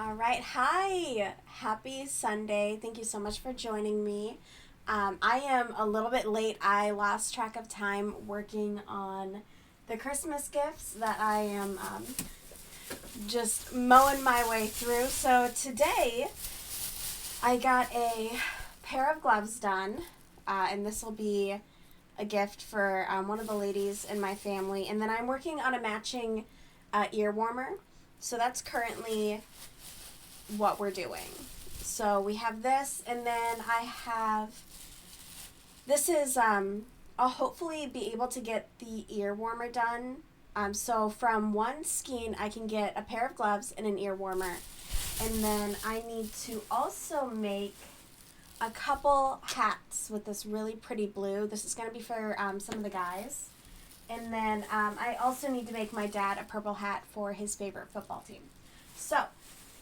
All right. Hi. Happy Sunday. Thank you so much for joining me. I am a little bit late. I lost track of time working on the Christmas gifts that I am just mowing my way through. So today I got a pair of gloves done, and this will be a gift for one of the ladies in my family. And then I'm working on a matching ear warmer. So that's currently what we're doing. So we have this, and then I have this is I'll hopefully be able to get the ear warmer done. So from one skein I can get a pair of gloves and an ear warmer, and then I need to also make a couple hats with this really pretty blue. This is going to be for some of the guys. And then I also need to make my dad a purple hat for his favorite football team. So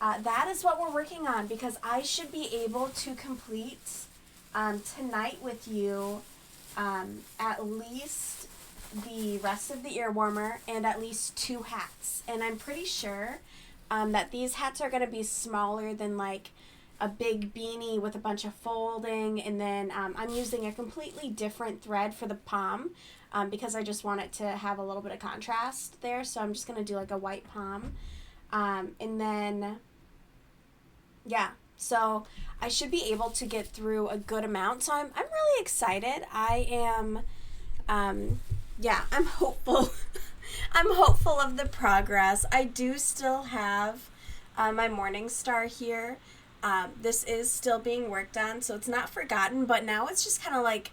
that is what we're working on, because I should be able to complete tonight with you at least the rest of the ear warmer and at least 2 hats. And I'm pretty sure that these hats are going to be smaller than like a big beanie with a bunch of folding. And then I'm using a completely different thread for the pom because I just want it to have a little bit of contrast there. So I'm just going to do like a white pom. And then, yeah, so I should be able to get through a good amount. So I'm really excited. I am, I'm hopeful. I'm hopeful of the progress. I do still have my morning star here. This is still being worked on, so it's not forgotten, but now it's just kind of like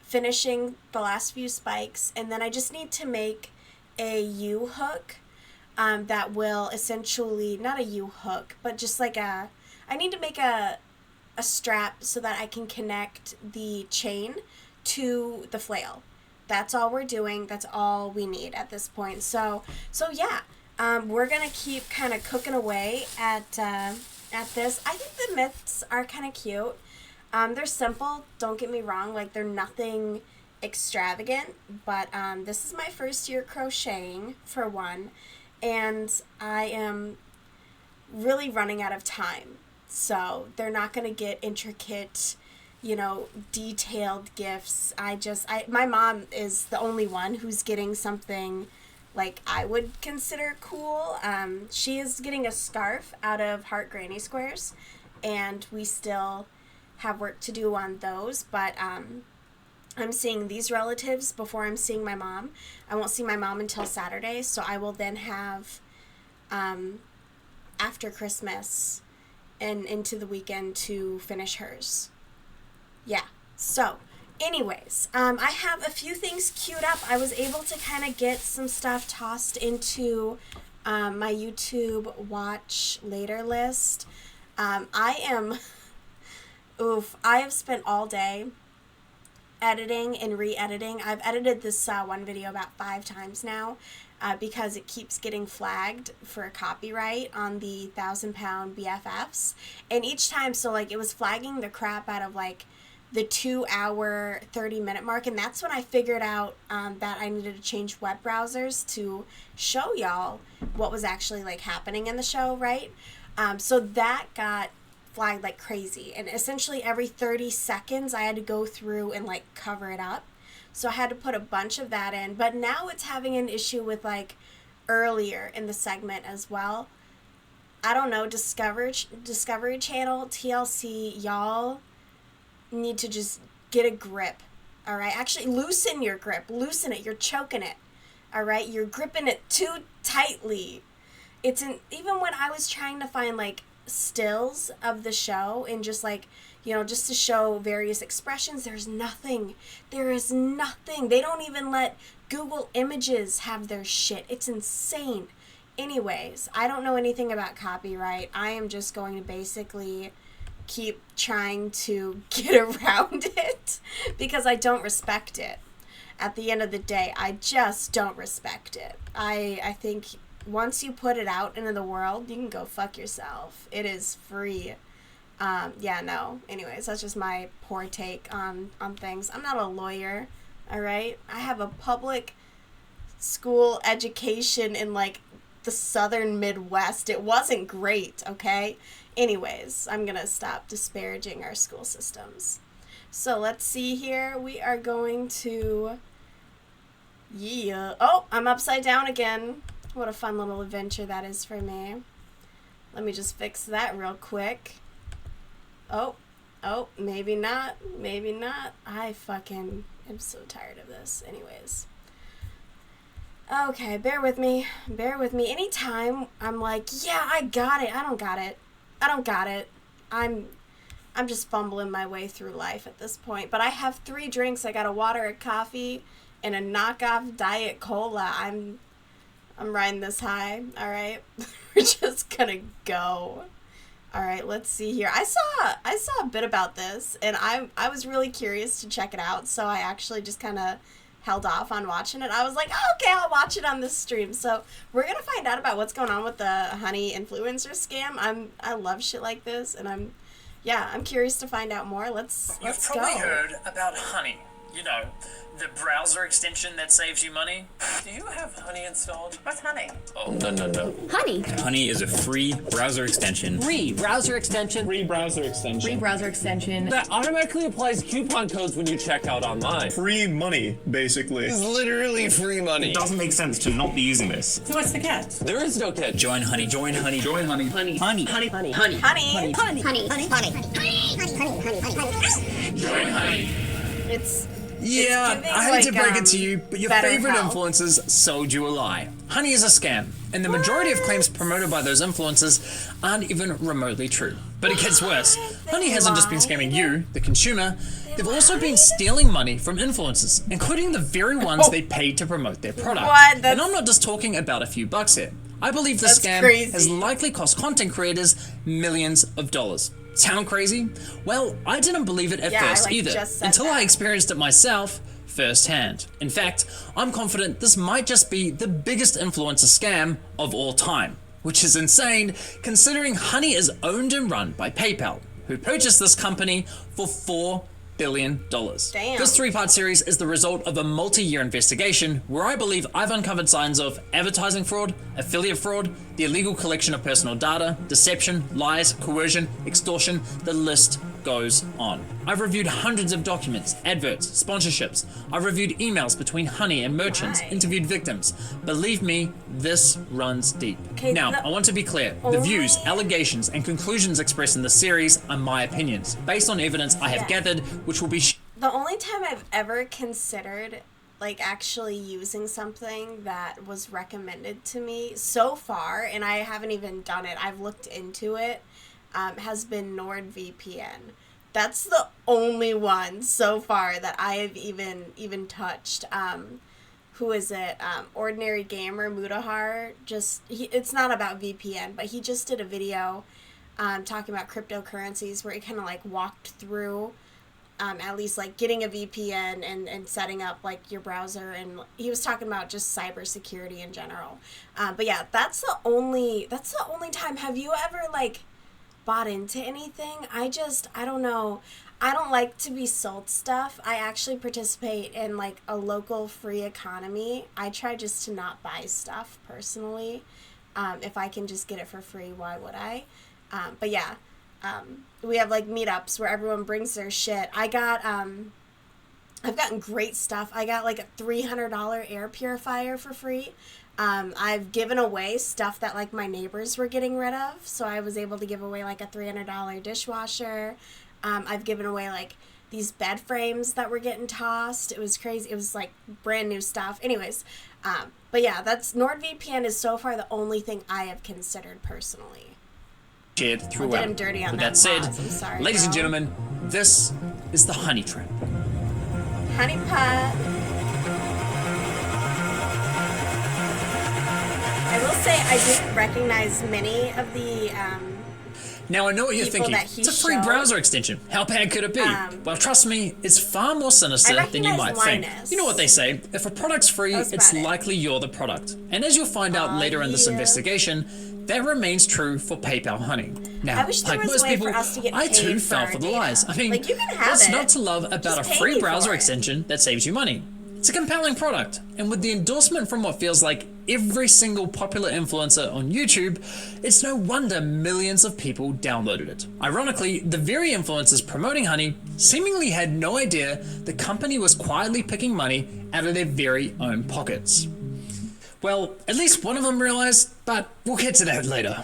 finishing the last few spikes, and then I just need to make a U-hook that will essentially, not a U-hook, but just like I need to make a strap so that I can connect the chain to the flail. That's all we're doing. That's all we need at this point. So yeah, we're going to keep kind of cooking away at this. I think the myths are kind of cute. They're simple, don't get me wrong, like they're nothing extravagant, but this is my first year crocheting, for one, and I am really running out of time. So they're not going to get intricate, detailed gifts. My mom is the only one who's getting something like I would consider cool. She is getting a scarf out of Heart Granny Squares, and we still have work to do on those, but I'm seeing these relatives before I'm seeing my mom. I won't see my mom until Saturday, so I will then have after Christmas and into the weekend to finish hers. Yeah, so anyways, I have a few things queued up. I was able to kind of get some stuff tossed into my YouTube watch later list. I have spent all day editing and re-editing. I've edited this one video about 5 times now because it keeps getting flagged for copyright on the 1,000-pound BFFs. And each time, so like it was flagging the crap out of like the 2-hour, 30-minute mark, and that's when I figured out that I needed to change web browsers to show y'all what was actually like happening in the show, right? So that got flagged like crazy, and essentially every 30 seconds I had to go through and like cover it up. So I had to put a bunch of that in, but now it's having an issue with like earlier in the segment as well. I don't know, Discovery Channel, TLC, y'all need to just get a grip, all right? Actually, loosen your grip. Loosen it. You're choking it, all right? You're gripping it too tightly. Even when I was trying to find, like, stills of the show and just, like, just to show various expressions, there's nothing. There is nothing. They don't even let Google Images have their shit. It's insane. Anyways, I don't know anything about copyright. I am just going to basically keep trying to get around it because I don't respect it. At the end of the day, I just don't respect it. I think once you put it out into the world, you can go fuck yourself. It is free. Anyways, that's just my poor take on things. I'm not a lawyer, all right? I have a public school education in like the southern Midwest. It wasn't great, okay? Anyways, I'm gonna stop disparaging our school systems. So let's see here. We are going to... Yeah. Oh, I'm upside down again. What a fun little adventure that is for me. Let me just fix that real quick. Oh, maybe not. Maybe not. I fucking am so tired of this. Anyways. Okay, bear with me. Bear with me. Anytime I'm like, yeah, I got it. I don't got it. I don't got it. I'm just fumbling my way through life at this point. But I have 3 drinks. I got a water, a coffee, and a knockoff Diet Cola. I'm riding this high. All right. We're just gonna go. All right, let's see here. I saw a bit about this, and I was really curious to check it out, so I actually just kind of held off on watching it. I was like, oh, okay, I'll watch it on this stream. So we're gonna find out about what's going on with the honey influencer scam. I love shit like this, and I'm curious to find out more. Let's You've probably heard about honey. You know, the browser extension that saves you money. Do you have honey installed? What's honey? Oh, no. Honey. Honey is a free browser extension. Free browser extension. Free browser extension. Free browser extension. That automatically applies coupon codes when you check out online. Free money, basically. It's literally free money. It doesn't make sense to not be using this. So what's the catch? There is no catch. Join honey. Join honey. Join honey. Honey. Honey. Honey. Honey. Honey. Honey. Honey. Honey, honey, honey, honey. Join honey. It's Yeah, giving, I hate to like, break it to you, but your better favorite health. influencers sold you a lie. Honey is a scam, and the majority of claims promoted by those influencers aren't even remotely true. But it gets worse. Honey hasn't just been scamming you, the consumer, they've also been stealing money from influencers, including the very ones they paid to promote their product. What? And I'm not just talking about a few bucks here. I believe the That's scam crazy. has likely cost content creators millions of dollars. Sound crazy? Well, I didn't believe it at Yeah, I, first like, either, just said until that. I experienced it myself firsthand. In fact, I'm confident this might just be the biggest influencer scam of all time, which is insane considering Honey is owned and run by PayPal, who purchased this company for $4 billion. Damn. This 3-part series is the result of a multi-year investigation where I believe I've uncovered signs of advertising fraud, affiliate fraud, the illegal collection of personal data, deception, lies, coercion, extortion, the list goes on. I've reviewed hundreds of documents, adverts, sponsorships. I've reviewed emails between Honey and merchants, Right. interviewed victims. Believe me, this runs deep. Okay, Now, the I want to be clear. The only- views, allegations, and conclusions expressed in this series are my opinions, based on evidence I have Yeah. gathered, which will be the only time I've ever considered like actually using something that was recommended to me so far, and I haven't even done it, I've looked into it, has been NordVPN. That's the only one so far that I have even touched. Who is it? Ordinary Gamer Mudahar. It's not about VPN, but he just did a video talking about cryptocurrencies where he kind of like walked through at least like getting a VPN and setting up like your browser, and he was talking about just cybersecurity in general. But yeah, that's the only time. Have you ever like bought into anything? I don't know. I don't like to be sold stuff. I actually participate in like a local free economy. I try just to not buy stuff personally. If I can just get it for free, why would I? But yeah, we have like meetups where everyone brings their shit. I've gotten great stuff. I got like a $300 air purifier for free. I've given away stuff that like my neighbors were getting rid of. So I was able to give away like a $300 dishwasher. I've given away like these bed frames that were getting tossed. It was crazy. It was like brand new stuff. Anyways, but yeah, NordVPN is so far the only thing I have considered personally. shared I throughout. did him dirty on With that that said, pause. I'm sorry, ladies and bro. gentlemen, this is the Honey Trap. Honey pot. I will say I didn't recognize many of the Now I know what you're people thinking. that he It's a free showed. browser extension. How bad could it be? Well, trust me, it's far more sinister I than you might recognize think. Linus. You know what they say, if a product's free, That was it's about it. likely you're the product. And as you'll find out later in this yeah. investigation, that remains true for PayPal Honey. Now, I wish there like was a most way people, for us to get I paid too for fell our for the data. lies. I mean, Like, you can have what's it. not to love about Just a pay free me browser for it. extension that saves you money? It's a compelling product, and with the endorsement from what feels like every single popular influencer on YouTube, it's no wonder millions of people downloaded it. Ironically, the very influencers promoting honey seemingly had no idea the company was quietly picking money out of their very own pockets. Well, at least one of them realized, but we'll get to that later.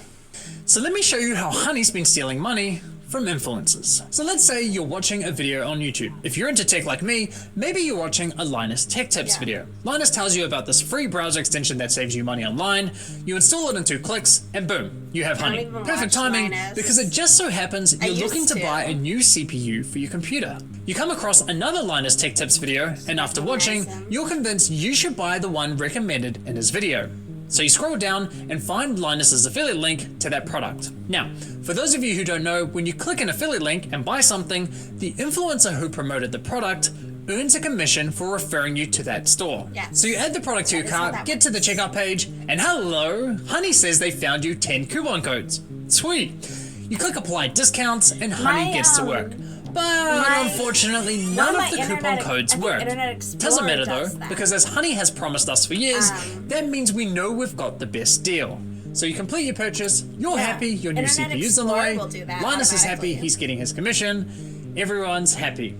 So let me show you how honey's been stealing money from influencers. So let's say you're watching a video on YouTube. If you're into tech like me, maybe you're watching a Linus Tech Tips video. Linus tells you about this free browser extension that saves you money online. You install it in 2 clicks, and boom, you have honey. Perfect timing, because it just so happens you're looking to buy a new CPU for your computer. You come across another Linus Tech Tips video, and after watching, you're convinced you should buy the one recommended in his video. So you scroll down and find Linus's affiliate link to that product. Now, for those of you who don't know, when you click an affiliate link and buy something, the influencer who promoted the product earns a commission for referring you to that store. Yes. So you add the product to your cart, get to the checkout page, and hello, Honey says they found you 10 coupon codes. Sweet. You click apply discounts and Honey gets to work. But unfortunately, none of the coupon codes worked. Doesn't matter though, because as Honey has promised us for years, that means we know we've got the best deal. So you complete your purchase, you're happy, your new CPU's on the way, Linus is happy, he's getting his commission, everyone's happy,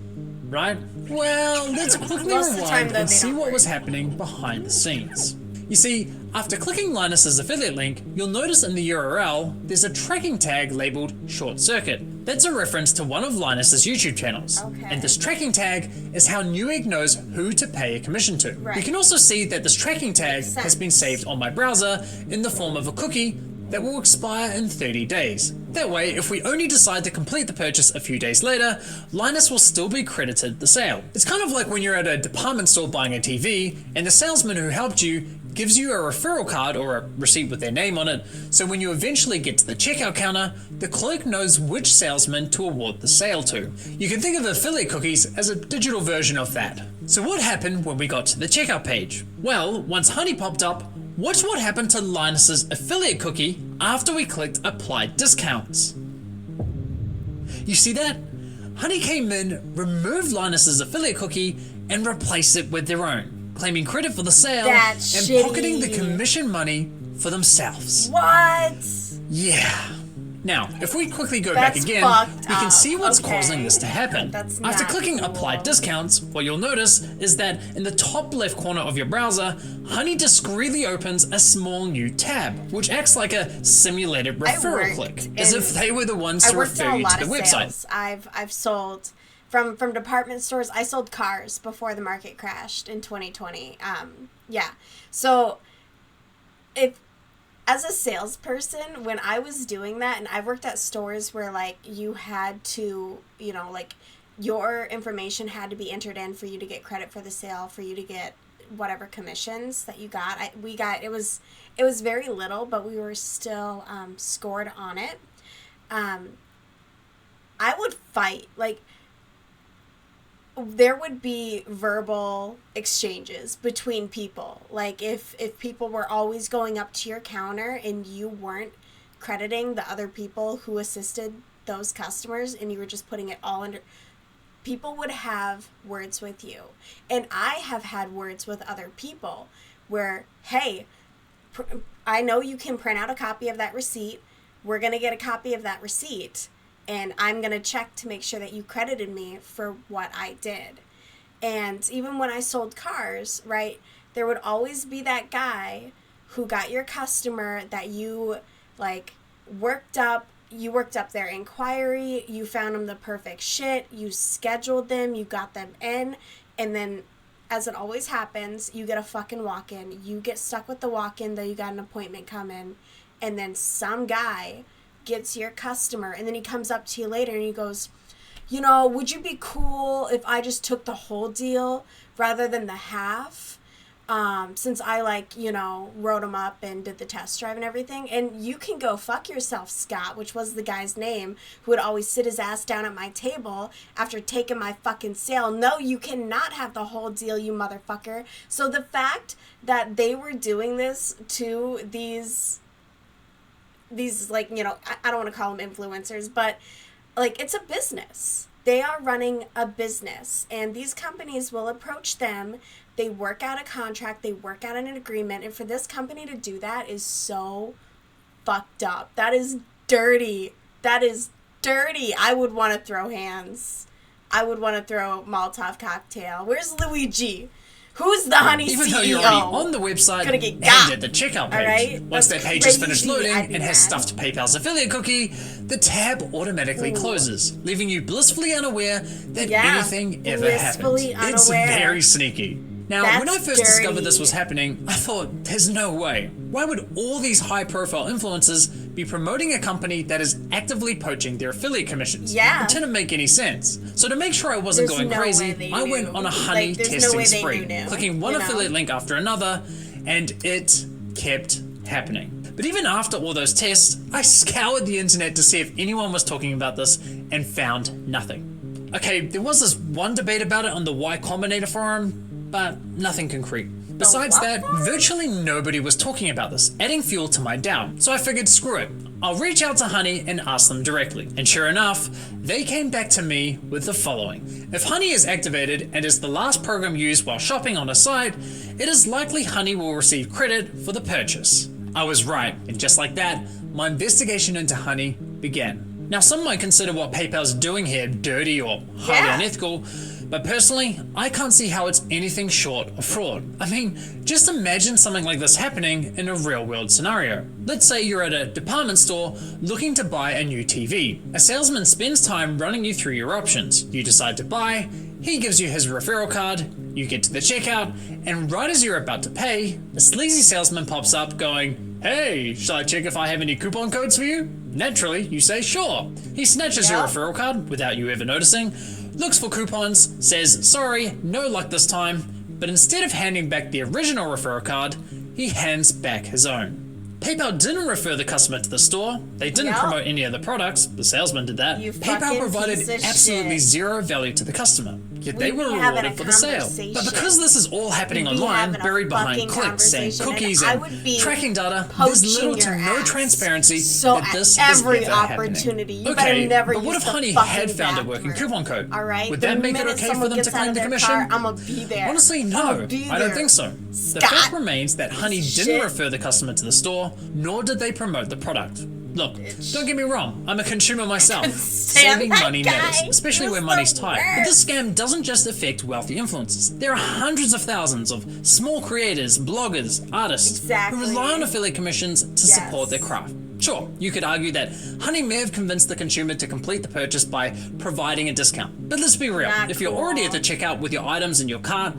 right? Well, let's quickly rewind and see what was happening behind the scenes. You see, after clicking Linus's affiliate link, you'll notice in the URL, there's a tracking tag labeled short circuit. That's a reference to one of Linus's YouTube channels. And this tracking tag is how Newegg knows who to pay a commission to. You can also see that this tracking tag has been saved on my browser in the form of a cookie that will expire in 30 days. That way, if we only decide to complete the purchase a few days later, Linus will still be credited the sale. It's kind of like when you're at a department store buying a TV, and the salesman who helped you gives you a referral card or a receipt with their name on it, so when you eventually get to the checkout counter, the clerk knows which salesman to award the sale to. You can think of affiliate cookies as a digital version of that. So what happened when we got to the checkout page? Well, once Honey popped up, watch what happened to Linus's affiliate cookie after we clicked apply discounts. You see that? Honey came in, removed Linus's affiliate cookie, and replaced it with their own, claiming credit for the sale and pocketing the commission money for themselves. What? Yeah. Now, if we quickly go back again, we can see what's causing this to happen. After clicking apply discounts, what you'll notice is that in the top left corner of your browser, Honey discreetly opens a small new tab, which acts like a simulated referral click, as if they were the ones to refer you to the website. I've sold from department stores. I sold cars before the market crashed in 2020. So if as a salesperson, when I was doing that, and I've worked at stores where, like, you had to, you know, like, your information had to be entered in for you to get credit for the sale, for you to get whatever commissions that you got. It was very little, but we were still scored on it. I would fight, like, there would be verbal exchanges between people. Like, if people were always going up to your counter and you weren't crediting the other people who assisted those customers and you were just putting it all under, people would have words with you. And I have had words with other people where, hey, I know you can print out a copy of that receipt. We're going to get a copy of that receipt. And I'm going to check to make sure that you credited me for what I did. And even when I sold cars, right, there would always be that guy who got your customer that you, like, worked up their inquiry, you found them the perfect shit, you scheduled them, you got them in, and then, as it always happens, you get a fucking walk-in. You get stuck with the walk-in, though you got an appointment coming, and then some guy gets your customer, and then he comes up to you later and he goes, you know, would you be cool if I just took the whole deal rather than the half, since I, like, you know, wrote him up and did the test drive and everything. And you can go fuck yourself, Scott, which was the guy's name, who would always sit his ass down at my table after taking my fucking sale. No, you cannot have the whole deal, you motherfucker. So the fact that they were doing this to these, like, you know, I don't want to call them influencers, but, like, it's a business. They are running a business, and these companies will approach them. They work out a contract, they work out an agreement, and for this company to do that is so fucked up. That is dirty. That is dirty. I would want to throw hands. I would want to throw a Molotov cocktail. Where's Luigi? Who's the honey Even CEO? though you're already on the website Gonna get and got. at the checkout page. Alright? Once That's that page is finished crazy. loading I'd be and has mad. stuffed PayPal's affiliate cookie, the tab automatically closes, leaving you blissfully unaware that Yeah, anything ever happened. blissfully It's unaware. very sneaky. Now, when I That's first discovered dirty. this was happening, I thought, there's no way. Why would all these high-profile influencers be promoting a company that is actively poaching their affiliate commissions? Yeah. It didn't make any sense. So to make sure I wasn't There's going no crazy, way they I went knew. on a honey Like, there's no testing way they spree, knew, clicking one you know? affiliate link after another, and it kept happening. But even after all those tests, I scoured the internet to see if anyone was talking about this and found nothing. Okay, there was this one debate about it on the Y Combinator forum, but nothing concrete. Besides what that, forum? virtually nobody was talking about this, adding fuel to my doubt. So I figured, screw it. I'll reach out to Honey and ask them directly. And sure enough, they came back to me with the following. If Honey is activated and is the last program used while shopping on a site, it is likely Honey will receive credit for the purchase. I was right, and just like that, my investigation into Honey began. Now, some might consider what PayPal's doing here dirty or highly Yeah. unethical, but personally, I can't see how it's anything short of fraud. I mean, just imagine something like this happening in a real-world scenario. Let's say you're at a department store looking to buy a new TV. A salesman spends time running you through your options. You decide to buy, he gives you his referral card, you get to the checkout, and right as you're about to pay, a sleazy salesman pops up going, "Hey, shall I check if I have any coupon codes for you?" Naturally, you say sure. He snatches your Yeah. referral card without you ever noticing, looks for coupons, says, "Sorry, no luck this time," but instead of handing back the original referral card, he hands back his own. PayPal didn't refer the customer to the store. They didn't Yep. promote any of the products. The salesman did that. You PayPal fucking provided piece of absolutely shit. zero value to the customer. Yet they We'd were be having rewarded a for the sale. conversation. But because this is all happening We'd be online, having a buried behind fucking clicks and conversation, and cookies I and would be tracking data, there's little poaching to your no ass. transparency So that this at is every ever happening. opportunity, you Okay, better never but what use if the Honey fucking had found a working bathroom. coupon code? All right. Would The that make it minute okay for someone them to gets out claim of the their commission? car, I'm gonna be there. Honestly, no. I'll be I don't there. think so. The Scott. fact remains that Honey didn't Shit. refer the customer to the store, nor did they promote the product. Look, don't get me wrong, I'm a consumer myself. stand Saving that money guy. matters, especially He when was money's the tight. But worst. this scam doesn't just affect wealthy influencers. There are hundreds of thousands of small creators, bloggers, artists Exactly. who rely on affiliate commissions to support their craft. Sure, you could argue that Honey may have convinced the consumer to complete the purchase by providing a discount. But let's be real, Not if you're cool. already at the checkout with your items in your cart,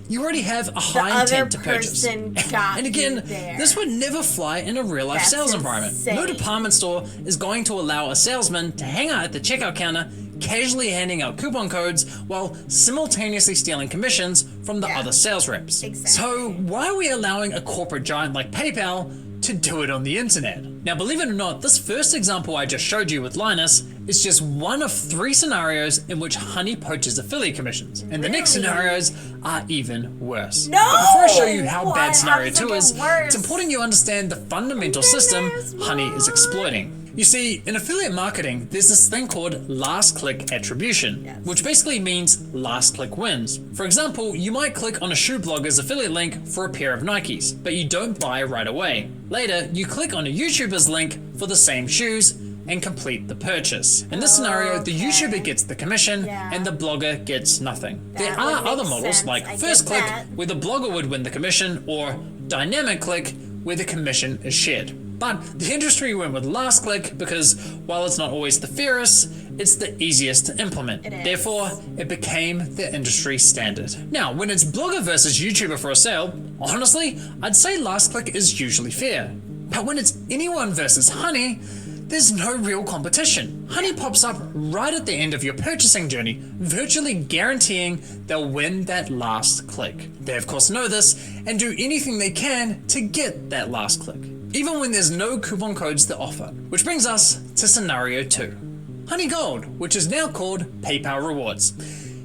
you already have a high other intent to purchase. person got And again, you there. this would never fly in a real life That's sales environment. No insane. department store is going to allow a salesman to hang out at the checkout counter, casually handing out coupon codes while simultaneously stealing commissions from the Yeah. other sales reps. Exactly. So why are we allowing a corporate giant like PayPal to do it on the internet? Now, believe it or not, this first example I just showed you with Linus is just one of 3 scenarios in which Honey poaches affiliate commissions. And the next Really? scenarios are even worse. No! But before I show you how What? bad How scenario does it 2 get is, worse? it's important you understand the fundamental system Honey is exploiting. You see, in affiliate marketing, there's this thing called last click attribution, which basically means last click wins. For example, you might click on a shoe blogger's affiliate link for a pair of Nikes, but you don't buy right away. Later, you click on a YouTuber's link for the same shoes and complete the purchase. In this scenario, the Okay. YouTuber gets the commission Yeah. and the blogger gets nothing. There That are would other make models sense. like I first get click, that. where the blogger would win the commission, or dynamic click, where the commission is shared. But the industry went with last click because while it's not always the fairest, it's the easiest to implement. It is. Therefore, it became the industry standard. Now, when it's blogger versus YouTuber for a sale, honestly, I'd say last click is usually fair. But when it's anyone versus Honey, there's no real competition. Honey pops up right at the end of your purchasing journey, virtually guaranteeing they'll win that last click. They of course know this and do anything they can to get that last click, even when there's no coupon codes to offer. Which brings us to scenario 2. Honey Gold, which is now called PayPal Rewards.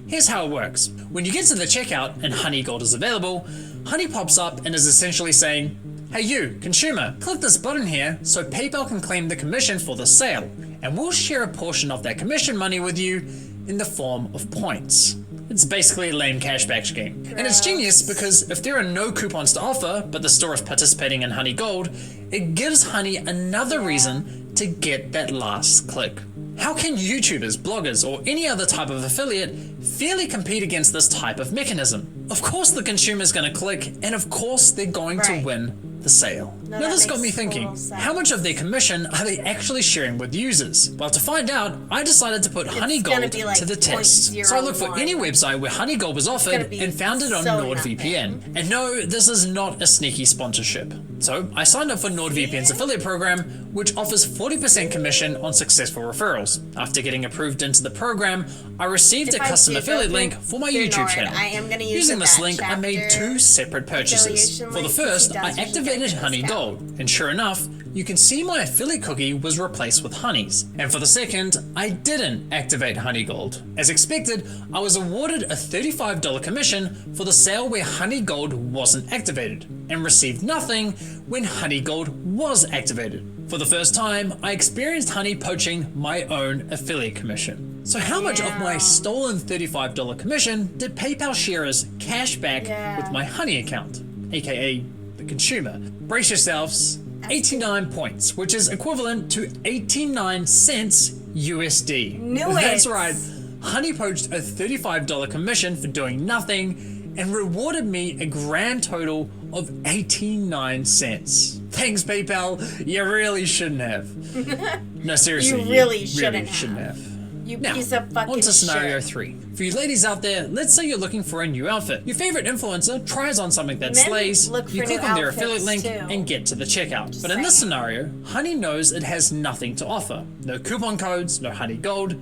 Here's how it works. When you get to the checkout and Honey Gold is available, Honey pops up and is essentially saying, "Hey you, consumer, click this button here so PayPal can claim the commission for the sale, and we'll share a portion of that commission money with you in the form of points. It's basically a lame cashback scheme. And it's genius because if there are no coupons to offer, but the store is participating in Honey Gold, it gives Honey another reason to get that last click. How can YouTubers, bloggers, or any other type of affiliate fairly compete against this type of mechanism? Of course the consumer's going to click, and of course they're going to win the sale. Now this got me thinking, how much of their commission are they actually sharing with users? Well, to find out, I decided to put Honey Gold to the test. So I looked for any website where Honey Gold was offered and found it on NordVPN. And no, this is not a sneaky sponsorship. So I signed up for NordVPN's affiliate program, which offers 40% commission on successful referrals. After getting approved into the program, I received a custom affiliate link for my YouTube channel. Using this link, I made 2 separate purchases. For the first, I activated Honey Gold, and sure enough, you can see my affiliate cookie was replaced with Honey's. And for the second, I didn't activate Honey Gold. As expected, I was awarded a $35 commission for the sale where Honey Gold wasn't activated, and received nothing when Honey Gold was activated. For the first time, I experienced Honey poaching my own affiliate commission. So how much of my stolen $35 commission did PayPal share as cash back with my Honey account, aka the consumer? Brace yourselves, 89 points, which is equivalent to 89 cents USD. That's right, Honey poached a $35 commission for doing nothing and rewarded me a grand total of 89 cents. Thanks, PayPal. You really shouldn't have. No, seriously, you really shouldn't have. You now, piece of fucking on to scenario shit. 3. For you ladies out there, let's say you're looking for a new outfit. Your favorite influencer tries on something that Men slays, look you for click new on their outfits, affiliate link too. and get to the checkout. But in this scenario, Honey knows it has nothing to offer. No coupon codes, no Honey Gold,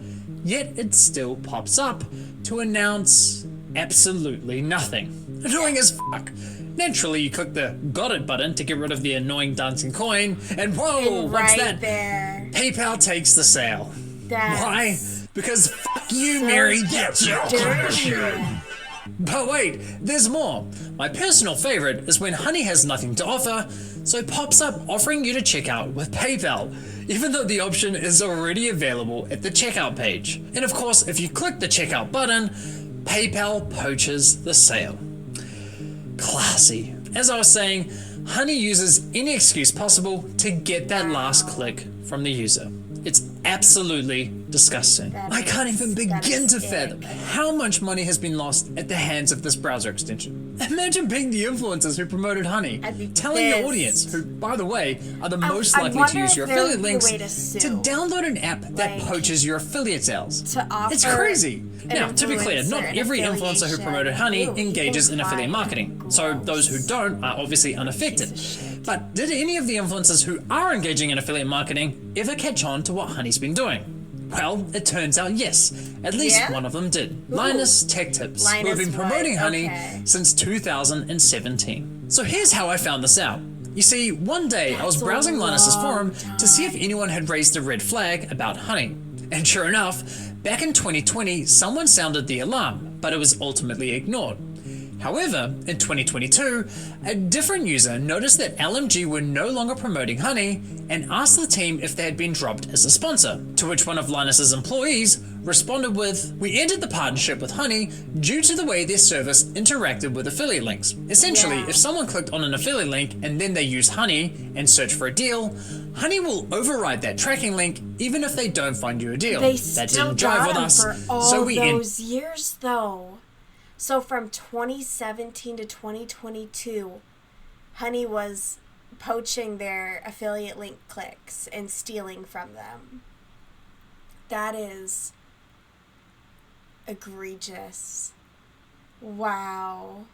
yet it still pops up to announce absolutely nothing. Annoying as fuck. Naturally, you click the got it button to get rid of the annoying dancing coin, and whoa, And what's right that? there. PayPal takes the sale. That's Why? Because fuck you, Mary, that's your dirty. But wait, there's more. My personal favorite is when Honey has nothing to offer, so it pops up offering you to check out with PayPal, even though the option is already available at the checkout page. And of course, if you click the checkout button, PayPal poaches the sale. Classy. As I was saying, Honey uses any excuse possible to get that last click from the user. It's absolutely disgusting. I can't even begin to fathom how much money has been lost at the hands of this browser extension. Imagine being the influencers who promoted Honey, telling your audience, who, by the way, are the most likely to use your affiliate links, to download an app that poaches your affiliate sales. It's crazy. Now, to be clear, not every influencer who promoted Honey engages in affiliate marketing, so those who don't are obviously unaffected. But did any of the influencers who are engaging in affiliate marketing ever catch on to what Honey's been doing? Well, it turns out yes, at least one of them did. Linus Tech Tips, who have been promoting Honey since 2017. So here's how I found this out. You see, one day I was browsing Linus's forum to see if anyone had raised a red flag about Honey. And sure enough, back in 2020, someone sounded the alarm, but it was ultimately ignored. However, in 2022, a different user noticed that LMG were no longer promoting Honey and asked the team if they had been dropped as a sponsor, to which one of Linus's employees responded with, "We ended the partnership with Honey due to the way their service interacted with affiliate links. Essentially, if someone clicked on an affiliate link and then they use Honey and search for a deal, Honey will override that tracking link even if they don't find you a deal. That didn't jive with us, for all so we those years though. So from 2017 to 2022, Honey was poaching their affiliate link clicks and stealing from them. That is egregious. Wow.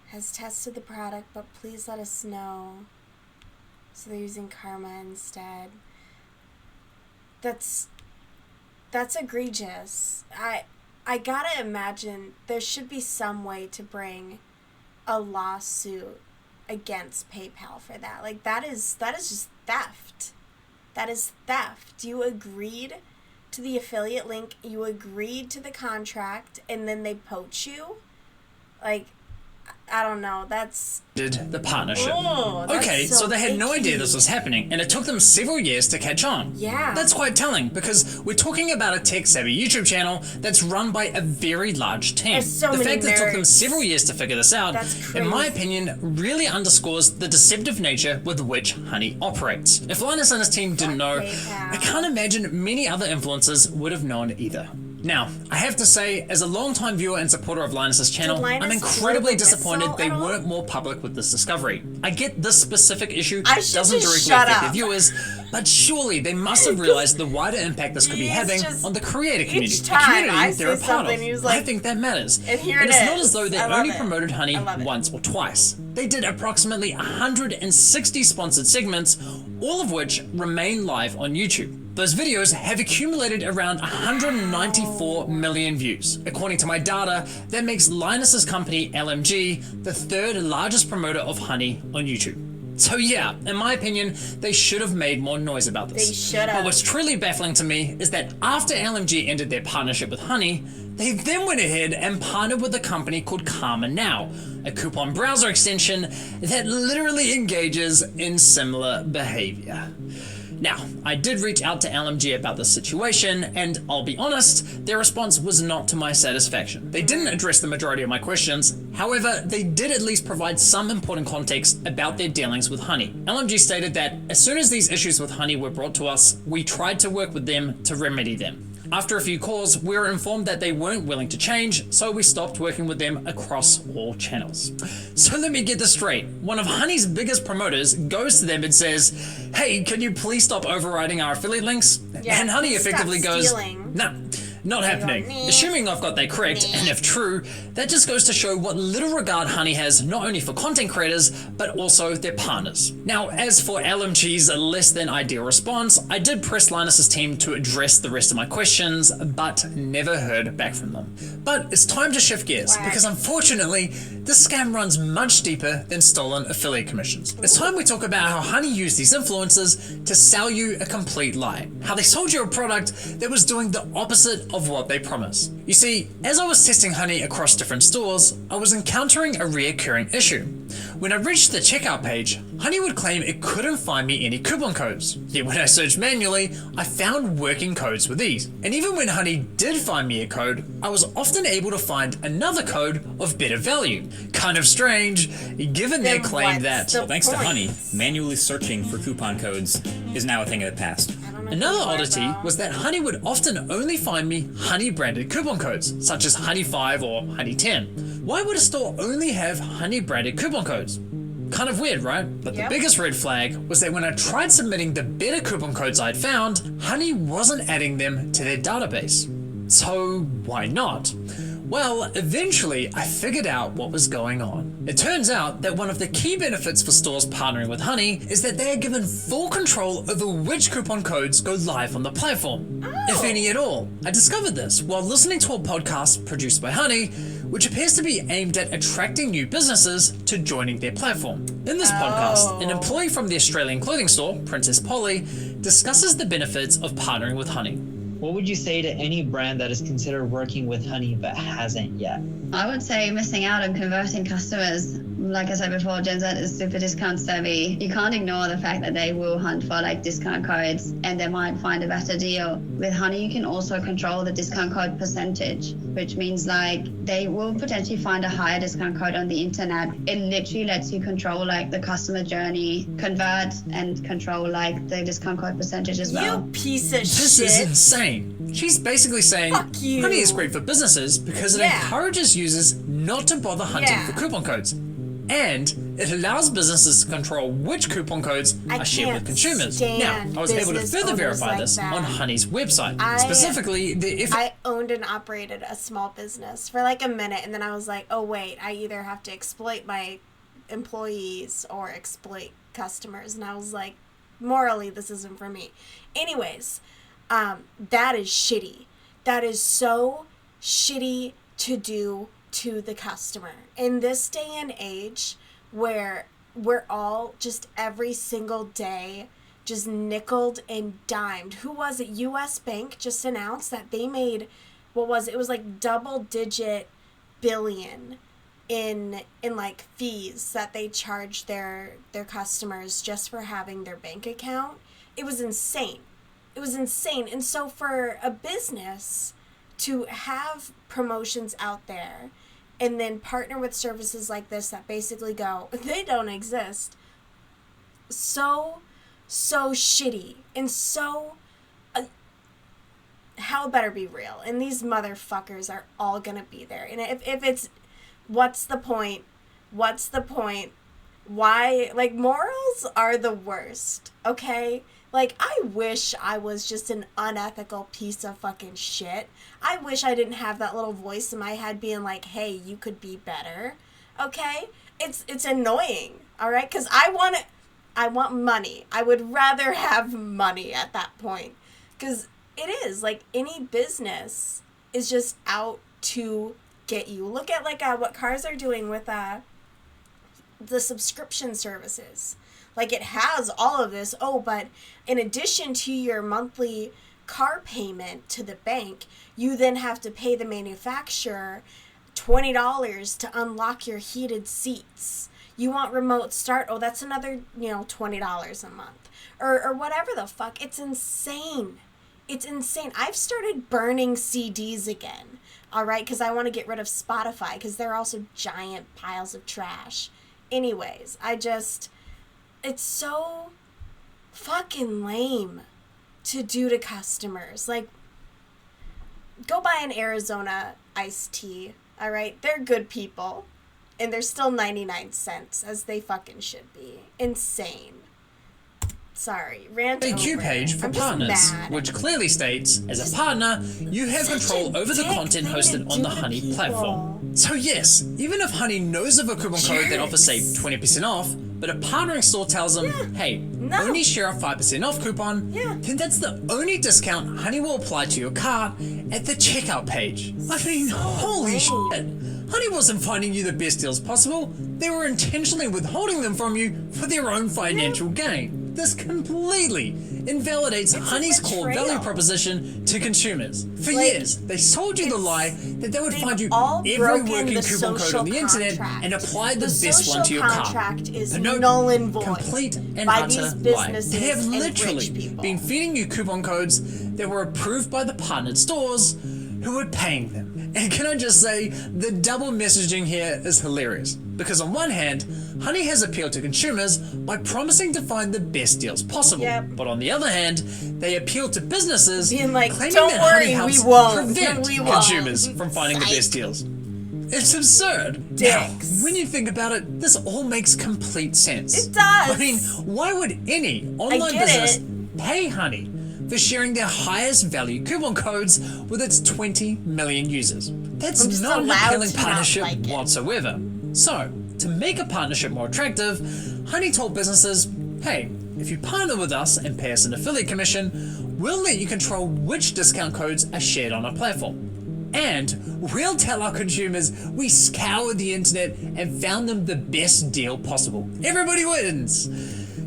Has tested the product, but please let us know. So they're using Karma instead. That's egregious. I gotta imagine there should be some way to bring a lawsuit against PayPal for that. Like that is just theft. That is theft. You agreed to the affiliate link, you agreed to the contract, and then they poach you. Like I don't know. That's did the partnership. that's Okay, so they had no icky. idea this was happening, and it took them several years to catch on. Yeah. That's quite telling, because we're talking about a tech-savvy YouTube channel that's run by a very large team. There's so The many fact that it took them nerds. several years to figure this out, That's in my crazy. opinion, really underscores the deceptive nature with which Honey operates. If Linus and his team didn't know, PayPal. I can't imagine many other influencers would have known either. Now, I have to say, as a long-time viewer and supporter of Linus's channel, Linus I'm blow incredibly the disappointed whistle they at all? weren't more public with this discovery. I get this specific issue I should doesn't just directly shut affect up. their viewers, but surely they must have realized the wider impact this could be He's having just- on the creator community. each The time community I they're a say part of. something, he's I like, think that matters. and here it it's not is. as though they I love only it. promoted Honey I love it. once or twice. They did approximately 160 sponsored segments, all of which remain live on YouTube. Those videos have accumulated around 194 million views. According to my data, that makes Linus's company, LMG, the third largest promoter of Honey on YouTube. So yeah, in my opinion, they should have made more noise about this. They should have. But what's truly baffling to me is that after LMG ended their partnership with Honey, they then went ahead and partnered with a company called Karma Now, a coupon browser extension that literally engages in similar behavior. Now, I did reach out to LMG about this situation, and I'll be honest, their response was not to my satisfaction. They didn't address the majority of my questions, however, they did at least provide some important context about their dealings with Honey. LMG stated that as soon as these issues with Honey were brought to us, we tried to work with them to remedy them. After a few calls, we were informed that they weren't willing to change, so we stopped working with them across all channels. So let me get this straight. One of Honey's biggest promoters goes to them and says, "Hey, can you please stop overriding our affiliate links?" Yeah, And Honey please stop effectively goes, stealing. "No, not happening." "Meh." Assuming I've got that correct, and if true, that just goes to show what little regard Honey has not only for content creators, but also their partners. Now, as for LMG's less than ideal response, I did press Linus's team to address the rest of my questions, but never heard back from them. But it's time to shift gears, because unfortunately, this scam runs much deeper than stolen affiliate commissions. It's time we talk about how Honey used these influencers to sell you a complete lie. How they sold you a product that was doing the opposite of what they promised. You see, as I was testing Honey across different stores, I was encountering a reoccurring issue. When I reached the checkout page, Honey would claim it couldn't find me any coupon codes. Yet when I searched manually, I found working codes with ease. And even when Honey did find me a code, I was often able to find another code of better value. Kind of strange, given their Then claim what's that... the Well, thanks to point? Honey, manually searching for coupon codes is now a thing of the past. I don't know Another why, oddity bro. was that Honey would often only find me Honey branded coupon codes, such as Honey 5 or Honey 10. Why would a store only have Honey branded coupon codes? Kind of weird, right? But Yep. the biggest red flag was that when I tried submitting the better coupon codes I'd found, Honey wasn't adding them to their database. So why not? Well, eventually I figured out what was going on. It turns out that one of the key benefits for stores partnering with Honey is that they are given full control over which coupon codes go live on the platform, if any at all. I discovered this while listening to a podcast produced by Honey, which appears to be aimed at attracting new businesses to joining their platform. In this podcast, an employee from the Australian clothing store, Princess Polly, discusses the benefits of partnering with Honey. What would you say to any brand that is considered working with Honey but hasn't yet? I would say missing out on converting customers. Like I said before, Gen Z is super discount savvy. You can't ignore the fact that they will hunt for like discount codes and they might find a better deal. With Honey, you can also control the discount code percentage, which means like they will potentially find a higher discount code on the internet. It literally lets you control like the customer journey, convert and control like the discount code percentage as well. You piece of This shit. is insane. She's basically saying Fuck you. Honey is great for businesses because it Yeah. encourages users not to bother hunting Yeah. for coupon codes. And it allows businesses to control which coupon codes I are shared with can't consumers. stand Now, I was able to business further owners verify like this that. on Honey's website. I- Specifically, if I owned and operated a small business for like a minute, and then I was like, oh wait, I either have to exploit my employees or exploit customers. And I was like, morally, this isn't for me. Anyways, that is shitty. That is so shitty to do to the customer. In this day and age where we're all just every single day just nickeled and dimed. Who was it? US Bank just announced that they made, what was it? It was like double digit billion in like fees that they charge their customers just for having their bank account. It was insane. It was insane. And so for a business to have promotions out there and then partner with services like this that basically go, they don't exist. So shitty. And so, hell better be real. And these motherfuckers are all gonna be there. And if it's, what's the point? What's the point? Why? Like, morals are the worst, okay? Like, I wish I was just an unethical piece of fucking shit. I wish I didn't have that little voice in my head being like, hey, you could be better, okay? It's annoying, all right? Because I want money. I would rather have money at that point. Because it is, like, any business is just out to get you. Look at, like, what cars are doing with the subscription services. Like, it has all of this. Oh, but in addition to your monthly car payment to the bank, you then have to pay the manufacturer $20 to unlock your heated seats. You want remote start? Oh, that's another, $20 a month. Or whatever the fuck. It's insane. It's insane. I've started burning CDs again, all right? Because I want to get rid of Spotify because they're also giant piles of trash. Anyways, it's so fucking lame to do to customers. Like, go buy an Arizona iced tea, all right? They're good people, and they're still 99 cents, as they fucking should be. Insane. Sorry, rant over. FAQ page for I'm just partners, mad. which clearly states, as a partner, you have control over the content hosted on the Honey platform. So yes, even if Honey knows of a coupon code that offers, say, 20% off, but a partnering store tells them, hey, only share a 5% off coupon, then that's the only discount Honey will apply to your cart at the checkout page. I mean, holy shit. Honey wasn't finding you the best deals possible, they were intentionally withholding them from you for their own financial gain. This completely invalidates Honey's core value proposition to consumers. For years, they sold you the lie that they would find you every working coupon code on the internet and apply the best one to your cart. Is But null and void complete and by utter these lie. businesses They have and literally rich people. been feeding you coupon codes that were approved by the partnered stores who were paying them. And can I just say, the double messaging here is hilarious. Because on one hand, Honey has appealed to consumers by promising to find the best deals possible. But on the other hand, they appeal to businesses being like, claiming don't that worry, Honey helps we won't. prevent We won't. consumers from finding the best deals. It's absurd. Dicks. Now, when you think about it, this all makes complete sense. It does. I mean, why would any online get business it. pay Honey for sharing their highest value coupon codes with its 20 million users? That's I'm just not an allowed appealing to not partnership like it. whatsoever. So, to make a partnership more attractive, Honey told businesses, hey, if you partner with us and pay us an affiliate commission, we'll let you control which discount codes are shared on our platform. And we'll tell our consumers we scoured the internet and found them the best deal possible. Everybody wins!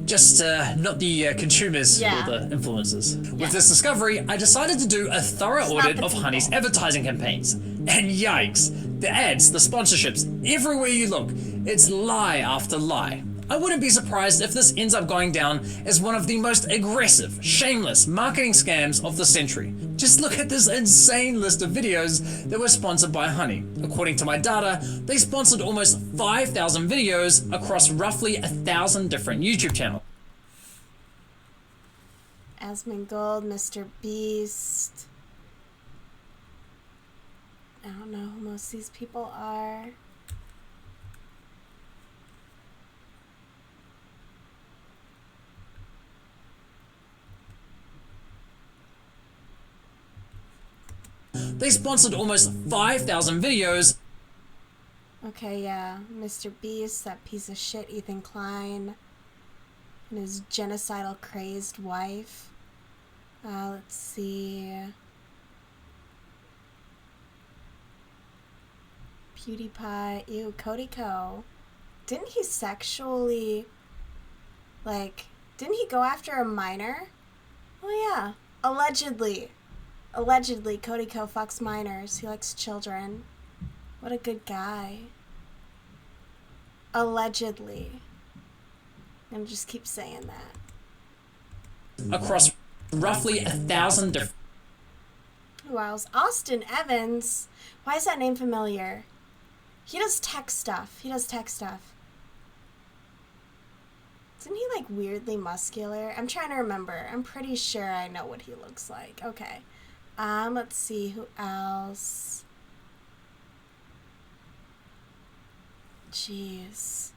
Just not the consumers or the influencers. With this discovery, I decided to do a thorough audit of Honey's advertising campaigns. And yikes, the ads, the sponsorships, everywhere you look, it's lie after lie. I wouldn't be surprised if this ends up going down as one of the most aggressive, shameless marketing scams of the century. Just look at this insane list of videos that were sponsored by Honey. According to my data, they sponsored almost 5,000 videos across roughly 1,000 different YouTube channels. Asmongold, Mr. Beast. I don't know who most of these people are. They sponsored almost 5,000 videos. Okay, yeah. Mr. Beast, that piece of shit, Ethan Klein, and his genocidal crazed wife. Let's see. PewDiePie. Ew, Cody Co. Didn't he sexually, didn't he go after a minor? Oh yeah, allegedly. Allegedly, Cody Co fucks minors. He likes children. What a good guy. Allegedly. I'm gonna just keep saying that. across roughly 1,000 different. Who else? Austin Evans. Why is that name familiar? He does tech stuff. Isn't he like weirdly muscular? I'm trying to remember. I'm pretty sure I know what he looks like. Okay. Let's see who else. Jeez.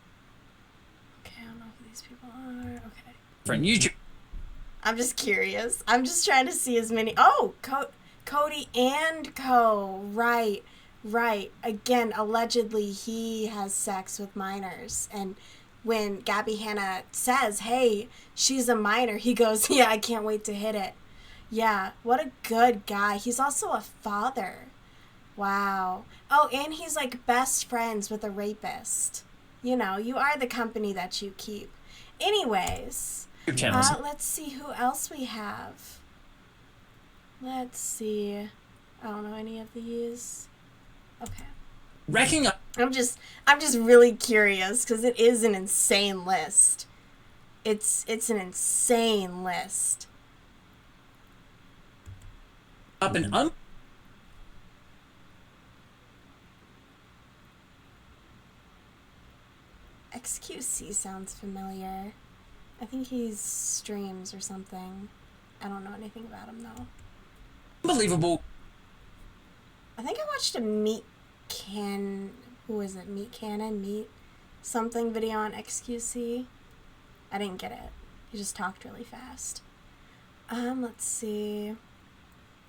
Okay, I don't know who these people are. Okay. Different YouTube. I'm just curious. I'm just trying to see as many. Oh, Cody and Co. Right. Again, allegedly he has sex with minors. And when Gabby Hanna says, hey, she's a minor, he goes, yeah, I can't wait to hit it. Yeah, what a good guy. He's also a father. Wow. Oh, and he's like best friends with a rapist. You know, you are the company that you keep. Anyways, let's see who else we have. Let's see. I don't know any of these. Okay. Racking up. I'm just really curious because it is an insane list. It's an insane list. Up and XQC sounds familiar. I think he's streams or something. I don't know anything about him though. Unbelievable. I think I watched a Meat something video on XQC. I didn't get it. He just talked really fast. Let's see.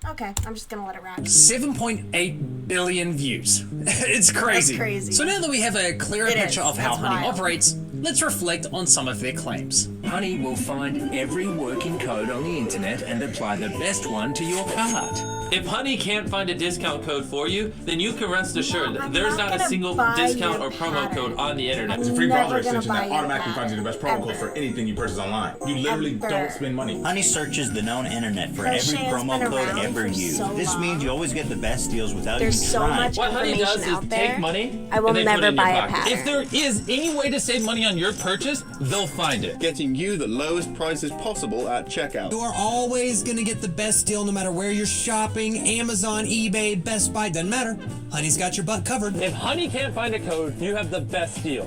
Okay, I'm just gonna let it rock. 7.8 billion views. It's crazy. That's crazy. So now that we have a clearer picture of how That's Honey wild. operates, let's reflect on some of their claims. Honey will find every working code on the internet and apply the best one to your cart. If Honey can't find a discount code for you, then you can rest assured I'm there's not not a gonna single buy discount your or promo pattern. code on the internet. It's a free Never browser gonna extension buy that your automatically finds you the best promo code ever. for anything you purchase online. You literally Ever. don't spend money. Honey searches the known internet for Crochet every has promo been code around ever for used. so This long. means you always get the best deals without There's even so trying. much What Honey does information is out there. take money I will and they put it never in your buy a pocket. pattern. If there is any way to save money on your purchase, they'll find it. Getting you the lowest prices possible at checkout. You are always going to get the best deal no matter where you're shopping. Amazon, eBay, Best Buy, doesn't matter. Honey's got your butt covered. If Honey can't find a code, you have the best deal.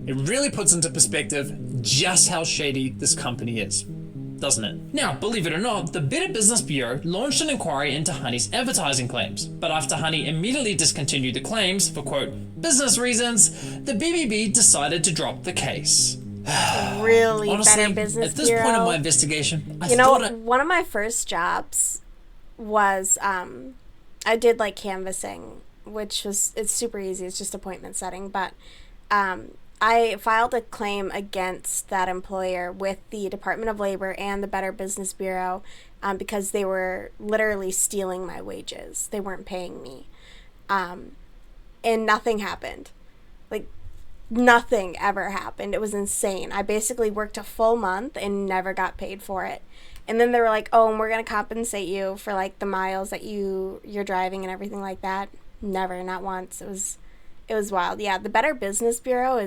It really puts into perspective just how shady this company is, doesn't it? Now, believe it or not, the Better Business Bureau launched an inquiry into Honey's advertising claims, but after Honey immediately discontinued the claims for, quote, business reasons, the BBB decided to drop the case. Really, Honestly, Better Business at this Bureau. point in my investigation, I You know, thought one of my first jobs was I did like canvassing, which it's super easy. It's just appointment setting. But I filed a claim against that employer with the Department of Labor and the Better Business Bureau because they were literally stealing my wages. They weren't paying me. And nothing happened. Like, nothing ever happened. It was insane. I basically worked a full month and never got paid for it. And then they were like, oh, and we're going to compensate you for like the miles that you're driving and everything like that. Never, not once. It was wild. Yeah, the Better Business Bureau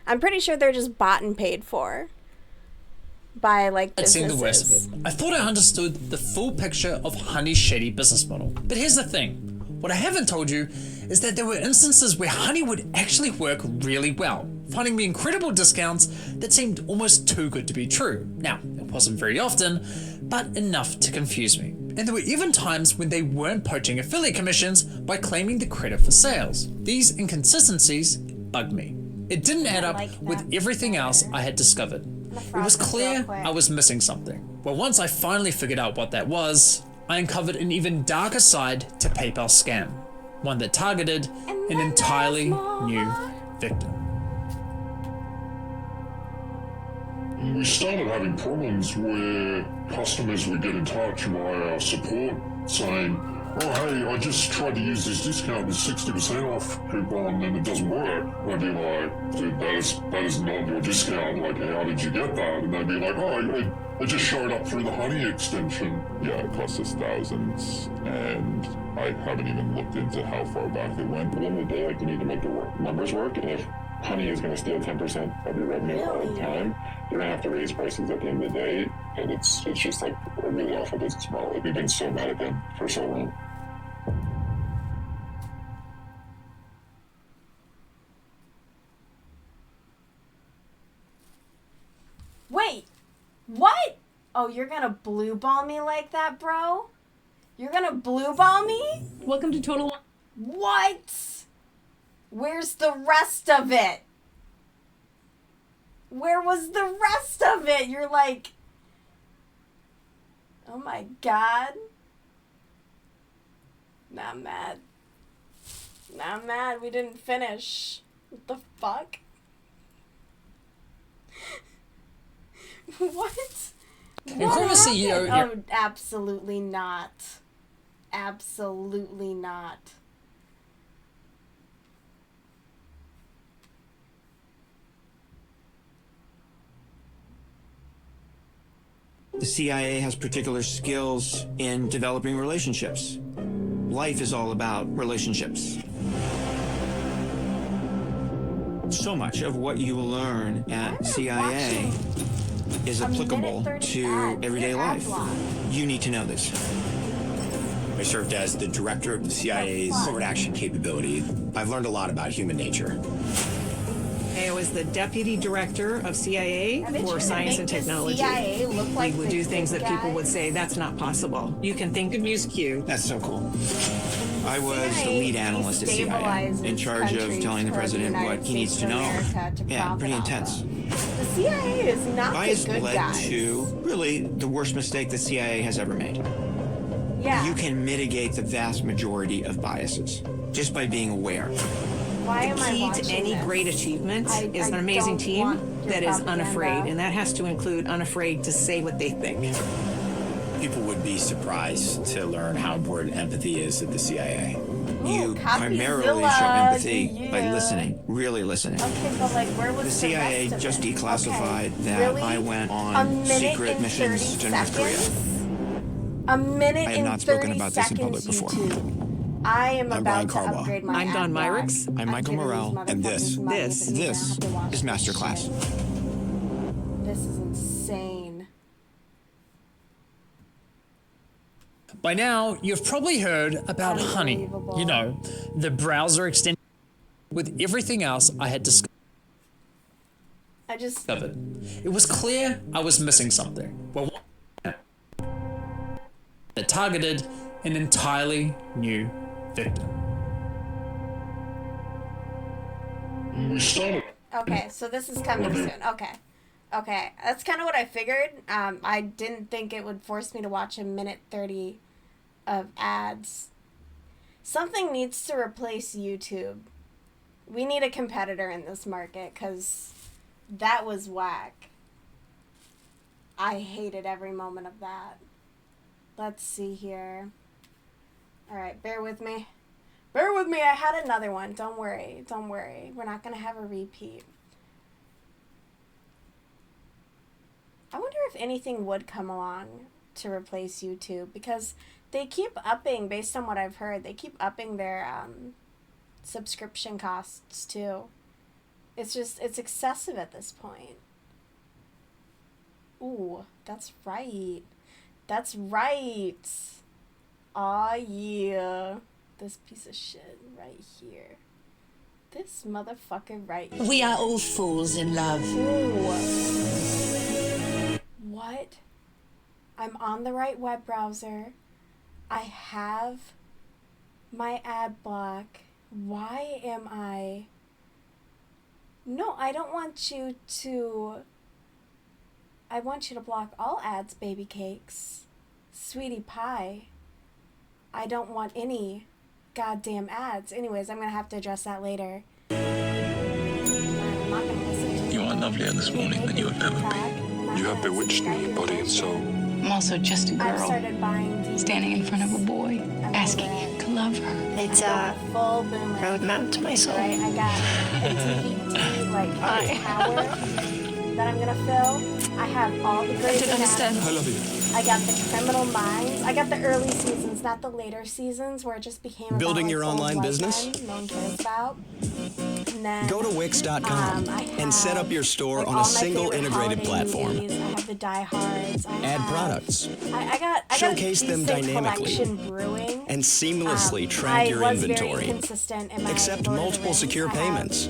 I'm pretty sure they're just bought and paid for by like I'd seen businesses. the worst of it. I thought I understood the full picture of Honey's shady business model. But here's the thing. What I haven't told you is that there were instances where Honey would actually work really well, finding me incredible discounts that seemed almost too good to be true. Now, it wasn't very often, but enough to confuse me. And there were even times when they weren't poaching affiliate commissions by claiming the credit for sales. These inconsistencies bugged me. It didn't add up with everything else I had discovered. It was clear I was missing something. Well, once I finally figured out what that was, I uncovered an even darker side to PayPal scam, one that targeted an entirely new victim. We started having problems where customers would get in touch via support saying, oh hey, I just tried to use this discount, this 60% off coupon, and it doesn't work. And I'd be like, dude, that is not your discount, like how did you get that? And they'd be like, oh, I just showed up through the Honey extension. Yeah, it cost us thousands, and I haven't even looked into how far back it went. At the end of the day, like, you need to make the numbers work, and if honey is going to steal 10% of your revenue all the time, you're going to have to raise prices at the end of the day, and it's just like a really awful business model. Like, we've been so mad at them for so long. Wait, what? Oh, you're gonna blue ball me like that, bro? You're gonna blue ball me? Welcome to Total. What? Where's the rest of it? Where was the rest of it? You're like, oh my god. Not mad. Not mad. We didn't finish. What the fuck? What? Incredible CEO. Oh, absolutely not. Absolutely not. The CIA has particular skills in developing relationships. Life is all about relationships. So much of what you learn at CIA is applicable to everyday life. You need to know this. I served as the director of the CIA's covert action capability. I've learned a lot about human nature. I was the deputy director of CIA for science and technology. CIA look like we would do things that people would say, that's not possible. You can think of MuseQ. That's so cool. I was the lead analyst at CIA, in charge of telling the president what he needs to know. Yeah, pretty intense. The CIA is not Bias the good led guys. to really the worst mistake the CIA has ever made. Yeah. You can mitigate the vast majority of biases just by being aware. Why am The I key watching to any this? great achievement is an I amazing don't team want that your is propaganda. unafraid, and that has to include unafraid to say what they think. People would be surprised to learn how important empathy is at the CIA. You primarily show Copyzilla, empathy by listening, really listening. Okay, but like, where was The CIA rest of just it? declassified Okay, that really? I went A on minute secret and missions 30 to North Korea. seconds? A minute I have and not spoken 30 about this in public seconds, before. YouTube. I am I'm about Brian to Carwell. upgrade my I'm Don ad blog. Myricks. I'm Michael giving these Morrell, and motherfuckers this some money, this but you're gonna is have to watch this Masterclass. shit. This is insane. By now, you've probably heard about Honey. You know, the browser extension with everything else I had discovered. It was clear I was missing something. Well, that targeted an entirely new victim. We started. Okay, so this is coming soon. Okay, that's kind of what I figured. I didn't think it would force me to watch a minute 30 of ads. Something needs to replace YouTube. We need a competitor in this market, because that was whack. I hated every moment of that. Let's see here. Alright, bear with me. Bear with me, I had another one. Don't worry. We're not going to have a repeat. I wonder if anything would come along to replace YouTube, because they keep upping, based on what I've heard, they keep upping their subscription costs too. It's excessive at this point. Ooh, that's right. That's right. Aw, yeah. This piece of shit right here. This motherfucker right here. We are all fools in love. Ooh. What? I'm on the right web browser. I have my ad block. Why am I... No, I don't want you to... I want you to block all ads, baby cakes. Sweetie pie. I don't want any goddamn ads. Anyways, I'm going to have to address that later. I'm not going to listen to You are lovelier this morning than you have ever been. You have bewitched me, body and soul. I'm also just a I've girl started buying standing in front of a boy, asking him to love her. It's a full roadmap to my soul. Right, I got a DVD, like a tower that I'm gonna fill. I have all the grades. understand. I love you. I got the Criminal Minds. I got the early seasons, not the later seasons where it just became Building about, your old online white business? men no one cares about. And then, Go to Wix.com and set up your store like, on all a my single favorite integrated holiday platform. movies. I have the Die Hards. Add products. I got Showcase a them decent dynamically. collection brewing. And seamlessly track your I was inventory. very consistent in my Accept Lord of the multiple Rings. secure I have- payments.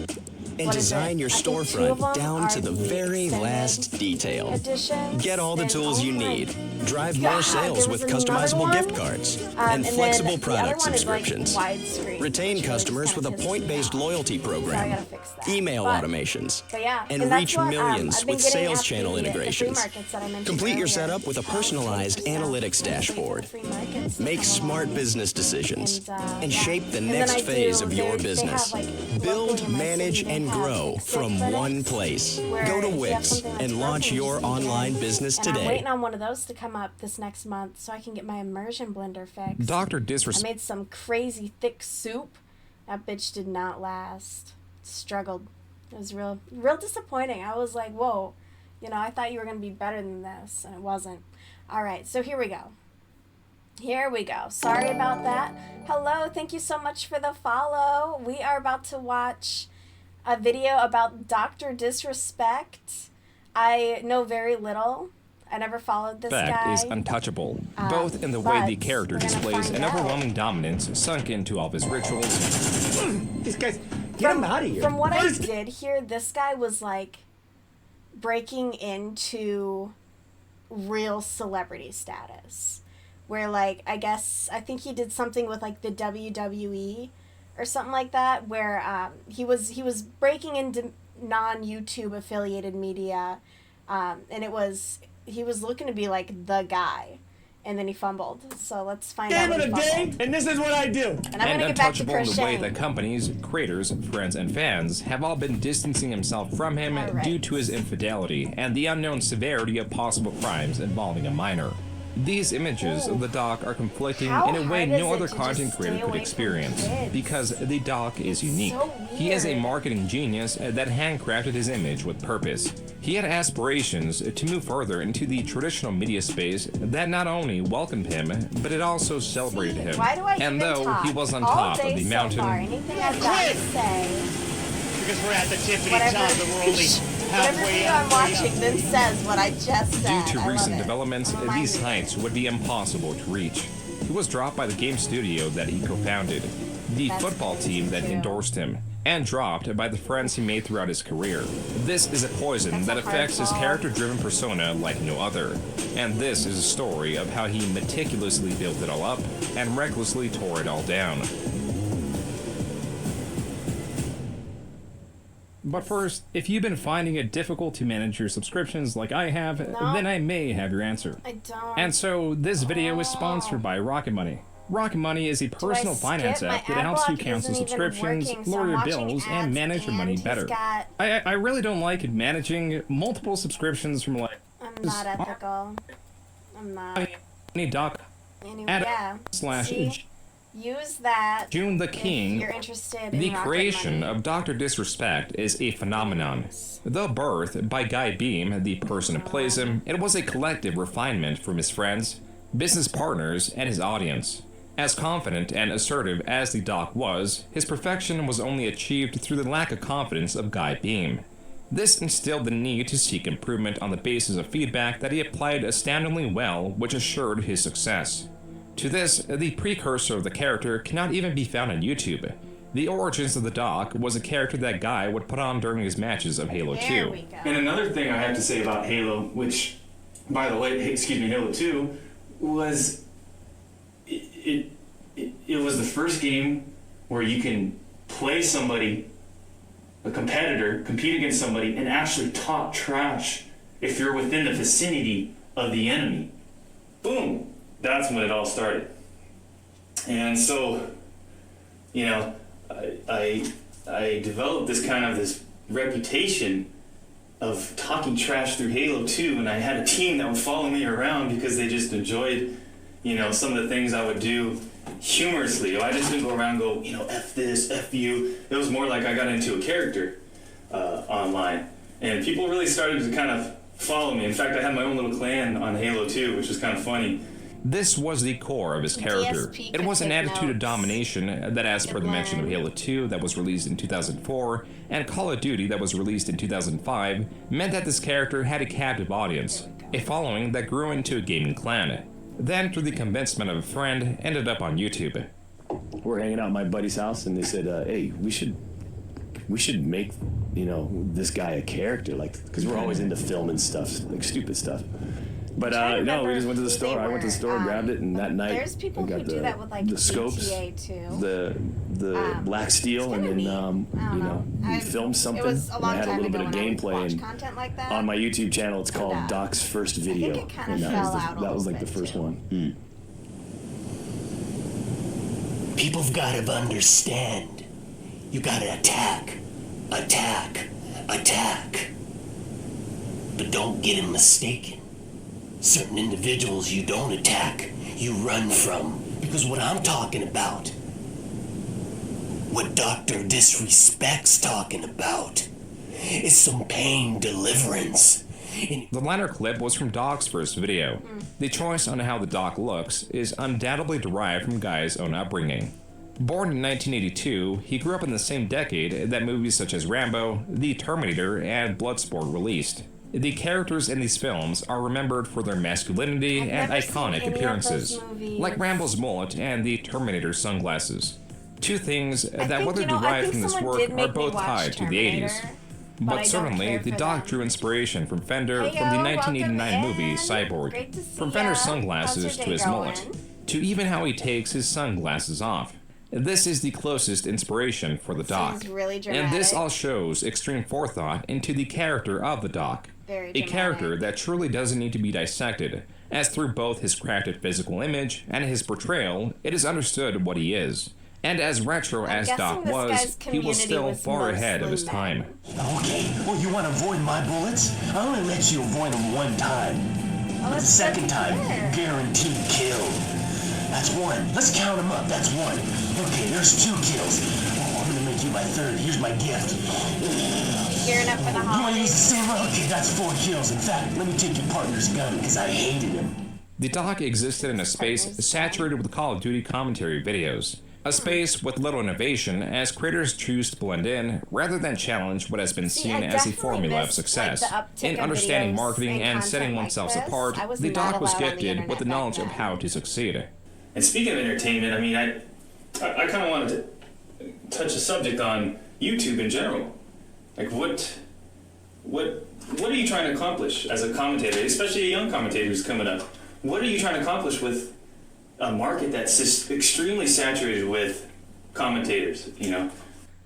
And what is design it? your I think 2 of storefront them down are to the the very extended last detail. editions, Get all the and tools you oh my need. Drive God, more sales there with was another customizable one. gift cards and And then flexible the other product one is, like, subscriptions. widescreen, Retain which really customers just with a kinda pisses me point-based off. loyalty So I program, gotta fix that. email But- automations, But yeah, and that's reach what, millions I've been with getting sales at channel the free integrations. markets that I mentioned Complete your earlier. setup with a personalized analytics dashboard. Make smart business decisions and shape the And then next I do- phase of your they have, business. like, Build, locally in my manage, city, they and have grow from credits one place. where Go to if you have Wix something that's and launch broken, your just need online it. business And I'm today. waiting on one of those to come up this next month so I can get my immersion blender fixed. Dr. I Disrespect. made some crazy thick soup. That bitch did not last. Struggled. It was real disappointing. I was like, whoa, I thought you were going to be better than this, and it wasn't. All right, so here we go. Here we go. Sorry about that. Hello, thank you so much for the follow. We are about to watch a video about Dr. Disrespect. I know very little. I never followed this Beck guy. is untouchable, both in the way the character displays an overwhelming dominance sunk into all of his rituals. These guys, get him out of here. From what I did hear, this guy was like breaking into real celebrity status. Where, like, I think he did something with, like, the WWE or something like that, where he was breaking into non-YouTube affiliated media, and he was looking to be, like, the guy, and then he fumbled. So let's find out what he fumbled. and this is what I do. And I'm gonna get back to untouchable in the way crocheting. that companies, creators, friends, and fans have all been distancing himself from him due to his infidelity and the unknown severity of possible crimes involving a minor. These images of the doc are conflicting How in a way hard no is it other to content just creator stay could away from experience, kids? because the doc is unique. So He is a weird. marketing genius that handcrafted his image with purpose. He had aspirations to move further into the traditional media space that not only welcomed him, but it also celebrated him. Why do I And even though talk? he was on All top day of the so mountain, far, anything I've got to say, Because we're at the tippity whatever, top, but we're only whatever halfway video I'm watching then says what I just said. due to I love recent it. developments, I'm a these mind heights would be impossible to reach. He was dropped by the game studio that he co-founded, the That's football team that too. endorsed him, and dropped by the friends he made throughout his career. This is a poison that a hard affects his fall. character-driven persona like no other. And this is a story of how he meticulously built it all up and recklessly tore it all down. But first, if you've been finding it difficult to manage your subscriptions like I have, then I may have your answer. I don't. And so, this video is sponsored by Rocket Money. Rocket Money is a personal finance skip? My app that ad helps you block cancel isn't even subscriptions, working, so lower I'm your watching bills, and ads manage your money and better. he's got- I really don't like managing multiple subscriptions from like I'm not ethical. I'm not. doc Anyway, ad yeah. slash See? Use that. June the if King. you're interested in The Rocket creation Money. of Dr. Disrespect is a phenomenon. Though birthed by Guy Beam, the person who plays him, it was a collective refinement from his friends, business partners, and his audience. As confident and assertive as the doc was, his perfection was only achieved through the lack of confidence of Guy Beam. This instilled the need to seek improvement on the basis of feedback that he applied astoundingly well, which assured his success. To this, the precursor of the character cannot even be found on YouTube. The origins of the doc was a character that Guy would put on during his matches of Halo 2. And another thing I have to say about Halo, which, by the way, Halo 2, was it was the first game where you can play somebody, a competitor, compete against somebody, and actually talk trash if you're within the vicinity of the enemy. Boom! That's when it all started. And so, you know, I developed this reputation of talking trash through Halo 2, and I had a team that would follow me around because they just enjoyed, you know, some of the things I would do humorously. I just didn't go around and go, you know, F this, F you. It was more like I got into a character online. And people really started to kind of follow me. In fact, I had my own little clan on Halo 2, which was kind of funny. This was the core of his character. DSP It was an could take attitude of notes. domination that, as per the mention of Halo 2 that was released in 2004 and Call of Duty that was released in 2005, meant that this character had a captive audience, a following that grew into a gaming clan. Then, through the convincement of a friend, ended up on YouTube. We're hanging out at my buddy's house, and they said, "Hey, we should make, this guy a character, like, because we're always into filming stuff, like stupid stuff." But no, we just went to the store. I went to the store, grabbed it, and that night there's people I got who do that with like the scopes, GTA too. the black steel, and then we filmed something. It was a and long I had a time little ago bit of when I gameplay, watched and content like that. on my YouTube channel, it's called Doc's First Video, it kinda and fell out a that was little like the bit, first too. one. People've got to understand. You gotta attack. Attack. Attack. But don't get it mistaken. Certain individuals you don't attack, you run from. Because what I'm talking about, what Dr. Disrespect's talking about, is some pain deliverance. The latter clip was from Doc's first video. The choice on how the Doc looks is undoubtedly derived from Guy's own upbringing. Born in 1982, he grew up in the same decade that movies such as Rambo, The Terminator, and Bloodsport released. The characters in these films are remembered for their masculinity and iconic appearances, like Rambo's mullet and the Terminator's sunglasses. Two things that, whether derived from this work, are both tied to the 80s. But certainly, the Doc drew inspiration from Fender from the 1989 movie Cyborg, from Fender's sunglasses to his mullet, to even how he takes his sunglasses off. This is the closest inspiration for the Doc, and this all shows extreme forethought into the character of the Doc, a character that truly doesn't need to be dissected, as through both his crafted physical image and his portrayal, it is understood what he is. And as retro as Doc was, he was still far ahead of his time. Okay, well, you want to avoid my bullets? I only let you avoid them one time. But the second time, guaranteed kill. That's one. Let's count them up. That's one. Okay, there's 2 kills. Oh, I'm gonna make you my third. Here's my gift. Gearing up for the You want to use the same? Okay, that's 4 kills. In fact, let me take your partner's gun because I hated him. The Doc existed in a space saturated with Call of Duty commentary videos. A space with little innovation as creators choose to blend in rather than challenge what has been seen as a formula of success. In understanding marketing and setting oneself apart, the Doc was gifted with the knowledge of how to succeed. And speaking of entertainment, I mean, I kind of wanted to touch a subject on YouTube in general. Like, what are you trying to accomplish as a commentator, especially a young commentator who's coming up? What are you trying to accomplish with a market that's just extremely saturated with commentators,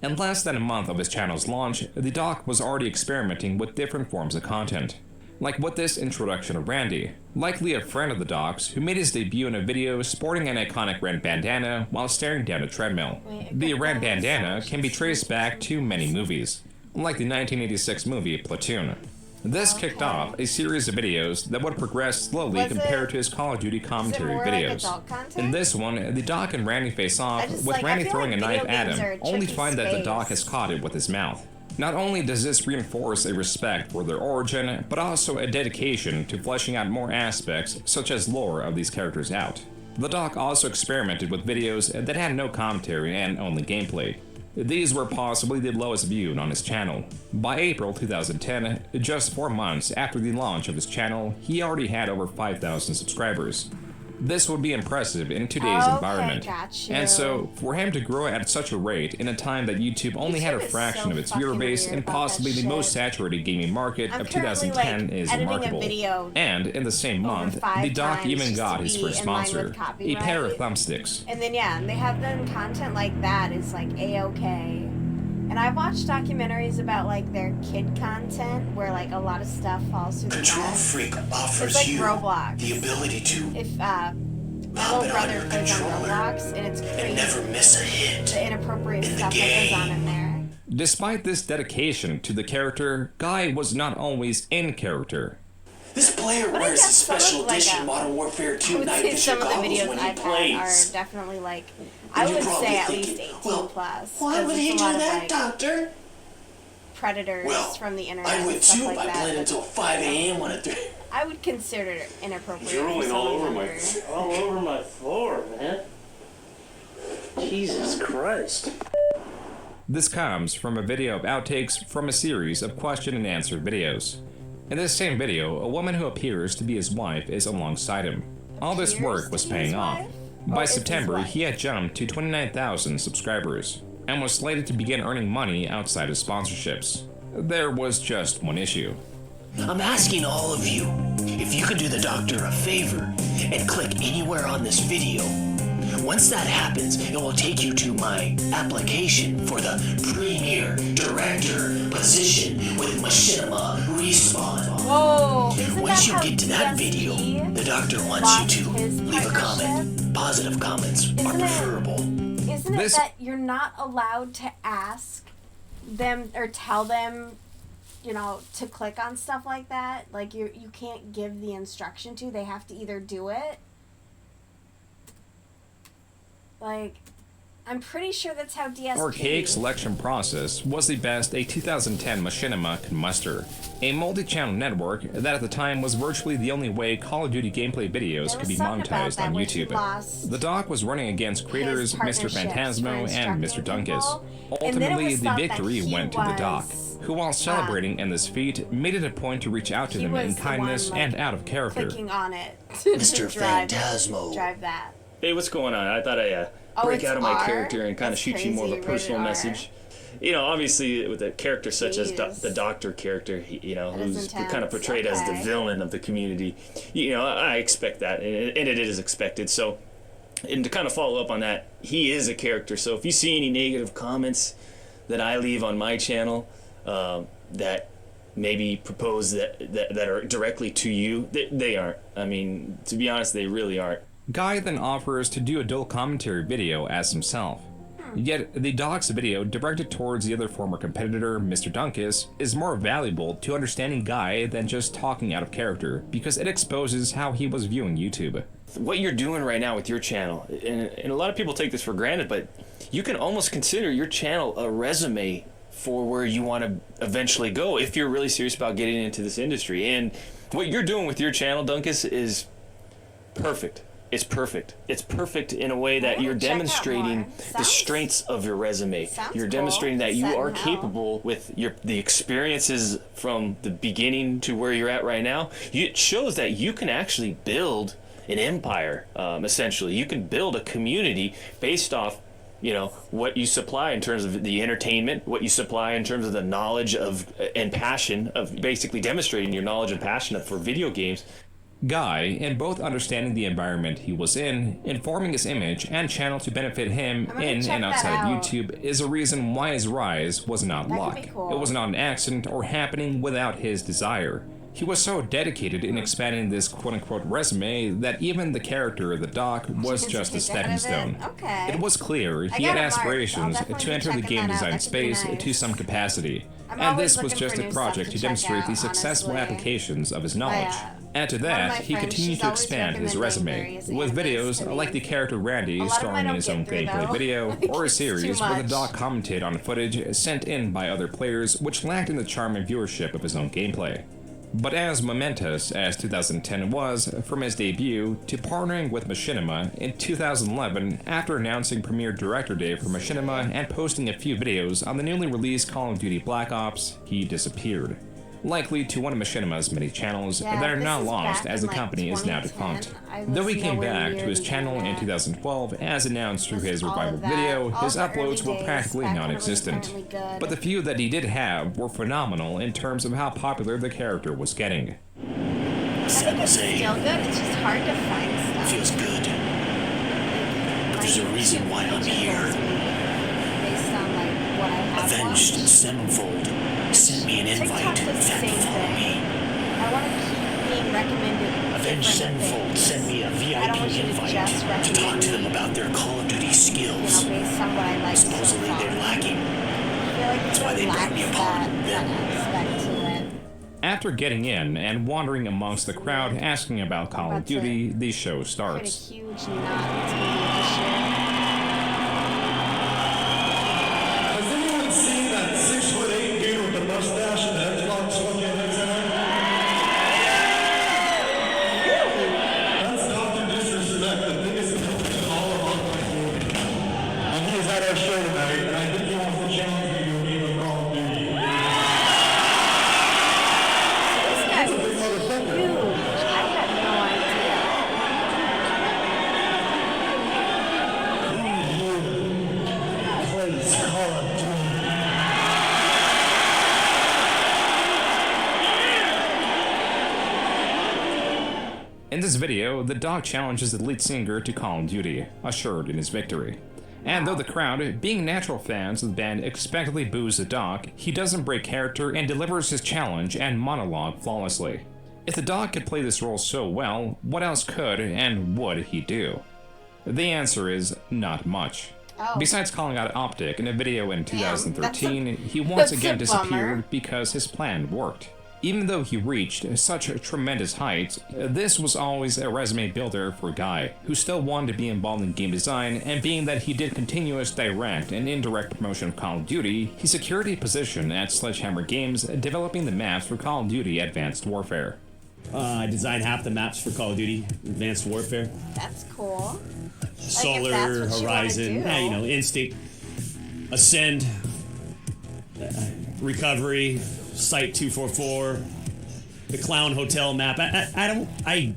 In less than a month of his channel's launch, the Doc was already experimenting with different forms of content. Like with this introduction of Randy, likely a friend of the Doc's who made his debut in a video sporting an iconic red bandana while staring down a treadmill. The red bandana can be traced back to many movies, like the 1986 movie Platoon. This kicked off a series of videos that would progress slowly compared to his Call of Duty commentary videos. In this one, the Doc and Randy face off, with Randy throwing a knife at him, only to find that the Doc has caught it with his mouth. Not only does this reinforce a respect for their origin, but also a dedication to fleshing out more aspects, such as lore of these characters out. The Doc also experimented with videos that had no commentary and only gameplay. These were possibly the lowest viewed on his channel. By April 2010, just 4 months after the launch of his channel, he already had over 5,000 subscribers. This would be impressive in today's environment. And so, for him to grow at such a rate in a time that YouTube only had a fraction of its viewer base and possibly the most saturated gaming market of 2010 is remarkable. And in the same month, the Doc even got his first sponsor, a pair of thumbsticks. And then they have done content like that is like A-okay. And I've watched documentaries about like their kid content where like a lot of stuff falls through the cracks. Freak offers it's like you Roblox. the ability to If my little brother plays on Roblox and it's crazy. and never miss a hit. The inappropriate stuff that goes on in there. Despite this dedication to the character, Guy was not always in character. This player wears a special edition Modern Warfare 2 night vision Some of the goggles videos when he I've had plays. are definitely like, I would say at least 18 plus. Why would he do that, like, Doctor? predators from the internet. I would and stuff too like if I that. played until 5 a.m. when it. I would consider it inappropriate. You're rolling for all someone over younger. all over my floor, man. Jesus Christ. This comes from a video of outtakes from a series of question and answer videos. In this same video, a woman who appears to be his wife is alongside him. All this work was paying off. By September, he had jumped to 29,000 subscribers and was slated to begin earning money outside of sponsorships. There was just one issue. I'm asking all of you if you could do the doctor a favor and click anywhere on this video. Once that happens, it will take you to my application for the Premier Director position with Machinima Respawn. Whoa! Once you get to that video, the doctor wants you to leave a comment. Positive comments are preferable. Isn't it that you're not allowed to ask them or tell them, you know, to click on stuff like that? Like you can't give the instruction to. They have to either do it. Like, I'm pretty sure that's how DSP... Archaic selection process was the best a 2010 Machinima could muster. A multi-channel network that at the time was virtually the only way Call of Duty gameplay videos could be monetized on YouTube. The doc was running against creators Mr. Phantasmo and Mr. Dunkus. Ultimately, the victory went to the doc, who while celebrating in this feat, made it a point to reach out to them in kindness and out of character. Clicking on it. Mr. Phantasmo. Drive that. Hey, what's going on? I thought I'd break out of my character and kind of shoot you more of a personal message. You know, obviously with a character such as the Doctor character, you know, who's kind of portrayed as the villain of the community, you know, I expect that, and it is expected. So, and to kind of follow up on that, he is a character. So if you see any negative comments that I leave on my channel that maybe propose that are directly to you, they aren't. I mean, to be honest, they really aren't. Guy then offers to do a dual commentary video as himself. Yet, the doc's video, directed towards the other former competitor, Mr. Dunkus, is more valuable to understanding Guy than just talking out of character, because it exposes how he was viewing YouTube. What you're doing right now with your channel, and a lot of people take this for granted, but you can almost consider your channel a resume for where you want to eventually go if you're really serious about getting into this industry. And what you're doing with your channel, Dunkus, is perfect. It's perfect. It's perfect in a way that you're demonstrating the strengths of your resume. You're demonstrating that you are capable with the experiences from the beginning to where you're at right now. It shows that you can actually build an empire, essentially. You can build a community based off, you know, what you supply in terms of the entertainment, what you supply in terms of the knowledge of and passion of basically demonstrating your knowledge and passion for video games. Guy, in both understanding the environment he was in, informing his image and channel to benefit him in and outside of YouTube, is a reason why his rise was not luck. It was not an accident or happening without his desire. He was so dedicated in expanding this quote-unquote resume that even the character of the doc was just a stepping stone. It was clear he had aspirations to enter the game design space to some capacity, and this was just a project to demonstrate the successful applications of his knowledge. Add to that, he continued to expand his resume, with videos like the character Randy starring in his own gameplay video, or a series where the doc commented on footage sent in by other players which lacked in the charm and viewership of his own gameplay. But as momentous as 2010 was from his debut to partnering with Machinima in 2011 after announcing Premier Director Day for Machinima and posting a few videos on the newly released Call of Duty Black Ops, he disappeared. Likely to one of Machinima's many channels that are now lost as the company is now defunct. Though he came back to his channel in 2012 as announced through his revival video, his uploads were practically non-existent. But the few that he did have were phenomenal in terms of how popular the character was getting. I think it's still good, it's just hard to find stuff. Feels good. But there's a reason why I'm here. Based on like what I have Avenged Sevenfold sent me an invite. In fact, follow me. I want to keep being recommended. Avenged Sevenfold sent me a VIP invite to talk to them about their Call of Duty skills. You know, based on what I like. Supposedly they're lacking. That's why they brought me upon. After getting in and wandering amongst the crowd asking about Call of Duty, the show starts. Quite a huge knot to this year. Has anyone seen that 6'8" dude with the this video, the dog challenges the lead singer to Call of Duty, assured in his victory. And though the crowd, being natural fans of the band, expectantly boos the dog, he doesn't break character and delivers his challenge and monologue flawlessly. If the dog could play this role so well, what else could and would he do? The answer is not much. Besides calling out Optic in a video in 2013, he once again disappeared because his plan worked. Even though he reached such tremendous heights, this was always a resume builder for Guy, who still wanted to be involved in game design, and being that he did continuous direct and indirect promotion of Call of Duty, he secured a position at Sledgehammer Games developing the maps for Call of Duty Advanced Warfare. I designed half the maps for Call of Duty Advanced Warfare. That's cool. Solar, Horizon, Instinct, Ascend, Recovery, Site 244, the Clown Hotel map. I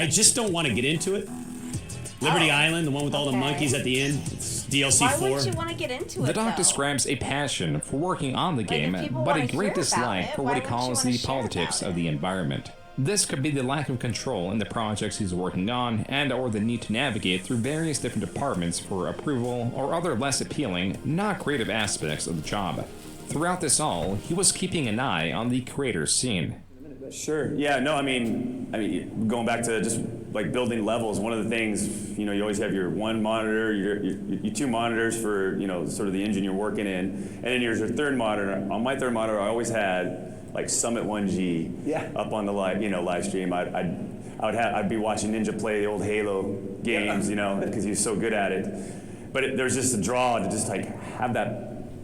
just don't want to get into it. Liberty Island, the one with all the monkeys at the end. It's DLC 4. Why wouldn't you want to get into it, The dog though? describes a passion for working on the game, but a great dislike for what he calls the politics of the environment. This could be the lack of control in the projects he's working on, and or the need to navigate through various different departments for approval or other less appealing, not creative aspects of the job. Throughout this all, he was keeping an eye on the creator scene. Sure. Yeah. No. I mean, going back to just like building levels. One of the things, you always have your one monitor, your two monitors for sort of the engine you're working in, and then here's your third monitor. On my third monitor, I always had like Summit 1G up on the live stream. I'd be watching Ninja play the old Halo games, because he was so good at it. But there's just a draw to just like have that,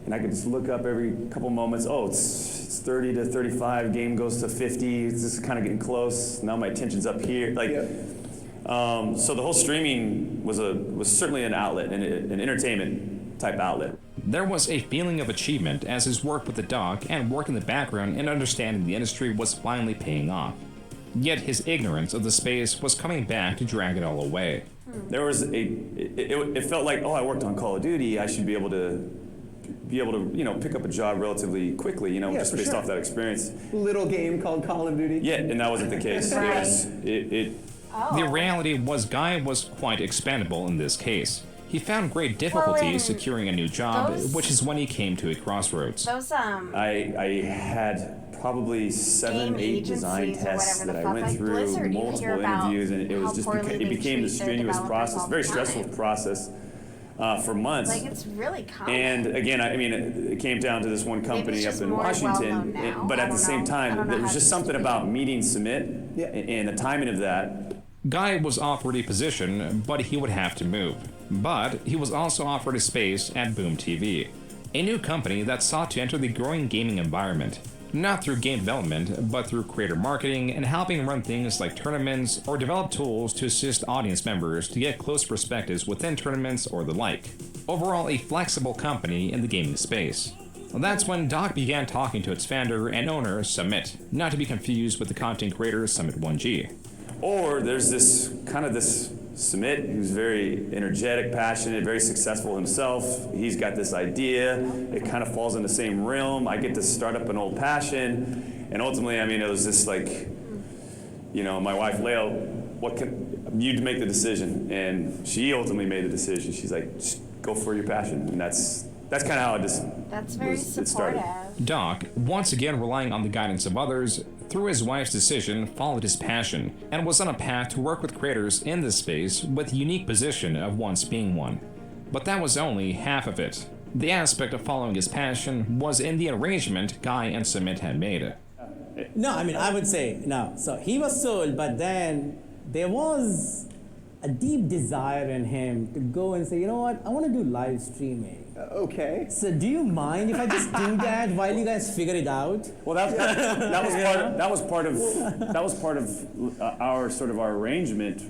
and I could just look up every couple moments. Oh, it's 30 to 35. Game goes to 50. It's just kind of getting close. Now my attention's up here. So the whole streaming was certainly an outlet, an entertainment type outlet. There was a feeling of achievement as his work with the dog and work in the background and understanding the industry was finally paying off. Yet his ignorance of the space was coming back to drag it all away. There was it felt like, I worked on Call of Duty, I should be able to pick up a job relatively quickly, just based off that experience. Little game called Call of Duty. Yeah, and that wasn't the case. The reality was Guy was quite expendable in this case. He found great difficulty securing a new job, which is when he came to a crossroads. I had probably 7, 8 design tests that I went through, multiple interviews, and it was it became a strenuous process, very stressful process for months. It's really common. And again, it came down to this one company up in Washington, but at the same time, there was just something about meeting Submit and the timing of that. Guy was offered a position, but he would have to move. But he was also offered a space at Boom TV, a new company that sought to enter the growing gaming environment, not through game development, but through creator marketing and helping run things like tournaments or develop tools to assist audience members to get close perspectives within tournaments or the like. Overall, a flexible company in the gaming space. That's when Doc began talking to its founder and owner, Summit, not to be confused with the content creator Summit 1G. Or there's this Summit, who's very energetic, passionate, very successful himself. He's got this idea. It kind of falls in the same realm. I get to start up an old passion. And ultimately, it was just like, my wife, Leo, you'd make the decision. And she ultimately made the decision. She's like, just go for your passion. And that's kind of how it started. Doc, once again relying on the guidance of others, through his wife's decision, followed his passion, and was on a path to work with creators in this space with the unique position of once being one. But that was only half of it. The aspect of following his passion was in the arrangement Guy and Summit had made. No, I would say no. So he was sold, but then there was a deep desire in him to go and say, you know what, I want to do live streaming. Okay. So do you mind if I just do that while you guys figure it out? Well, that was part of our sort of our arrangement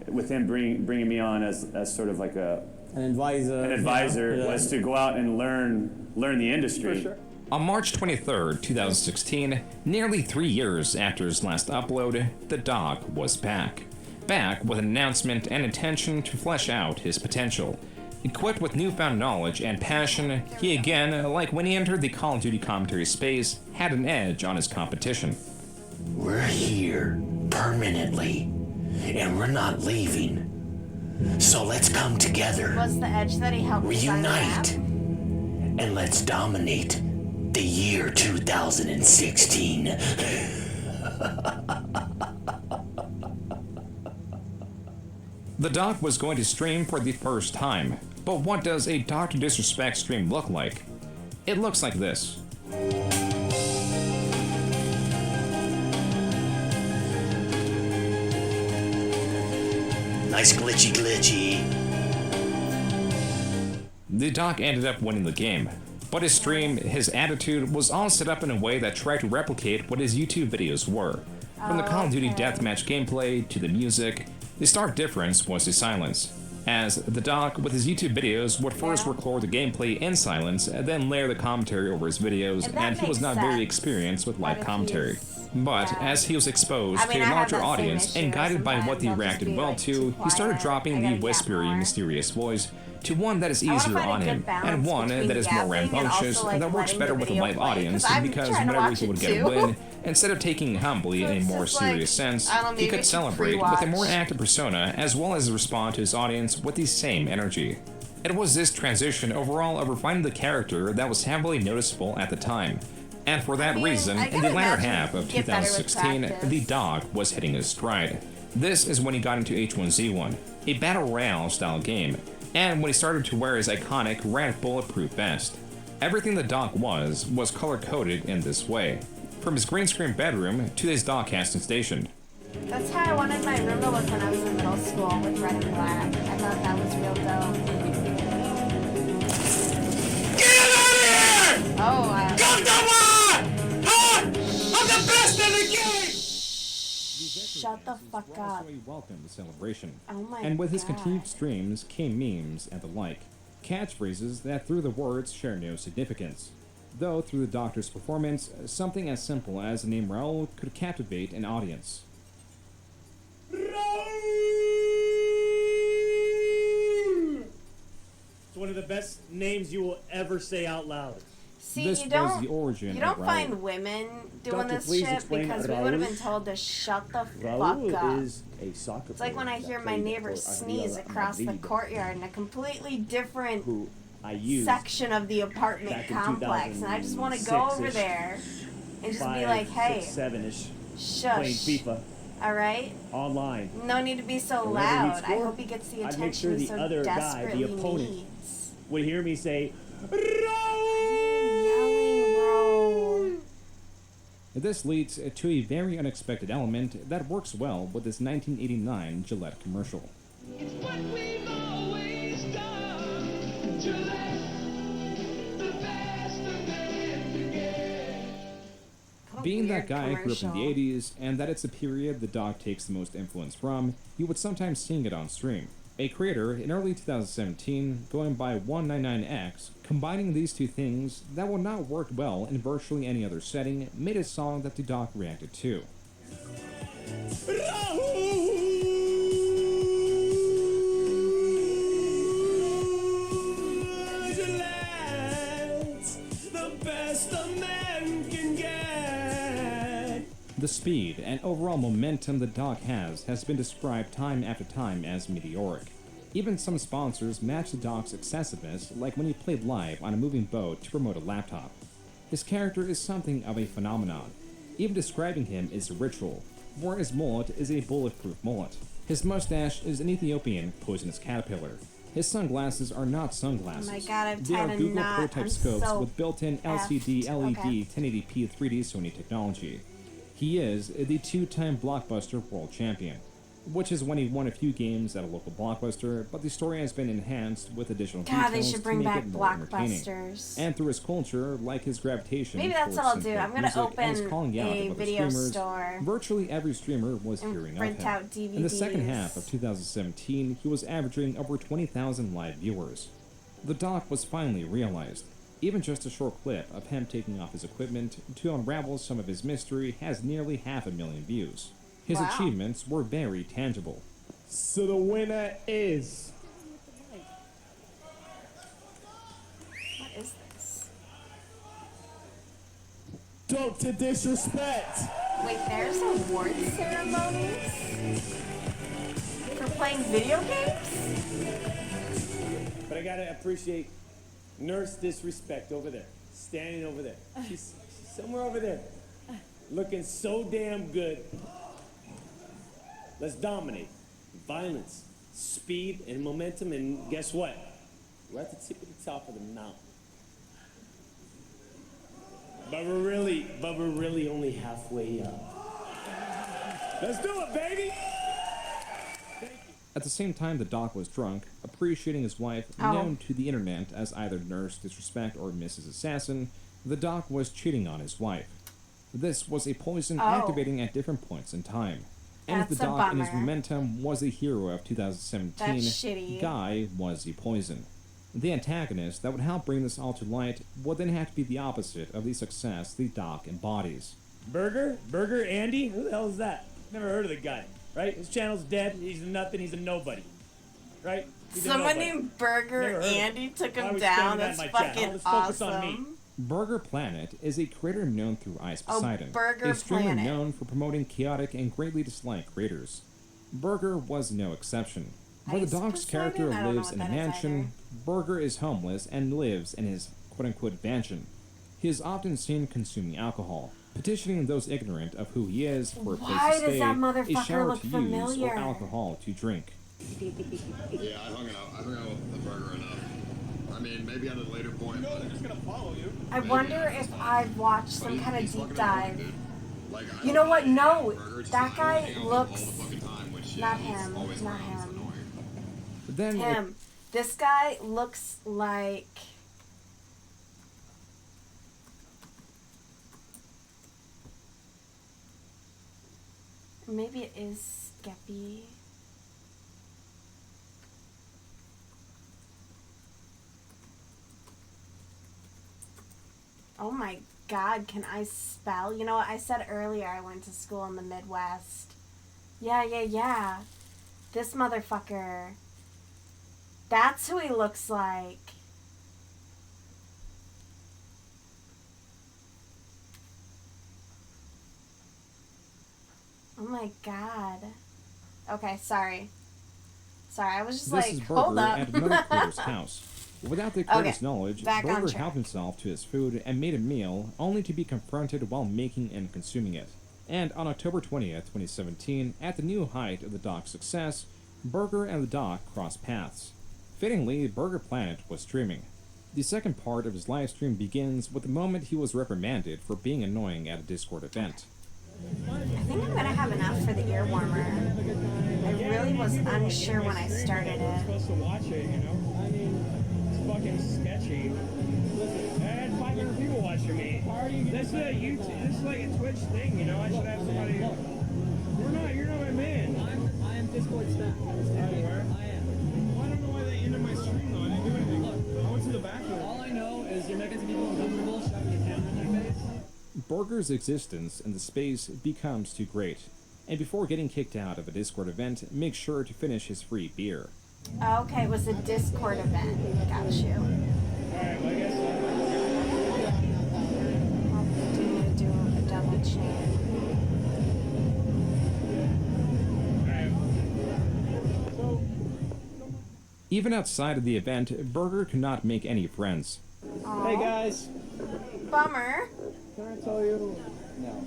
with him bringing me on as sort of like an advisor. An advisor was to go out and learn the industry. For sure. On March 23rd, 2016, nearly 3 years after his last upload, the dog was back. Back with an announcement and intention to flesh out his potential. Equipped with newfound knowledge and passion, he again, like when he entered the Call of Duty commentary space, had an edge on his competition. We're here permanently. and we're not leaving. So let's come together, Was the edge that he helped design the map? reunite, and let's dominate the year 2016. The Doc was going to stream for the first time, but what does a Dr. Disrespect stream look like? It looks like this. Nice glitchy. The Doc ended up winning the game, but his stream, his attitude was all set up in a way that tried to replicate what his YouTube videos were. From the Call of Duty deathmatch gameplay to the music, the stark difference was his silence, as the Doc with his YouTube videos would first record the gameplay in silence and then layer the commentary over his videos, and he was not very experienced with live commentary. But as he was exposed to a larger audience and guided by what he reacted well to, he started dropping the whispery, mysterious voice to one that is easier on him, and one that is more rambunctious and that works better with a live audience, because whenever he would get a win, instead of taking humbly in a more serious sense, he could celebrate with a more active persona as well as respond to his audience with the same energy. It was this transition overall of refining the character that was heavily noticeable at the time. And for that reason, in the latter half of 2016, the Doc was hitting his stride. This is when he got into H1Z1, a Battle Royale style game, and when he started to wear his iconic red bulletproof vest. Everything the Doc was color-coded in this way, from his green screen bedroom to his Doc casting station. That's how I wanted my room to look when I was in middle school, with red and black. I thought that was real dope. Oh, I'm the best in the game! Shut the fuck up. Welcomed the celebration. Oh my and with his God. continued streams came memes and the like, catchphrases that through the words share no significance. Though through the Doctor's performance, something as simple as the name Raoul could captivate an audience. It's one of the best names you will ever say out loud. See, This you was don't, the origin you don't of Raoul. find women doing Doctor, this please shit explain because we would have Raoul. been told to shut the Raoul fuck up. is a soccer It's like when I hear my neighbor sneeze across the courtyard in a completely different I used section of the apartment back in complex, and I just want to go over 2006-ish, there and just be like, hey, 7-ish, shush. playing FIFA alright? online. No need to be so And whenever he'd loud. I score, hope he gets the I'd attention make sure he the so other guy, desperately the opponent, needs. would hear me say, This leads to a very unexpected element that works well with this 1989 Gillette commercial. Being that guy grew up in the 80s, and that it's a period the Doc takes the most influence from, you would sometimes sing it on stream. A creator in early 2017, going by 199X, combining these two things that would not work well in virtually any other setting, made a song that the Doc reacted to. The speed and overall momentum the Doc has been described time after time as meteoric. Even some sponsors match the Doc's excessiveness, like when he played live on a moving boat to promote a laptop. His character is something of a phenomenon. Even describing him is a ritual, where his mullet is a bulletproof mullet. His mustache is an Ethiopian poisonous caterpillar. His sunglasses are not sunglasses. Oh my God, I've They are tied a Google knot. prototype I'm scopes so with built-in LCD, effed. LED, Okay. 1080p 3D Sony technology. He is the two-time Blockbuster World Champion, which is when he won a few games at a local Blockbuster, but the story has been enhanced with additional God, they details should to bring make back it more entertaining. Blockbusters. And through his culture, like his gravitation Maybe that's towards what I'll do. synthetic I'm gonna music and his open calling out a of other video streamers, store virtually every streamer was and hearing of print him. out In the second DVDs. half of 2017, he was averaging over 20,000 live viewers. The Doc was finally realized. Even just a short clip of him taking off his equipment to unravel some of his mystery has nearly 500,000 views. His Wow. achievements were very tangible. So the winner is... What is this? Dr. Disrespect! Wait, there's award ceremonies? playing video games? But I gotta appreciate Nurse Disrespect over there, standing over there. She's somewhere over there, looking so damn good. Let's dominate. Violence, speed, and momentum, and guess what? We're at the tip of the top of the mountain. But we're really only halfway up. Let's do it, baby! At the same time, the Doc was drunk, appreciating his wife, known to the internet as either Nurse Disrespect or Mrs. Assassin. The Doc was cheating on his wife. This was a poison activating at different points in time. And That's the a Doc in his bummer. momentum was the hero of 2017, That's shitty. Guy was the poison. The antagonist that would help bring this all to light would then have to be the opposite of the success the Doc embodies. Burger Andy? Who the hell is that? Never heard of the guy, right? His channel's dead. He's a nothing. He's a nobody, right? He's a Someone nobody. named Burger Never heard of him. Andy took Why him we down. spamming that That's in my chat? fucking Let's focus on me. awesome. Burger Planet is a creator known through Ice Poseidon, Burger a streamer Planet. known for promoting chaotic and greatly disliked creators. Burger was no exception. Where the Ice Doc's character Poseidon? I don't know lives what in a that is mansion, Burger is homeless and lives in his quote-unquote mansion. He is often seen consuming alcohol, petitioning those ignorant of who he is for a place Why to does stay, that a motherfucker shower look to use, familiar? or alcohol to drink. Yeah, I hung out with the burger enough. I mean, maybe at a later point. They're just gonna follow you. I wonder if I've watched some kind of he's deep fucking dive. annoying, dude. Like, I You don't know what? like No, burger, it's that just like, guy hang out with him looks. all the fucking time, which, Not he's him. always Not around, it's him. annoying. But then Him. This guy looks like. Maybe it is Skeppy. Oh my god, can I spell? You know what? I said earlier I went to school in the Midwest. Yeah. This motherfucker. That's who he looks like. Oh my god. Okay, sorry. I was just This like, is hold Burger up. at another creator's house. Without the creator's Okay, knowledge, back on Burger track. helped himself to his food and made a meal, only to be confronted while making and consuming it. And on October 20th, 2017, at the new height of the Doc's success, Burger and the Doc crossed paths. Fittingly, Burger Planet was streaming. The second part of his live stream begins with the moment he was reprimanded for being annoying at a Discord event. I think I'm gonna have enough for the ear warmer. I really was unsure when I started I'm it. supposed to watch it, you know? I mean, it's fucking sketchy. I had 500 people watching me. This is a YouTube. This is like a Twitch thing, you know? I should have somebody. You're not my man. I am Discord staff. You are? I am. Well, I don't know why they ended my stream though. I didn't do anything. I went to the bathroom. All I know is you're making some people uncomfortable, shoving your camera in their face. Burger's existence in the space becomes too great, and before getting kicked out of a Discord event, make sure to finish his free beer. Okay, it was a Discord event. Got you. Alright, well, I guess. Do a double check. Even outside of the event, Burger could not make any friends. Hey guys. Bummer. Can I tell you? No.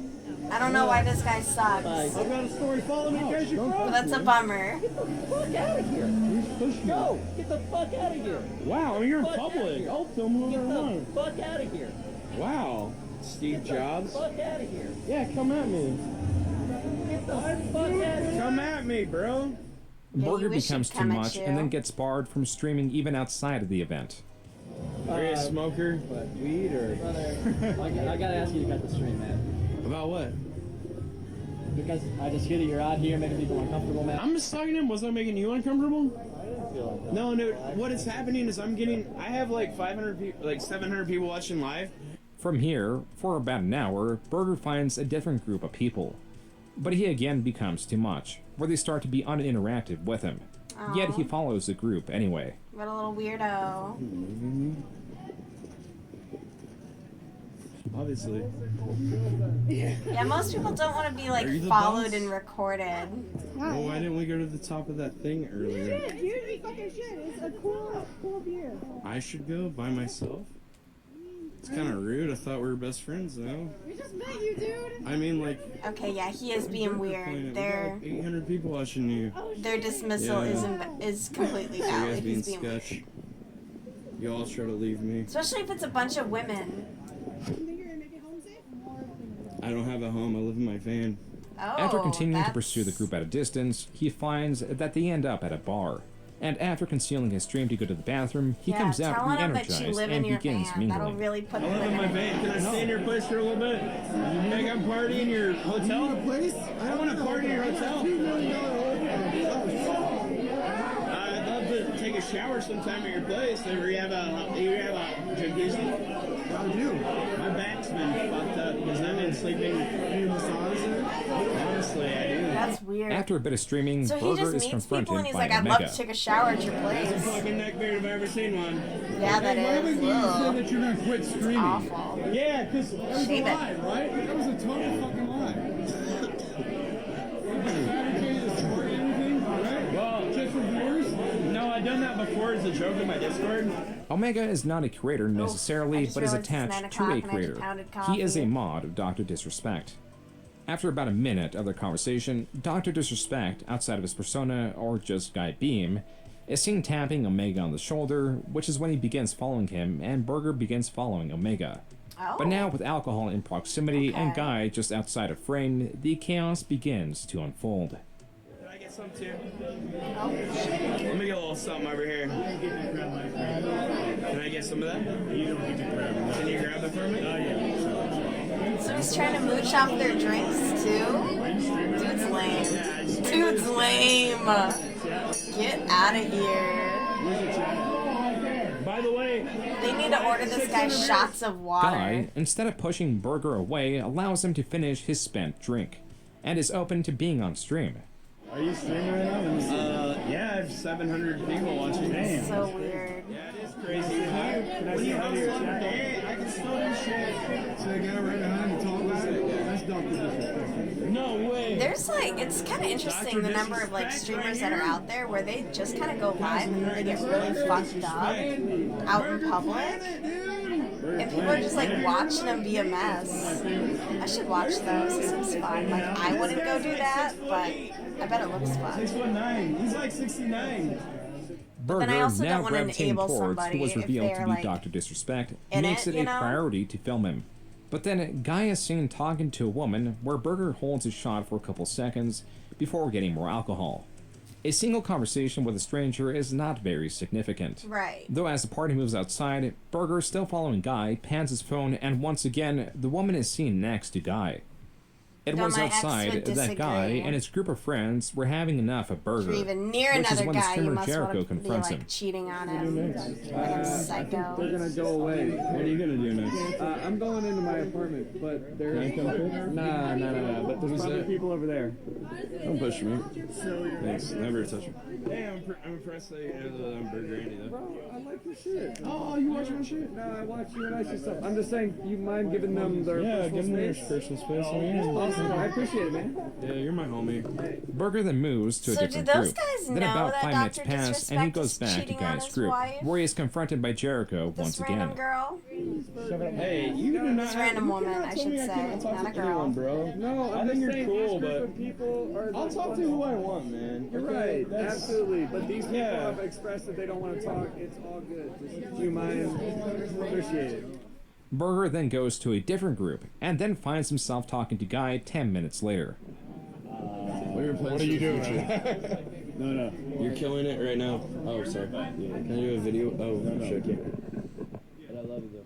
I don't know why this guy sucks. I've got a story. Follow me, crazy Well, frog. that's a bummer. Get the fuck out of here. Who's pushing Go! Get the fuck out of here! Wow, you're in Fuck public. outta here. I'll film whoever I Get the want. fuck out of here! Wow. Steve Jobs. Fuck out of here! Yeah, come at me. Get the fuck out of here! Come at me, bro. Burger we should becomes too come at much you. and then gets barred from streaming even outside of the event. Are you a smoker? What? Weed or? Brother, I gotta ask you to cut the stream, man. About what? Because I just hear that you're out here making people uncomfortable, man. I'm just talking to him. Was I making you uncomfortable? I didn't feel like that. No. What is happening is I have like 500 people, like 700 people watching live. From here, for about an hour, Burger finds a different group of people. But he again becomes too much, where they start to be uninteractive with him. Yet he follows the group anyway. What a little weirdo. Obviously. Yeah, most people don't want to be like Are you the followed boss? and recorded. Well, why didn't we go to the top of that thing earlier? Dude, fucking shit. It's a cool beer. I should go by myself? It's kind of rude. I thought we were best friends, though. We just met you, dude. I mean, like... Okay, yeah, he is being weird. There 800 people watching you. Their dismissal is completely So you guys valid. being He's being weird. sketch. You all try to leave me. Especially if it's a bunch of women. I don't have a home. I live in my van. After continuing to that's- pursue the group at a distance, he finds that they end up at a bar. And after concealing his stream to go to the bathroom, he Yeah, comes out telling him that you re-energized live and in your begins van. That'll mingling. really put I live in my van. Can I stay in your place for a little bit? Like I'm partying in your hotel? You want a place? I don't want to party in your hotel. I'd love to take a shower sometime at your place. Or you have a jacuzzi? I do. My back's been fucked up because I've been sleeping. Any massage? Honestly, I do. That's weird. After a bit of streaming, So he Burger just is meets confronted people and he's by like, I'd Omega. love to take a shower at your place. That's the fucking neckbeard if I've ever seen one. Yeah, that Why is. would you Ugh. say that you're gonna quit streaming? Awful. Yeah, because that was a Shave it. lie, right? That was a total fucking lie. Well, just for viewers? No, I've done that before as a joke in my Discord. Omega is not a creator necessarily, but is realized it's 9 attached to o'clock a and I just creator. pounded He is a coffee. mod of Dr. Disrespect. After about a minute of their conversation, Dr. Disrespect, outside of his persona or just Guy Beam, is seen tapping Omega on the shoulder, which is when he begins following him, and Burger begins following Omega. But now, with alcohol in proximity and Guy just outside of frame, the chaos begins to unfold. Can I get some too? Let me get a little something over here. Can I get some of that? You don't get to grab it. Can you grab it for me? Oh, yeah. So he's trying to mooch off their drinks too? Dude's lame. Dude's lame. Get out of here. By the way, they need to order this guy shots of water. Guy, instead of pushing Burger away, allows him to finish his spent drink, and is open to being on stream. Are you streaming right now? Yeah, I have 700 people watching. That's so weird. Yeah, it is crazy. When you host on a day, I can still do shit. So I got right behind and talk about it. That's Dr. Disrespect. No way. There's like, it's kind of interesting the number of like streamers that are out there where they just kind of go live and they get really fucked up out in public. And people are just like watching them be a mess. I should watch those. It seems fun. Like, I wouldn't go do that, but I bet it looks fun. 619. He's like 69. But then I Burger, also now don't want to gravitating enable towards somebody who was if revealed to they're be like Dr. Disrespect, in makes it, it you a know? priority to film him. But then Guy is seen talking to a woman where Burger holds his shot for a couple seconds before getting more alcohol. A single conversation with a stranger is not very significant. Right. Though as the party moves outside, Burger, still following Guy, pans his phone and once again, the woman is seen next to Guy. It Though was my ex outside would that Guy disagree. and his group of friends were having enough of Burger, If you're even near which is another when the guy, you streamer must Jericho want to be confronts like him. cheating on him. Fucking psycho. They're gonna go away. What are you gonna do next? I'm going into my apartment, but there's... Can I come quick? Nah. But there's probably people over there. Don't push me. Thanks. Never touch me. Hey, I'm impressed that you know that I'm Burger Andy, though. Bro, I like your shit. Oh, you watch my shit? No, I watch you and I stuff. I'm just saying, you mind giving them their personal space? Yeah, give them their personal space. Awesome. I appreciate it, man. Yeah, you're my homie. Burger then moves to a So do different those group. guys Then know about that 5 minutes Dr. pass, and he Disrespect goes is back to cheating on Guy's his group, wife? where he is confronted by Jericho once This random again. girl? Hey, you do not. This random you woman, cannot I tell should me I say, cannot talk not to a girl. anyone, bro. No, I think you're cool, but people are. I'll talk to who I want, man. You're right, absolutely. But these people have expressed that they don't want to talk. It's all good. Just do you mind? Appreciate it. Burger then goes to a different group, and then finds himself talking to Guy 10 minutes later. What are you doing? No. You're killing it right now. Oh, sorry. Yeah. Can I do a video? Oh, no. Shit. But I love it though.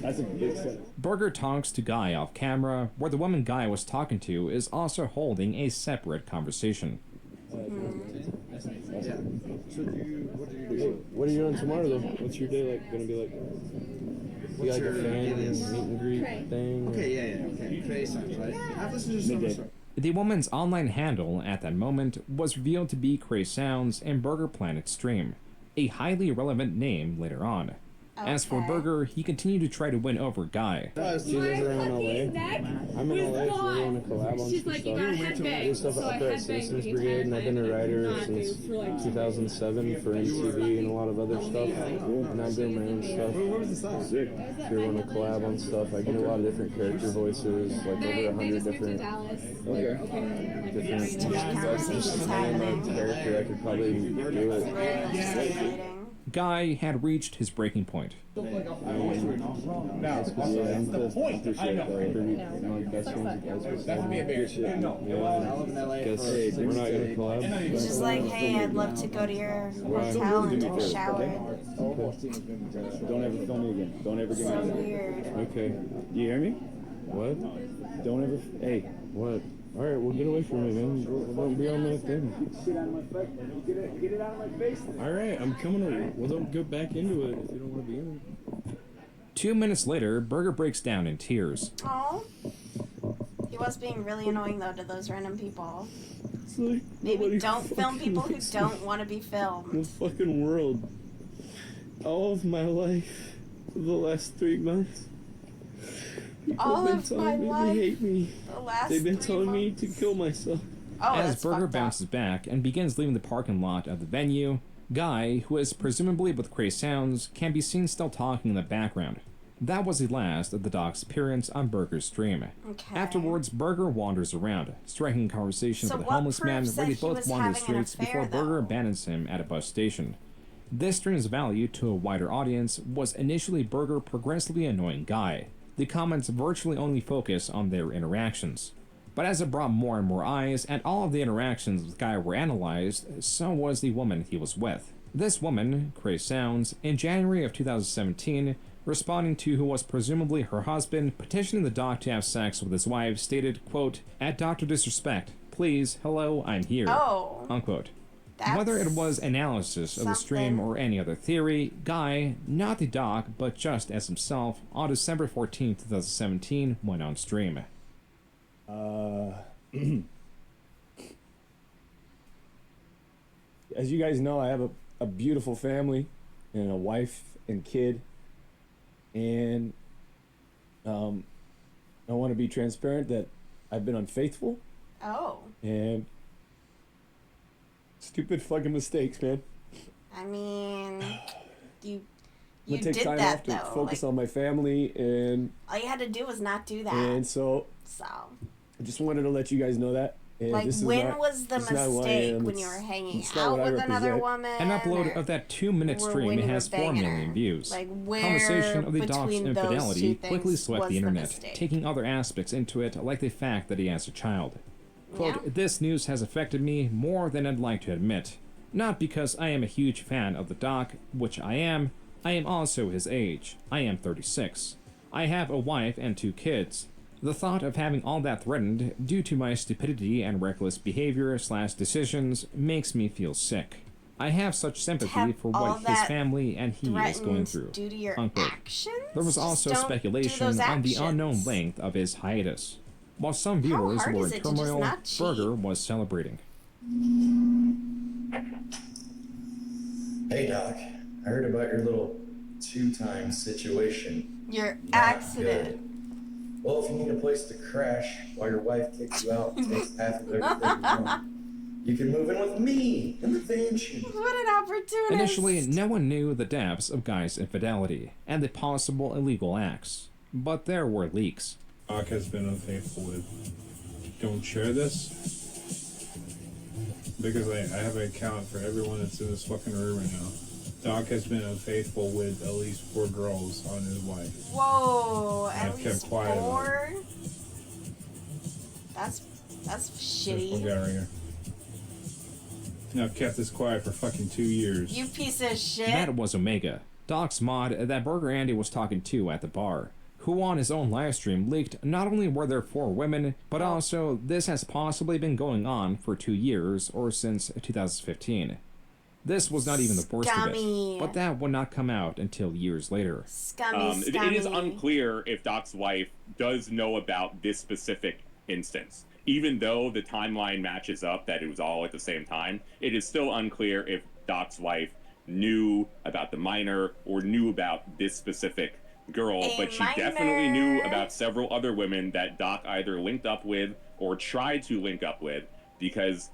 That's a big set. Burger talks to Guy off camera, where the woman Guy was talking to is also holding a separate conversation. So what are you doing tomorrow though? What's your day like? Gonna be like? You got like a fan meet and greet thing? Okay. Cray sounds right. This is just The woman's online handle at that moment was revealed to be Cray Sounds and Burger Planet Stream, a highly relevant name later on. As for Burger, he continued to try to win over Guy. She lives around LA. I'm in LA, so we're going to collab on some stuff. I do stuff up there at Citizens Brigade, and I've been a writer since 2007 for MTV and a lot of other stuff. And I'm doing my own stuff. Sick. We're going to collab on stuff. I get a lot of different character voices, like over 100 different conversations happening. Character, I could probably do it. Guy had reached his breaking point. That's the point. I know. That's me a bigger shit. No. Guess we're not gonna collab. It's just like, hey, I'd love to go to your hotel and take a shower. Don't ever film me again. Don't ever get me out of Weird. Okay. You hear me? What? Don't ever. Hey. What? All right, well, get away from me, man. Don't be on my thing. Get out of my face. Get it out of my face. All right, I'm coming over. Well, don't go back into it if you don't want to be in it. 2 minutes later, Burger breaks down in tears. Oh. He was being really annoying, though, to those random people. It's like maybe don't film people who don't want to be filmed. The fucking world. All of my life for the last 3 months. People have been telling me they hate me. They've been telling me to kill myself. As Burger bounces back and begins leaving the parking lot of the venue, Guy, who is presumably with Cray Sounds, can be seen still talking in the background. That was the last of the Doc's appearance on Burger's stream. Afterwards, Burger wanders around, striking conversation with a homeless man ready to both wander the streets before Burger abandons him at a bus station. This stream's value to a wider audience was initially Burger progressively annoying Guy. The comments virtually only focus on their interactions. But as it brought more and more eyes, and all of the interactions with Guy were analyzed, so was the woman he was with. This woman, Cray Sounds, in January of 2017, responding to who was presumably her husband, petitioning the doc to have sex with his wife, stated, quote, "At Dr. Disrespect, please, hello, I'm here," unquote. Whether it was analysis of the stream or any other theory, Guy, not the doc, but just as himself, on December 14, 2017, went on stream. As you guys know, I have a beautiful family and a wife and kid. And I want to be transparent that I've been unfaithful. And stupid fucking mistakes, man. I mean, you I'm gonna take time off to focus on my family, and all you had to do was not do that. And so I just wanted to let you guys know that. And like, this is when not, was the mistake when you were hanging out with another woman? An upload of that 2-minute stream has 4 million views. Like, where Conversation of the doc's between those infidelity two quickly things swept was the the internet, mistake? taking other aspects into it, like the fact that he has a child. Quote, "This news has affected me more than I'd like to admit. Not because I am a huge fan of the doc, which I am also his age. I am 36. I have a wife and 2 kids. The thought of having all that threatened due to my stupidity and reckless behavior / decisions makes me feel sick. I have such sympathy for what his family and he is going through." Due to your unquote. actions? There was also speculation on the unknown length of his hiatus. While some viewers hard were is in it to just turmoil, not cheat? Burger was celebrating. Hey Doc, I heard about your little 2-time situation. Your Not accident. good. Well, if you need a place to crash while your wife kicks you out and takes half of everything you want, you can move in with me in the mansion. What an opportunity. Initially, no one knew the depths of Guy's infidelity and the possible illegal acts, but there were leaks. Doc has been unfaithful with. Don't share this, because I have an account for everyone that's in this fucking room right now. Doc has been unfaithful with at least 4 girls on his wife. Whoa, at I've kept least quiet about 4? That's shitty. This one guy right here. Now I've kept this quiet for fucking 2 years. You piece of shit. That was Omega, Doc's mod that Burger Andy was talking to at the bar, who on his own livestream leaked not only were there 4 women, but also this has possibly been going on for 2 years or since 2015. This was not even the worst of it, but that would not come out until years later. Scummy. It is unclear if Doc's wife does know about this specific instance. Even though the timeline matches up that it was all at the same time, it is still unclear if Doc's wife knew about the minor or knew about this specific girl, but she definitely knew about several other women that Doc either linked up with or tried to link up with, because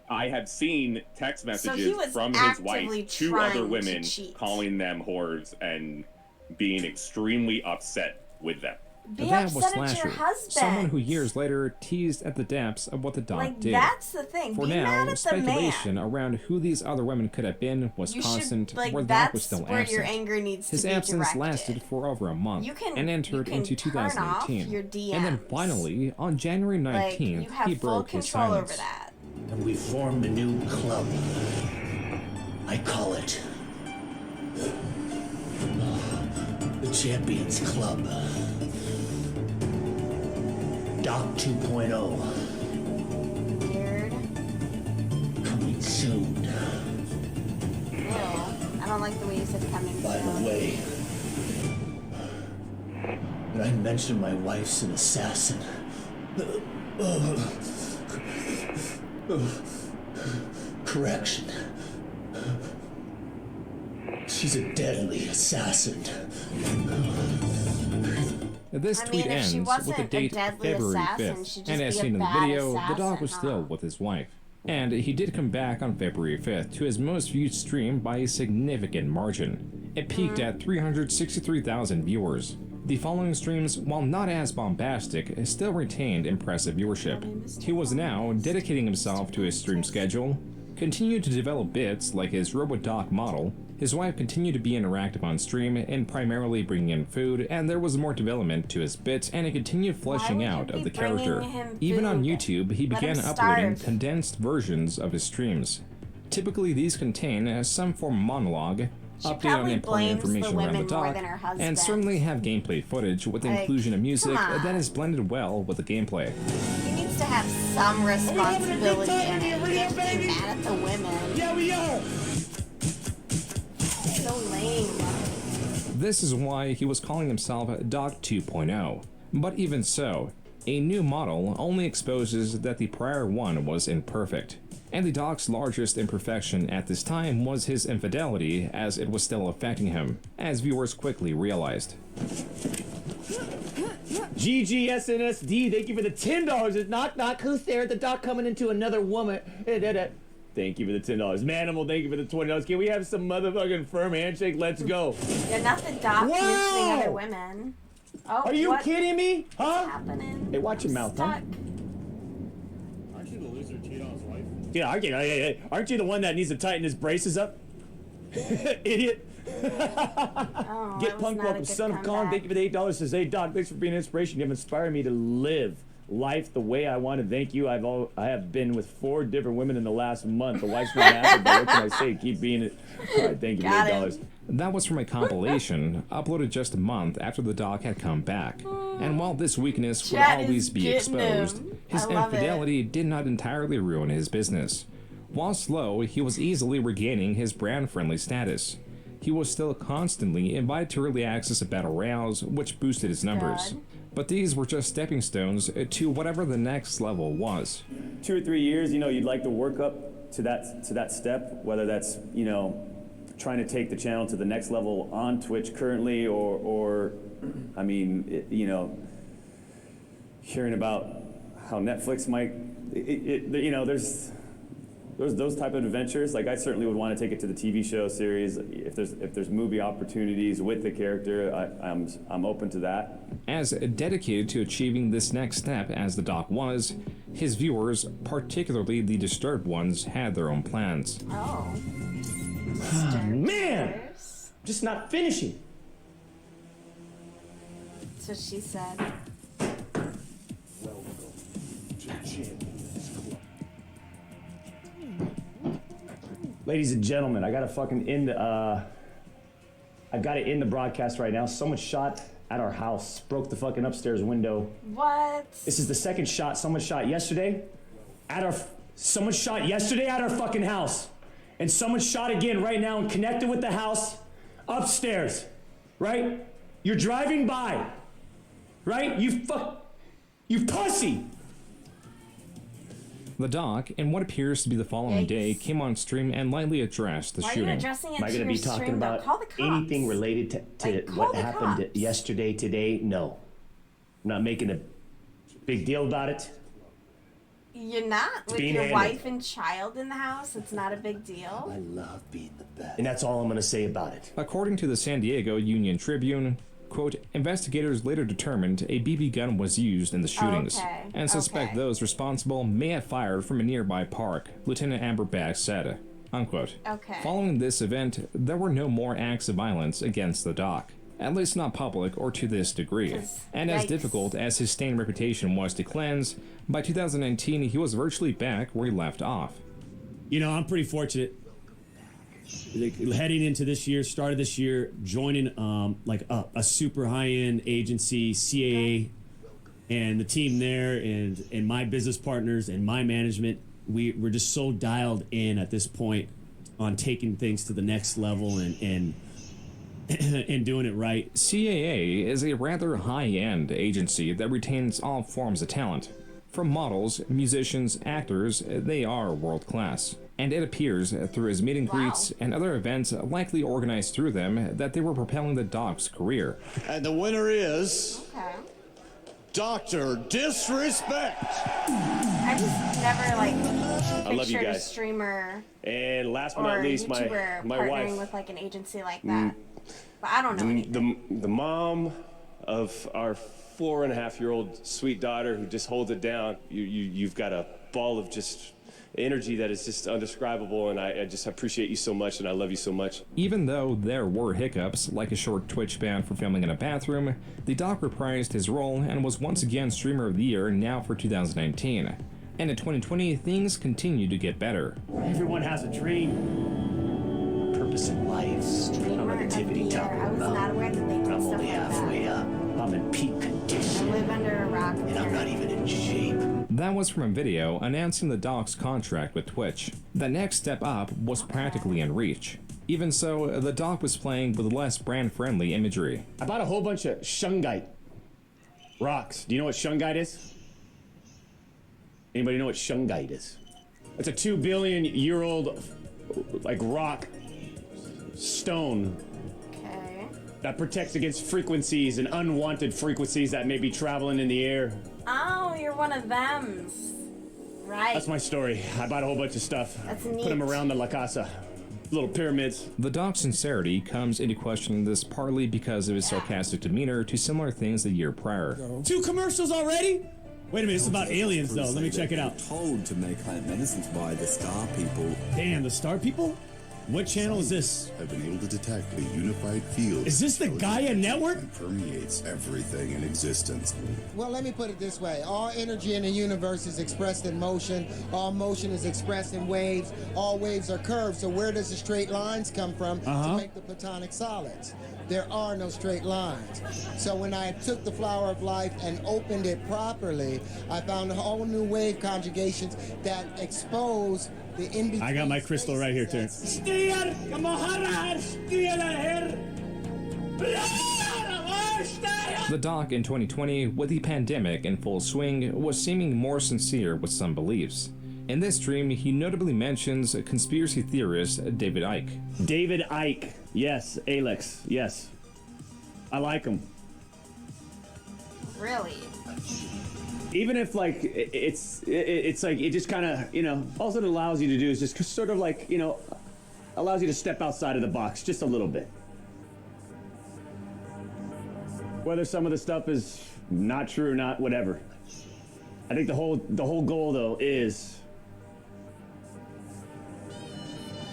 I have seen text messages from his wife to other women calling them whores and being extremely upset with them. That was Slasher, someone who years later teased at the depths of what the Doc did. That's the thing. For now, speculation around who these other women could have been was constant, where Doc was still absent. Your anger needs His to be absence directed. lasted for over a month and entered into turn off 2018. your DMs. And then finally, on January 19th, you have he full broke his control silence. over that. And we formed a new club. I call it the Champions Club. Doc 2.0. Weird. Coming soon. Ew. I don't like the way you said coming By soon. the way, did I mention my wife's an assassin? Correction. She's a deadly assassin. This tweet ends with the date February 5th, and as seen in the video, the Doc was still with his wife. And he did come back on February 5th to his most viewed stream by a significant margin. It peaked at 363,000 viewers. The following streams, while not as bombastic, still retained impressive viewership. He was now dedicating himself to his stream schedule, continued to develop bits like his RoboDoc model. His wife continued to be interactive on stream and primarily bringing in food, and there was more development to his bits and a continued fleshing out of the character. Even on YouTube, he began uploading condensed versions of his streams. Typically, these contain some form of monologue, update on important information around the Doc, and certainly have gameplay footage with the inclusion of music that is blended well with the gameplay. He needs to have some responsibility in it. He can't be mad at the women. Yeah, we are! So lame. This is why he was calling himself Doc 2.0. But even so, a new model only exposes that the prior one was imperfect. And the Doc's largest imperfection at this time was his infidelity, as it was still affecting him, as viewers quickly realized. GGSNSD, thank you for the $10. It's knock knock, who's there at the Doc coming into another woman? Thank you for the $10. Manimal, thank you for the $20. Can we have some motherfucking firm handshake? Let's go. They're not the Doc mentioning other women. Oh, are you kidding me? Huh? What's happening? Hey, watch your mouth, huh? Aren't you the loser cheat on his wife? Yeah, aren't you the one that needs to tighten his braces up? Idiot. Get punk welcome, son of Kong. Thank you for the $8. Says, hey, Doc, thanks for being an inspiration. You have inspired me to live life the way I want to. Thank you. I have been with 4 different women in the last month. The wife's not happy, but what can I say? Keep being it. All right, thank you for $8. That was from a compilation uploaded just a month after the Doc had come back. And while this weakness would always be exposed, his infidelity did not entirely ruin his business. While slow, he was easily regaining his brand-friendly status. He was still constantly invited to early access of battle royales, which boosted his numbers. But these were just stepping stones to whatever the next level was. 2 or 3 years, you'd like to work up to that step, whether that's, trying to take the channel to the next level on Twitch currently, or I mean, hearing about how Netflix might, there's those type of adventures. Like, I certainly would want to take it to the TV show series. If there's movie opportunities with the character, I'm open to that. As dedicated to achieving this next step as the Doc was, his viewers, particularly the disturbed ones, had their own plans. Oh. Man! Just not finishing. That's what she said. Welcome to Champions Club. Ladies and gentlemen, I gotta fucking end the broadcast right now. Someone shot at our house, broke the fucking upstairs window. What? This is the second shot. Someone shot yesterday at our fucking house. And someone shot again right now and connected with the house upstairs, right? You're driving by, right? You pussy. The doc, in what appears to be the following day, came on stream and lightly addressed the Why are you shooting. addressing it Am I to going to your be talking stream, though? about Call the cops. anything related to Like, call what the happened cops. yesterday, today? No. I'm not making a big deal about it. You're not? With being your handled. wife and child in the house, it's not a big deal? I love being the best. And that's all I'm going to say about it. According to the San Diego Union Tribune, quote, investigators later determined a BB gun was used in the shootings and suspect those responsible may have fired from a nearby park, Lieutenant Amber Baggs said, unquote. Okay. Following this event, there were no more acts of violence against the doc, at least not public or to this degree. And as difficult as his stained reputation was to cleanse, by 2019 he was virtually back where he left off. You know, I'm pretty fortunate. Heading into this year, started this year, joining like a super high-end agency, CAA, and the team there, and my business partners and my management. We're just so dialed in at this point on taking things to the next level and doing it right. CAA is a rather high-end agency that retains all forms of talent. From models, musicians, actors, they are world-class. And it appears through his meet and greets and other events likely organized through them that they were propelling the doc's career. And the winner is Dr. Disrespect. I just never I love you pictured a guys. streamer And last but or not a least, YouTuber my partnering wife. with like an agency like that. But I don't know anything. The mom of our 4.5-year-old sweet daughter who just holds it down. You've got a ball of just energy that is just undescribable, and I just appreciate you so much, and I love you so much. Even though there were hiccups, like a short Twitch ban for filming in a bathroom, the doc reprised his role and was once again Streamer of the Year now for 2019. And in 2020, things continue to get better. Everyone has a dream, purpose in life. I'm like a tippity top. I was not aware that they did I'm stuff only like halfway that. up. I'm in peak condition. I live under a rock. And I'm not even in shape. That was from a video announcing the doc's contract with Twitch. The next step up was practically in reach. Even so, the doc was playing with less brand-friendly imagery. I bought a whole bunch of shungite rocks. Do you know what shungite is? Anybody know what shungite is? It's a 2 billion year old like rock stone that protects against frequencies and unwanted frequencies that may be traveling in the air. Oh, you're one of them. Right. That's my story. I bought a whole bunch of stuff. That's Put neat. them around the La Casa. Little pyramids. The doc's sincerity comes into question this partly because of his sarcastic demeanor to similar things the year prior. 2 commercials already? Wait a minute, it's about aliens though. Let me check it out. Told to make plant medicines by the Star People. Damn, the Star People? What channel is this? Have been able to detect a unified field. Is this the Gaia Network? That permeates everything in existence. Well, let me put it this way. All energy in the universe is expressed in motion. All motion is expressed in waves. All waves are curved. So where does the straight lines come from to make the platonic solids? There are no straight lines. So when I took the flower of life and opened it properly, I found a whole new wave conjugations that expose the in-between. I got my crystal right here, Terrence. The doc in 2020, with the pandemic in full swing, was seeming more sincere with some beliefs. In this stream, he notably mentions conspiracy theorist David Icke. David Icke. Yes. Alex. Yes. I like him. Really? Even if like it's like it just kind of, you know, all it allows you to do is just sort of like, you know, allows you to step outside of the box just a little bit. Whether some of the stuff is not true or not, whatever. I think the whole goal though is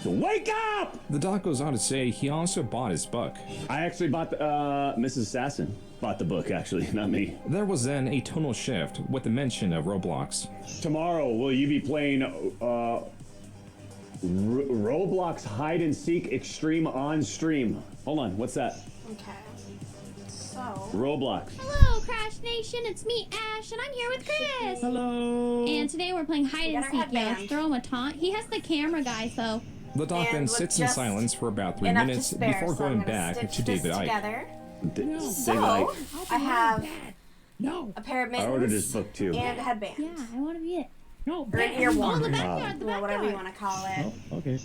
to wake up. The doc goes on to say he also bought his book. I actually bought the Mrs. Assassin bought the book, actually, not me. There was then a tonal shift with the mention of Roblox. Tomorrow, will you be playing Roblox Hide and Seek Extreme on stream? Hold on, what's that? Okay. So. Roblox. Hello, Crash Nation. It's me, Ash, and I'm here with Chris. Hello. And today we're playing hide and our seek. headband. Yeah, throw him a taunt. He has the camera guy, so. The doc then sits in silence for about 3 minutes before going back to David Icke. Together. David So, Icke. I have No. a pair of mittens I ordered his book too. and a headband. Yeah, I want to read it. No, or an ear warmer. the backyard, You know, whatever you want to call it. Oh, okay.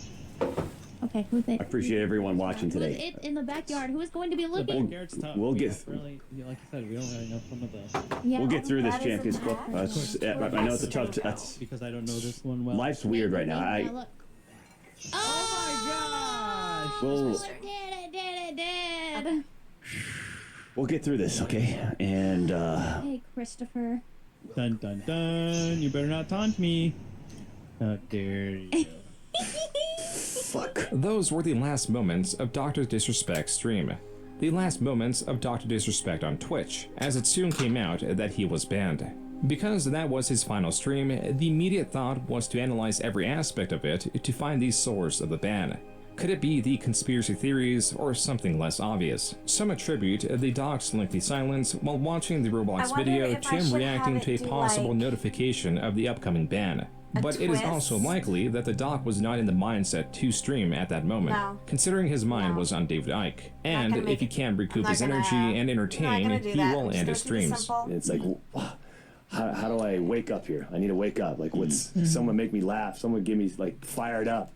Okay, who's it? I appreciate everyone watching Who's today. it in the backyard? Who is going to be The looking? backyard's tough. We'll We get- don't really, like you said, we don't really know some of the. Yeah. We'll get through this, That is a champions. pack. I know it's a tough. That's Because I don't know this one well. life's weird right now. Yeah, look. Oh We'll, did. we'll get through this, okay? And Hey, Christopher. Dun dun dun! You better not taunt me. How dare you? fuck. Those were the last moments of Dr. Disrespect's stream. The last moments of Dr. Disrespect on Twitch, as it soon came out that he was banned. Because that was his final stream, the immediate thought was to analyze every aspect of it to find the source of the ban. Could it be the conspiracy theories or something less obvious? Some attribute the doc's lengthy silence while watching the Roblox video to him reacting to a possible notification of the upcoming ban. But it is also likely that the doc was not in the mindset to stream at that moment, considering his mind was on David Icke. And if he can't recoup his energy and entertain, he will end his streams. It's like, how do I wake up here? I need to wake up. Like, what's someone make me laugh? Someone get me like fired up.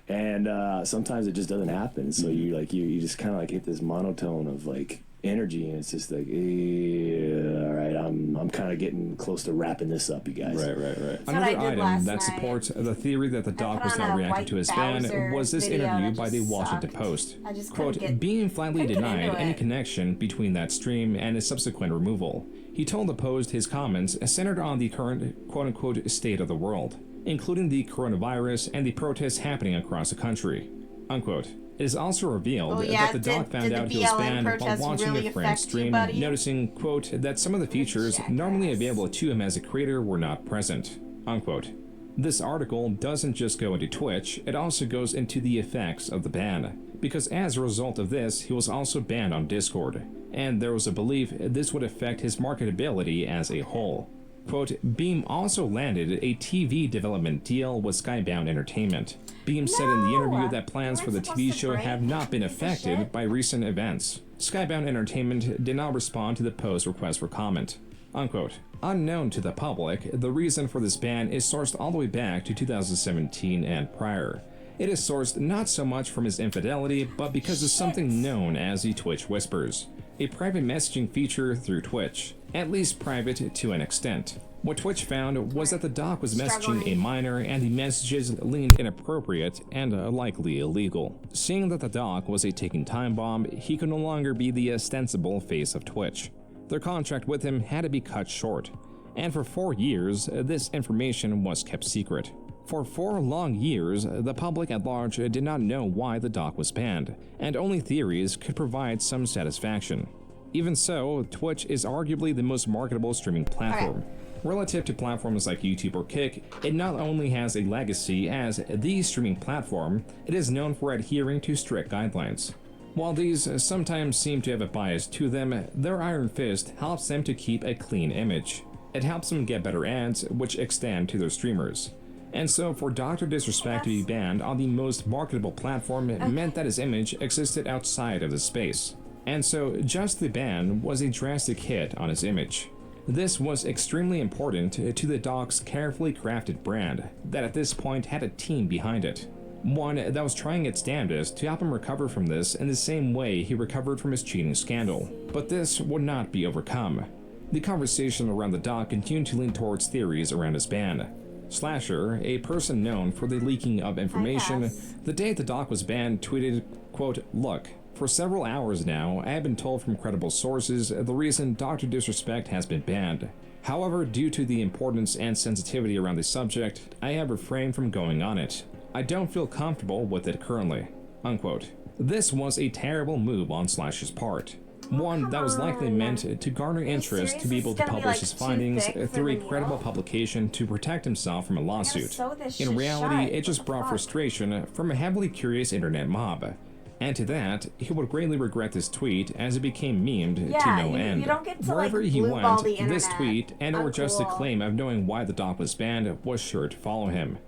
And sometimes it just doesn't happen. So you just kind of like hit this monotone of like energy, and it's just like, all right, I'm kind of getting close to wrapping this up, you guys. Right. Another item that supports the theory that the doc was not reacting to his ban was this interview by the Washington Post. Quote, being flatly denied any connection between that stream and his subsequent removal. He told the Post his comments centered on the current quote-unquote state of the world, including the coronavirus and the protests happening across the country. Unquote. It is also revealed that the doc found out he was banned while watching a friend's stream, noticing, quote, that some of the features normally available to him as a creator were not present. Unquote. This article doesn't just go into Twitch, it also goes into the effects of the ban, because as a result of this, he was also banned on Discord, and there was a belief this would affect his marketability as a whole. Quote, Beam also landed a TV development deal with Skybound Entertainment. Beam said in the interview that plans for the TV show have not been affected by recent events. Skybound Entertainment did not respond to the Post's request for comment. Unquote. Unknown to the public, the reason for this ban is sourced all the way back to 2017 and prior. It is sourced not so much from his infidelity, but because of something known as the Twitch Whispers, a private messaging feature through Twitch, at least private to an extent. What Twitch found was that the doc was messaging a minor and the messages leaned inappropriate and likely illegal. Seeing that the doc was a ticking time bomb, he could no longer be the ostensible face of Twitch. Their contract with him had to be cut short, and for 4 years, this information was kept secret. For 4 long years, the public at large did not know why the doc was banned, and only theories could provide some satisfaction. Even so, Twitch is arguably the most marketable streaming platform. Relative to platforms like YouTube or Kick, it not only has a legacy as the streaming platform, it is known for adhering to strict guidelines. While these sometimes seem to have a bias to them, their iron fist helps them to keep a clean image. It helps them get better ads, which extend to their streamers. And so for Dr. Disrespect to be banned on the most marketable platform meant that his image existed outside of the space. And so just the ban was a drastic hit on his image. This was extremely important to the doc's carefully crafted brand that at this point had a team behind it. One that was trying its damnedest to help him recover from this in the same way he recovered from his cheating scandal. But this would not be overcome. The conversation around the doc continued to lean towards theories around his ban. Slasher, a person known for the leaking of information, the day the doc was banned tweeted, quote, Look, for several hours now, I have been told from credible sources the reason Dr. Disrespect has been banned. However, due to the importance and sensitivity around the subject, I have refrained from going on it. I don't feel comfortable with it currently. Unquote. This was a terrible move on Slasher's part. One that was likely meant to garner interest to be able to publish his findings through a credible publication to protect himself from a lawsuit. In reality, it just brought frustration from a heavily curious internet mob. And to that, he would greatly regret this tweet as it became memed to no end. Wherever he went, this tweet and/or just the claim of knowing why the doc was banned was sure to follow him.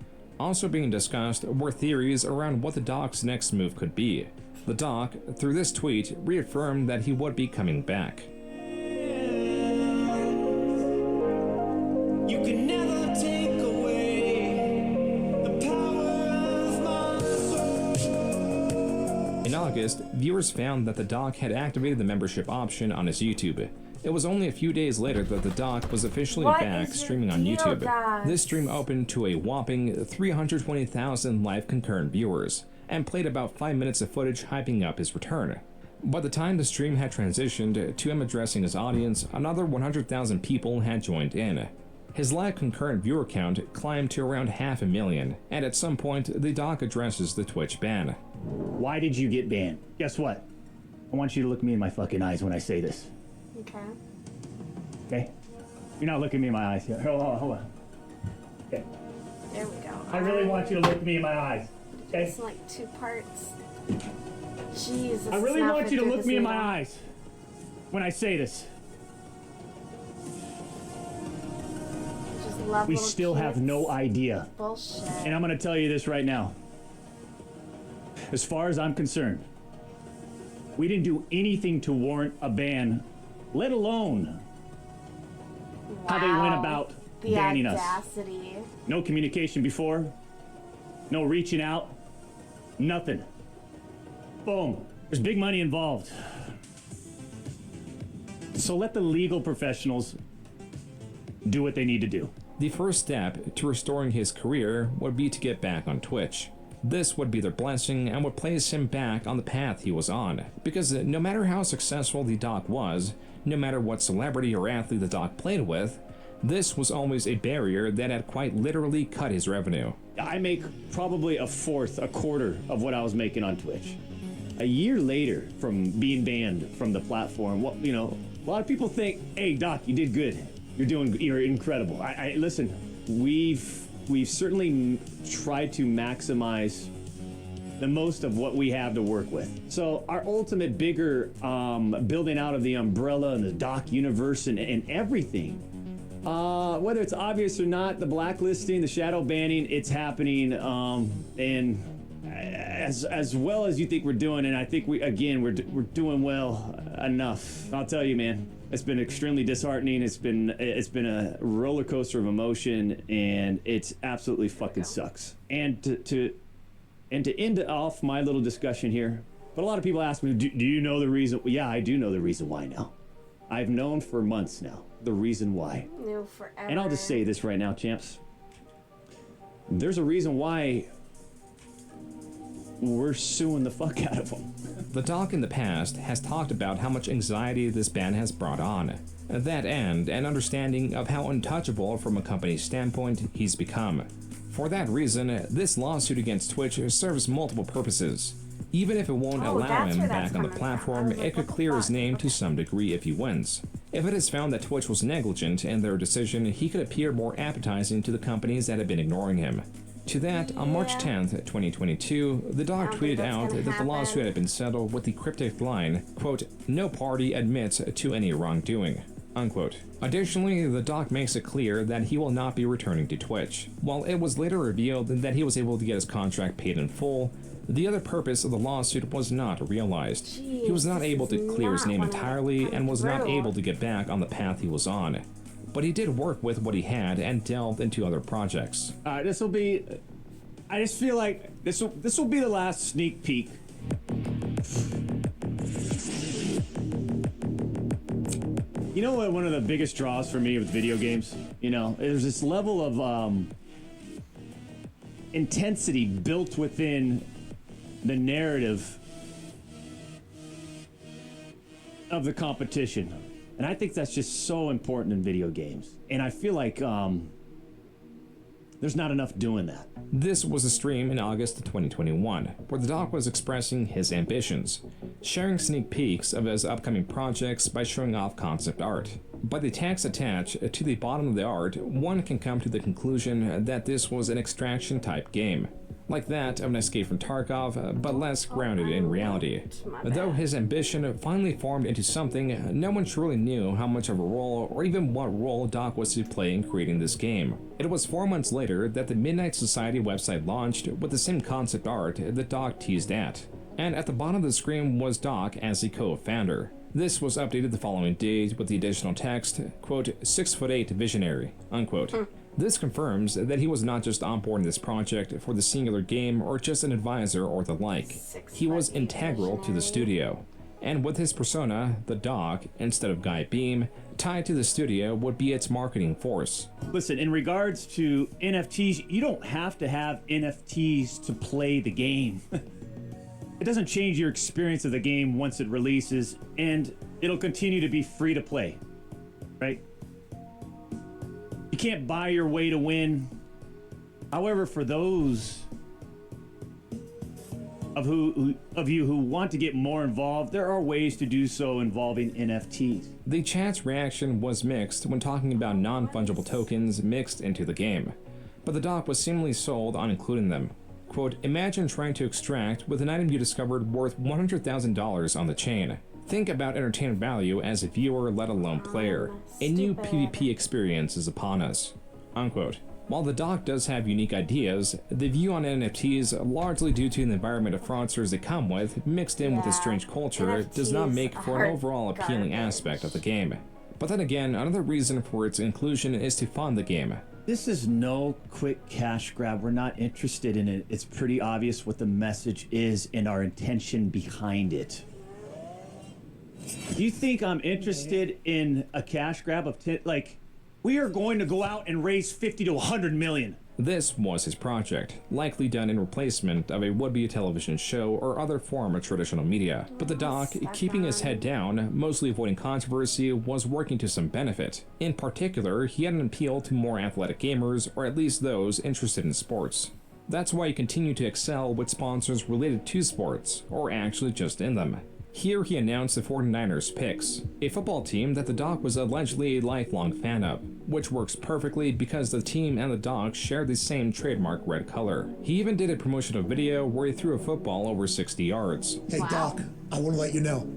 Also being discussed were theories around what the doc's next move could be. The doc, through this tweet, reaffirmed that he would be coming back. You can never take away In August, viewers found that the doc had activated the membership option on his YouTube. It was only a few days later that the doc was officially back streaming on YouTube. This stream opened to a whopping 320,000 live concurrent viewers, and played about 5 minutes of footage hyping up his return. By the time the stream had transitioned to him addressing his audience, another 100,000 people had joined in. His live concurrent viewer count climbed to around 500,000, and at some point, the doc addresses the Twitch ban. Why did you get banned? Guess what? I want you to look me in my fucking eyes when I say this. Okay. Okay? You're not looking me in my eyes here. Hold on. Okay. There we go. I really want you to look me in my eyes. Okay? It's like 2 parts. Jesus. I really want you to look me in my eyes when I say this. We still have no idea. Bullshit. And I'm gonna tell you this right now. As far as I'm concerned, we didn't do anything to warrant a ban, let alone how they went about banning us. No communication before, no reaching out, nothing. Boom. There's big money involved. So let the legal professionals do what they need to do. The first step to restoring his career would be to get back on Twitch. This would be their blessing and would place him back on the path he was on, because no matter how successful the doc was, no matter what celebrity or athlete the doc played with, this was always a barrier that had quite literally cut his revenue. I make probably a quarter of what I was making on Twitch. A year later from being banned from the platform, well, you know, a lot of people think, hey, Doc, you did good. You're incredible. Listen, we've certainly tried to maximize the most of what we have to work with. So our ultimate bigger building out of the umbrella and the Doc universe and everything, whether it's obvious or not, the blacklisting, the shadow banning, it's happening, and as well as you think we're doing, and I think we're doing well enough. I'll tell you, man, it's been extremely disheartening. It's been a roller coaster of emotion, and it's absolutely fucking sucks. And to end off my little discussion here, but a lot of people ask me, do you know the reason? Yeah, I do know the reason why now. I've known for months now the reason why. Knew forever. And I'll just say this right now, champs. There's a reason why we're suing the fuck out of them. The doc in the past has talked about how much anxiety this ban has brought on. That and an understanding of how untouchable from a company's standpoint he's become. For that reason, this lawsuit against Twitch serves multiple purposes. Even if it won't allow him back on the platform, it could clear his name to some degree if he wins. If it is found that Twitch was negligent in their decision, he could appear more appetizing to the companies that have been ignoring him. To that, on March 10th, 2022, the doc tweeted out that the lawsuit had been settled with the cryptic line, quote, "No party admits to any wrongdoing," unquote. Additionally, the doc makes it clear that he will not be returning to Twitch. While it was later revealed that he was able to get his contract paid in full, the other purpose of the lawsuit was not realized. He was not able to clear his name entirely and was not able to get back on the path he was on. But he did work with what he had and delved into other projects. This will be, I just feel like this will be the last sneak peek. You know what one of the biggest draws for me with video games? You know, there's this level of intensity built within the narrative of the competition. And I think that's just so important in video games. And I feel like there's not enough doing that. This was a stream in August of 2021, where the doc was expressing his ambitions, sharing sneak peeks of his upcoming projects by showing off concept art. By the text attached to the bottom of the art, one can come to the conclusion that this was an extraction type game, like that of an Escape from Tarkov, but less grounded in reality. Though his ambition finally formed into something, no one truly knew how much of a role or even what role Doc was to play in creating this game. It was 4 months later that the Midnight Society website launched with the same concept art that Doc teased at. And at the bottom of the screen was Doc as the co-founder. This was updated the following day with the additional text, quote, 6'8" visionary, unquote. This confirms that he was not just on board in this project for the singular game or just an advisor or the like. He was integral to the studio. And with his persona, the dog, instead of Guy Beam, tied to the studio would be its marketing force. Listen, in regards to NFTs, you don't have to have NFTs to play the game. It doesn't change your experience of the game once it releases, and it'll continue to be free to play, right? You can't buy your way to win. However, for those of you who want to get more involved, there are ways to do so involving NFTs. The chat's reaction was mixed when talking about non-fungible tokens mixed into the game, but the doc was seemingly sold on including them. Quote, imagine trying to extract with an item you discovered worth $100,000 on the chain. Think about entertainment value as a viewer, let alone player. A new PvP experience is upon us. Unquote. While the doc does have unique ideas, the view on NFTs, largely due to the environment of fraudsters they come with, mixed in with a strange culture, NFTs does not make for an overall appealing aspect of the game. But then again, another reason for its inclusion is to fund the game. This is no quick cash grab. We're not interested in it. It's pretty obvious what the message is and our intention behind it. You think I'm interested in a cash grab of we are going to go out and raise 50 to 100 million. This was his project, likely done in replacement of a would-be television show or other form of traditional media. But the doc, keeping his head down, mostly avoiding controversy, was working to some benefit. In particular, he had an appeal to more athletic gamers, or at least those interested in sports. That's why he continued to excel with sponsors related to sports, or actually just in them. Here he announced the 49ers picks, a football team that the doc was allegedly a lifelong fan of, which works perfectly because the team and the doc share the same trademark red color. He even did a promotional video where he threw a football over 60 yards. Hey Doc, I want to let you know,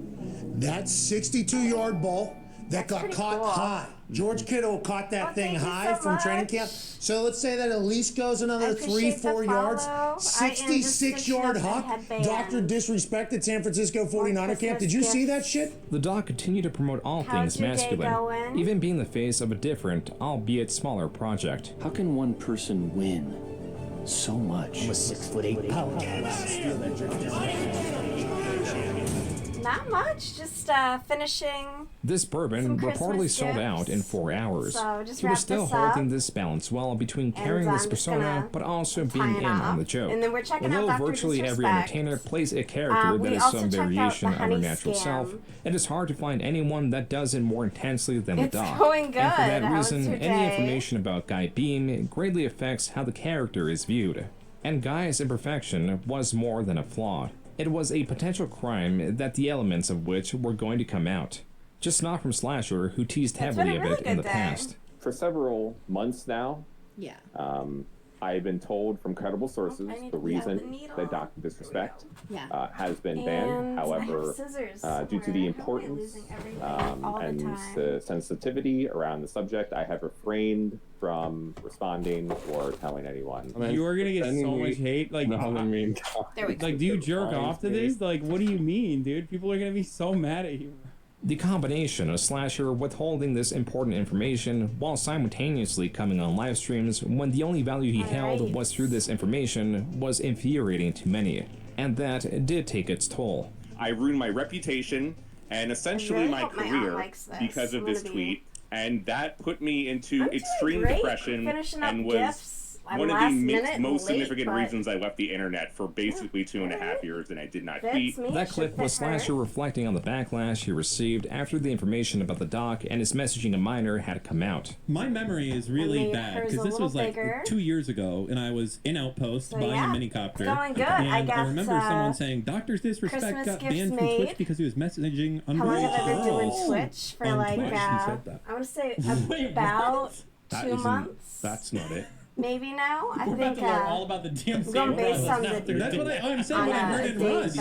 that 62-yard ball that got caught high. George Kittle caught that thing high from training camp. So let's say that at least goes another 3-4 yards. 66-yard huck. Doctor disrespected San Francisco 49er camp. Did you see that shit? The doc continued to promote all things masculine, even being the face of a different, albeit smaller project. How can one person win so much? I'm a 6'8" powerhouse. Not much, just finishing. This bourbon reportedly sold out in 4 hours. So just he was still holding this balance well between carrying this persona but also being in on the joke. And then we're checking Although out Dr. virtually every Disrespect. entertainer plays a character that is some variation of her natural self, it is hard to find anyone that does it more intensely than the doc. Going good. And for that How was reason, your any day? information about Guy Beam greatly affects how the character is viewed. And Guy's imperfection was more than a flaw. It was a potential crime that the elements of which were going to come out. Just not from Slasher, who teased heavily of it in the past. For several months now, Yeah. I've been told from credible sources the reason that Dr. Disrespect has been banned. However, due to the importance and the sensitivity around the subject, I have refrained from responding or telling anyone. You are gonna get so much hate. Like, do you jerk off to this? Like, what do you mean, dude? People are gonna be so mad at you. The combination of Slasher withholding this important information while simultaneously coming on live streams when the only value he held was through this information was infuriating to many, and that did take its toll. I ruined my reputation and essentially my career because of this tweet, and that put me into extreme depression and was one of the most significant reasons I left the internet for basically 2.5 years, and I did not tweet. That clip was Slasher reflecting on the backlash he received after the information about the doc and his messaging a minor had come out. My memory is really bad because this was like 2 years ago, and I was in Outpost buying a minicopter. Going good. And I remember someone saying Dr. Disrespect got banned from Twitch because he was messaging underage How long have I been doing girls Twitch for on like Twitch. He said that. I want to say about 2 months. That's not it. Maybe now. I We're think about to learn all about the DMC. I'm going based on the That's what I'm saying when I heard it was.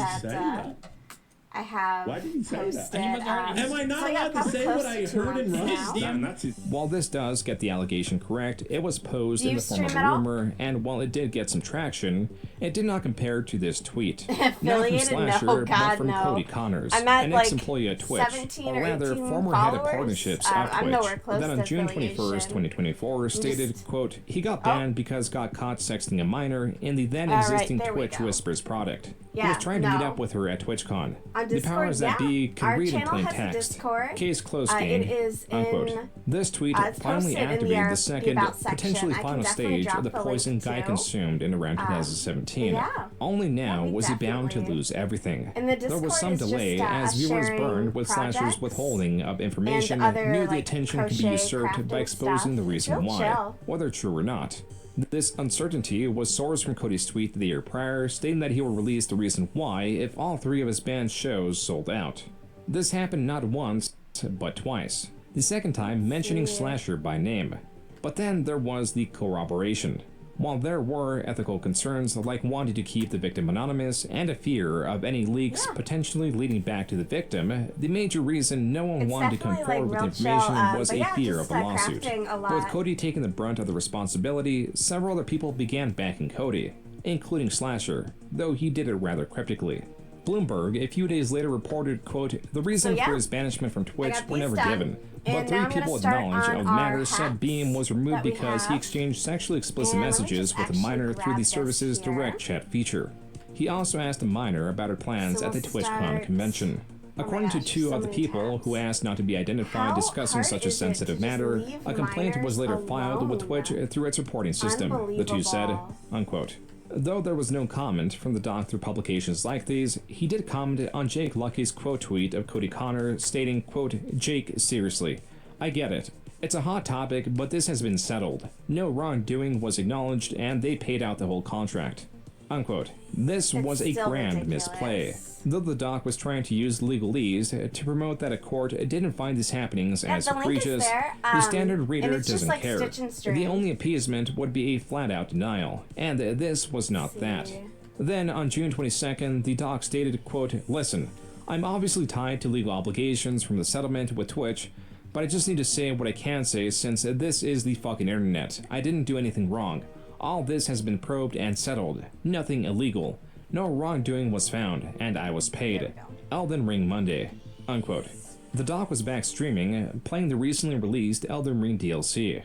I I have Why did you say that? posted. Am I not so yeah, allowed to probably say close what I to 2 heard in months now. While this does get the allegation correct, it was posed Do in you the form of a stream at all? rumor, and while it did get some traction, it did not compare to this tweet. Not from Affiliated? Slasher, No, but God, from no. Cody Connors, I'm at, an like, ex-employee at Twitch, 17 or or rather 18 former head of followers. partnerships at I'm Twitch, nowhere close that on to June 21st, affiliation. 2024, stated, quote, he got banned because got caught sexting a minor in the then All right, existing there we Twitch go. Whispers product. He Yeah, was trying to meet no. up with her at TwitchCon. On The Discord, powers that yeah. be can Our read in channel plain has a text. Discord. Case closed It game. is Unquote. in. This tweet It's finally posted in the activated the RP second, About section. potentially I can final definitely stage of the drop the link poison Guy too. consumed in around 2017. yeah. Only now Yeah, we was he bound to definitely- lose everything. And the There was Discord some is just, delay as viewers sharing burned with Slasher's projects withholding of information, other, knew the like, attention could be crochet, usurped by crafting exposing the stuff. reason Real why, chill. whether true or not. This uncertainty was sourced from Cody's tweet the year prior, stating that he will release the reason why if all 3 of his band's shows sold out. This happened not once, but twice. The second time mentioning Slasher by name. But then there was the corroboration. While there were ethical concerns like wanting to keep the victim anonymous and a fear of any leaks potentially leading back to the victim, the major reason no one wanted to come definitely, forward with real information chill, was but a yeah, fear just, of a lawsuit. crafting a lot. With Cody taking the brunt of the responsibility, several other people began backing Cody, including Slasher, though he did it rather cryptically. Bloomberg a few days later reported, quote, the reason So, yeah. for his banishment from Twitch got were these never done. given. But And 3 now I'm gonna people with start knowledge on of our matters said hats Beam was removed that we because he have. exchanged sexually explicit And let me messages just with a actually minor through grab the this service's here. direct chat feature. He also asked a minor about her plans So at the we'll TwitchCon start- convention. Oh my According gosh, to 2 so of the many people who asked not to be identified How discussing hard such a is it sensitive to just matter, leave a complaint was later minors filed with alone? Twitch through its reporting system, the 2 said, Unbelievable. unquote. Though there was no comment from the doc through publications like these, he did comment on Jake Lucky's quote tweet of Cody Connor stating, quote, Jake, seriously, I get it. It's a hot topic, but this has been settled. No wrongdoing was acknowledged and they paid out the whole contract. Unquote. This was a still grand ridiculous. misplay. Though the doc was trying to use legalese to promote that a court didn't find these happenings as the link is egregious, there, the standard and reader it's just doesn't like care. stitch and string. The only appeasement would be a flat-out denial, and this was not that. Then, on June 22nd, the doc stated, quote, listen, I'm obviously tied to legal obligations from the settlement with Twitch, but I just need to say what I can say since this is the fucking internet. I didn't do anything wrong. All this has been probed and settled. Nothing illegal. No wrongdoing was found, and I was paid. Elden Ring Monday. Unquote. The doc was back streaming, playing the recently released Elden Ring DLC.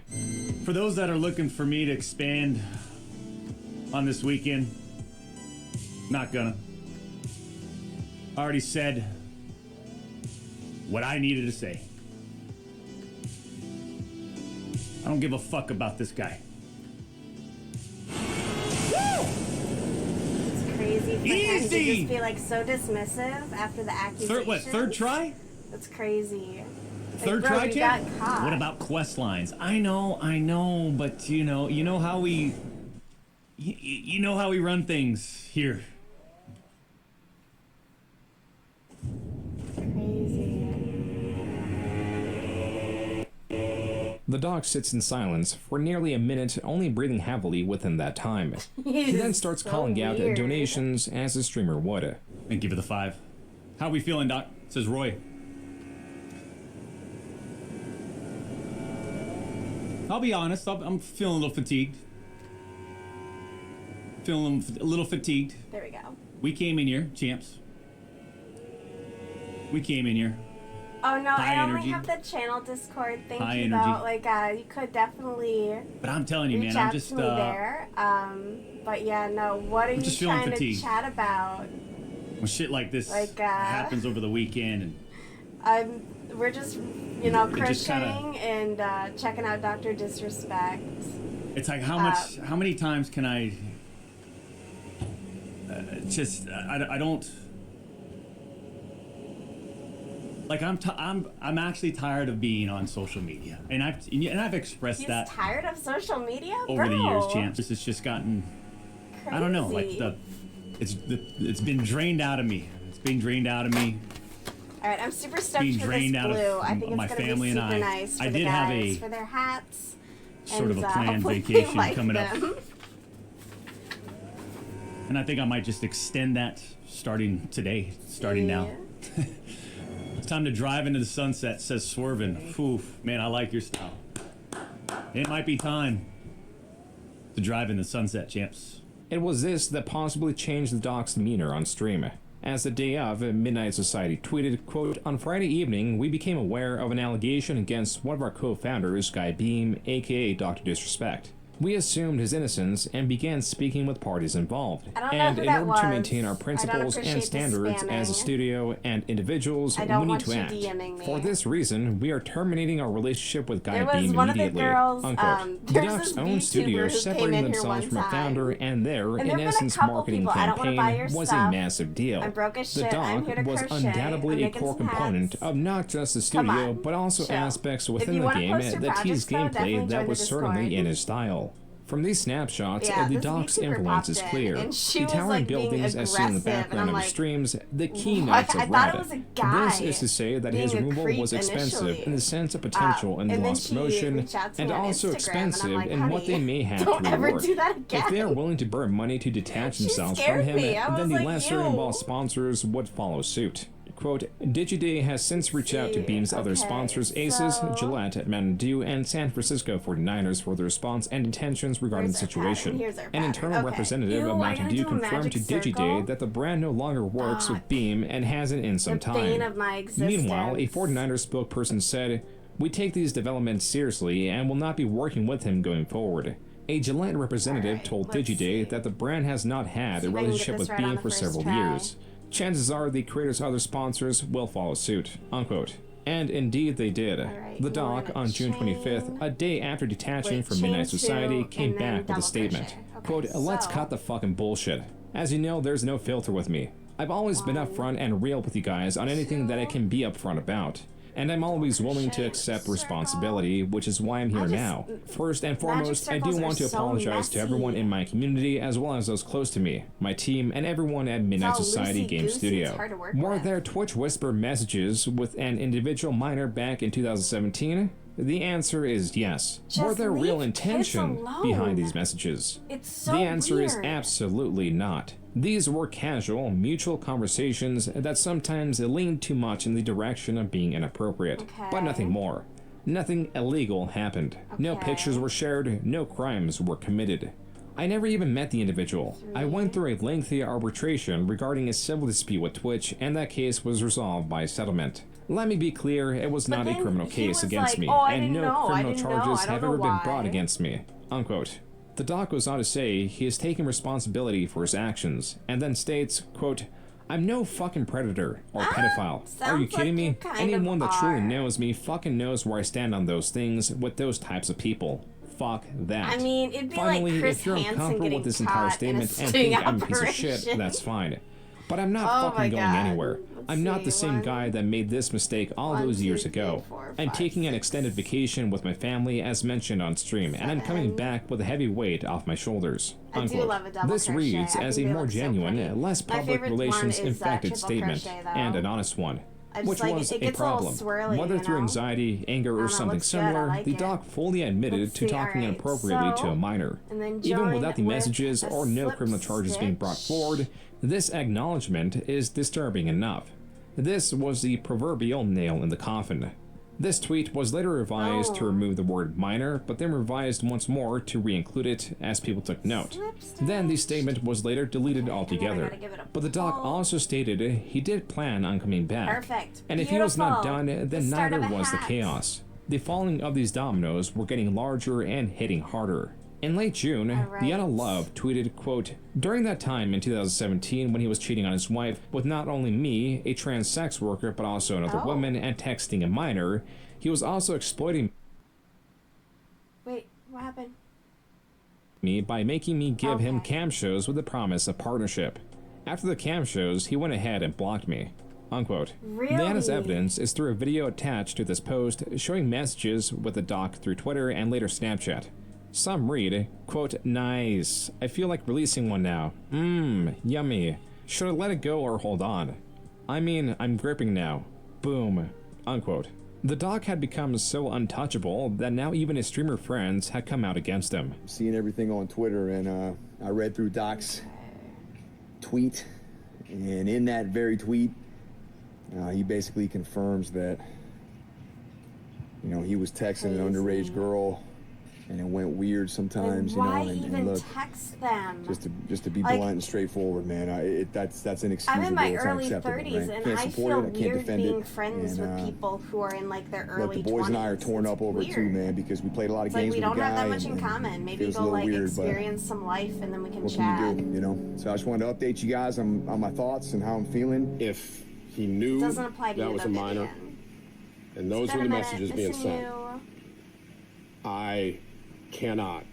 For those that are looking for me to expand on this weekend, not gonna. I already said what I needed to say. I don't give a fuck about this guy. Crazy for him to Easy! just be like so dismissive after the accusations. Third try? That's crazy. Third like, bro, try, you champ? got caught. What about quest lines? I know, but you know how we, you know how we run things here. The dog sits in silence for nearly a minute, only breathing heavily within that time. He then starts so calling out weird. donations as a streamer would. Thank you for the 5. How we feeling, Doc? Says Roy. I'll be honest, I'm feeling a little fatigued. Feeling a little fatigued. There we go. We came in here, champs. We came in here. Oh no, High I only energy. have the channel Discord. Thank High you energy. though. Like you could definitely But I'm telling you, reach man, I'm out just to me there. But yeah, no. What are you just feeling trying fatigued. to chat about? when shit like this Like, happens over the weekend, and We're just It just crocheting and checking out Dr. Disrespect. it's like how many times can I I don't like I'm actually tired of being on social media, and I've expressed He's that tired of social media, over the Bro. years, champs. It's just gotten I don't know, like it's been drained out of me. It's been drained out of me. All right, I'm super stoked being for this drained out of blue. I think it's my gonna be family and super I. nice for I the did guys have a for their hats. sort of and, a planned hopefully they vacation like coming up. them. And I think I might just extend that starting today, now. It's time to drive into the sunset, says Swervin. Oof, man, I like your style. It might be time to drive in the sunset, champs. It was this that possibly changed the Doc's demeanor on stream. As the day of, Midnight Society tweeted, quote, "On Friday evening, we became aware of an allegation against one of our co-founders, Guy Beam, aka Dr. Disrespect. We assumed his innocence and began speaking with parties involved. And in order to maintain our principles and standards as a studio and individuals, we need to act. For this reason, we are terminating our relationship with Guy Beam immediately." Unquote. The Doc's own studio separating themselves from a founder and their, in essence, marketing campaign was a massive deal. The Doc was undoubtedly a core component of not just the studio, but also aspects within the game that teased gameplay that was certainly in his style. From these snapshots, the Doc's influence is clear. The towering buildings as seen in the background of his streams, the keynotes of Reddit. This is to say that his removal was expensive in the sense of potential and lost promotion, and also expensive in what they may have to reward. If they are willing to burn money to detach themselves from him, then the lesser involved sponsors would follow suit. Quote, "Digiday has since reached out to Beam's other sponsors, Aces, Gillette, Mountain Dew, and San Francisco 49ers for their response and intentions regarding the situation. An internal representative of Mountain Dew confirmed to Digiday that the brand no longer works with Beam and hasn't in some time. Meanwhile, a 49ers spokesperson said, "We take these developments seriously and will not be working with him going forward." A Gillette representative told Digiday that the brand has not had a relationship with Beam for several years. Chances are the creator's other sponsors will follow suit, unquote. And indeed they did. The Doc, on June 25th, a day after detaching from Midnight Society, came back with a statement. Quote, "Let's cut the fucking bullshit. As you know, there's no filter with me. I've always been upfront and real with you guys on anything that I can be upfront about. And I'm always willing to accept responsibility, which is why I'm here now. First and foremost, I do want to apologize to everyone in my community as well as those close to me, my team, and everyone at Midnight Society Game Studio. Were there Twitch Whisper messages with an individual minor back in 2017? The answer is yes. Were there real intention behind these messages? The answer is absolutely not. These were casual, mutual conversations that sometimes leaned too much in the direction of being inappropriate, but nothing more. Nothing illegal happened. No pictures were shared, no crimes were committed. I never even met the individual. I went through a lengthy arbitration regarding a civil dispute with Twitch, and that case was resolved by settlement. Let me be clear, it was not a criminal case against me, and no criminal charges have ever been brought against me." Unquote. The Doc goes on to say he is taking responsibility for his actions, and then states, quote, "I'm no fucking predator or pedophile. Are you kidding me? Anyone that truly knows me fucking knows where I stand on those things with those types of people. Fuck that." I mean, it'd be Finally, like Chris if you're Hansen uncomfortable getting with this caught entire in a statement and sting think I'm a piece of operation. shit, that's fine. But I'm not fucking going anywhere. I'm not the same guy that made this mistake all those years ago. I'm taking an extended vacation with my family as mentioned on stream, and I'm coming back with a heavy weight off my shoulders. Unquote. This reads as a more genuine, less public relations infected statement, and an honest one. Which was a problem. Whether through anxiety, anger, or something similar, the Doc fully admitted to talking inappropriately to a minor. Even without the messages or no criminal charges being brought forward, this acknowledgement is disturbing enough. This was the proverbial nail in the coffin. This tweet was later revised to remove the word minor, but then revised once more to re-include it as people took note. Then the statement was later deleted altogether. But the Doc also stated he did plan on coming back. And if he was not done, then neither was the chaos. The falling of these dominoes were getting larger and hitting harder. In late June, Deanna Love tweeted, quote, "During that time in 2017 when he was cheating on his wife with not only me, a trans sex worker, but also another woman, and texting a minor, he was also exploiting Wait, what happened? me by making me give him cam shows with the promise of partnership. After the cam shows, he went ahead and blocked me." Unquote. Deanna's evidence is through a video attached to this post showing messages with the Doc through Twitter and later Snapchat. Some read, quote, "Nice. I feel like releasing one now. Yummy. Should I let it go or hold on? I mean, I'm gripping now. Boom." Unquote. The Doc had become so untouchable that now even his streamer friends had come out against him. Seeing everything on Twitter, and I read through Doc's tweet, and in that very tweet, He basically confirms that, you know, he was texting an underage girl, and it went weird sometimes. Why you know, and even look, text them? just to be Like, blunt and straightforward, man. That's inexcusable. I'm in my It's early unacceptable, 30s, right? and Can't I support feel it. I can't weird defend being it. friends And, with people who are in like their early 20s. Look, the boys and I are torn up over it too, man, because we played a lot of It's like games we with don't the guy. have that much in and common. Maybe feels a go little like weird, but experience some life, and then we can what chat. can you do, you know? So I just wanted to update you guys on my thoughts and how I'm feeling. If he knew Doesn't apply to that you, was though, a minor, Vivian. and those It's were been the a minute, messages being missing sent, you. I cannot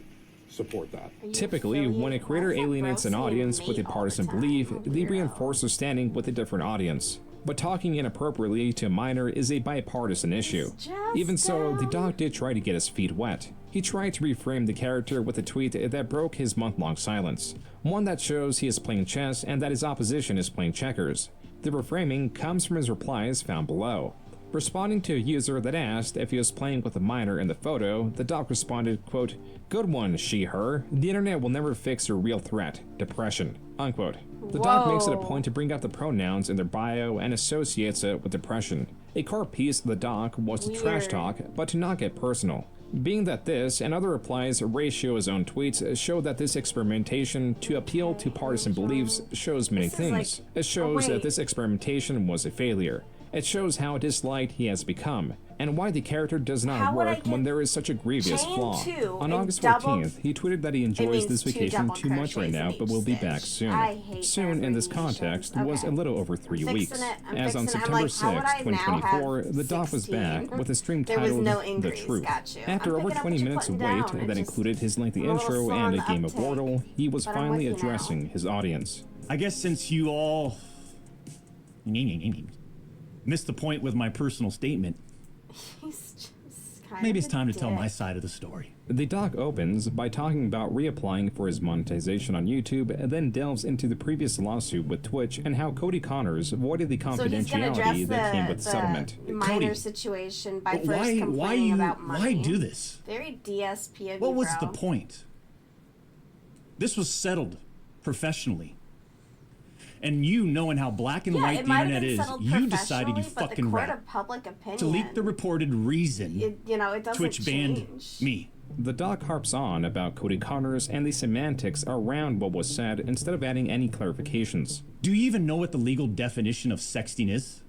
support that. Typically, when a creator alienates an audience with a partisan belief, they reinforce their standing with a different audience. But talking inappropriately to a minor is a bipartisan issue. Even so, the doc did try to get his feet wet. He tried to reframe the character with a tweet that broke his month-long silence, one that shows he is playing chess and that his opposition is playing checkers. The reframing comes from his replies found below. Responding to a user that asked if he was playing with a minor in the photo, the doc responded, quote, "Good one, she, her. The internet will never fix your real threat, depression," unquote. The doc makes it a point to bring out the pronouns in their bio and associates it with depression. A core piece of the doc was to trash talk, but to not get personal. Being that this and other replies ratio his own tweets show that this experimentation to appeal to partisan beliefs shows many things. It shows that this experimentation was a failure. It shows how disliked he has become, and why the character does not work when there is such a grievous flaw. On August 14th, he tweeted that he enjoys this vacation too much right now, but will be back soon. Soon in this context was a little over 3 weeks. As on September 6, 2024, the doc was back with a stream titled The Truth. After over 20 minutes of wait that included his lengthy intro and a game of Wordle, he was finally addressing his audience. I guess since you all missed the point with my personal statement, maybe it's time to tell my side of the story. The doc opens by talking about reapplying for his monetization on YouTube, and then delves into the previous lawsuit with Twitch and how Cody Connors avoided the confidentiality that came with settlement. Minor situation by first complaining about money. Why do this? Very DSP of you, What was bro. the point? This was settled professionally. And you, knowing how black and white the internet is, you decided you fucking right to leak the reported reason it doesn't Twitch banned me. The doc harps on about Cody Connors and the semantics around what was said instead of adding any clarifications. Do you even know what the legal definition of sexting is?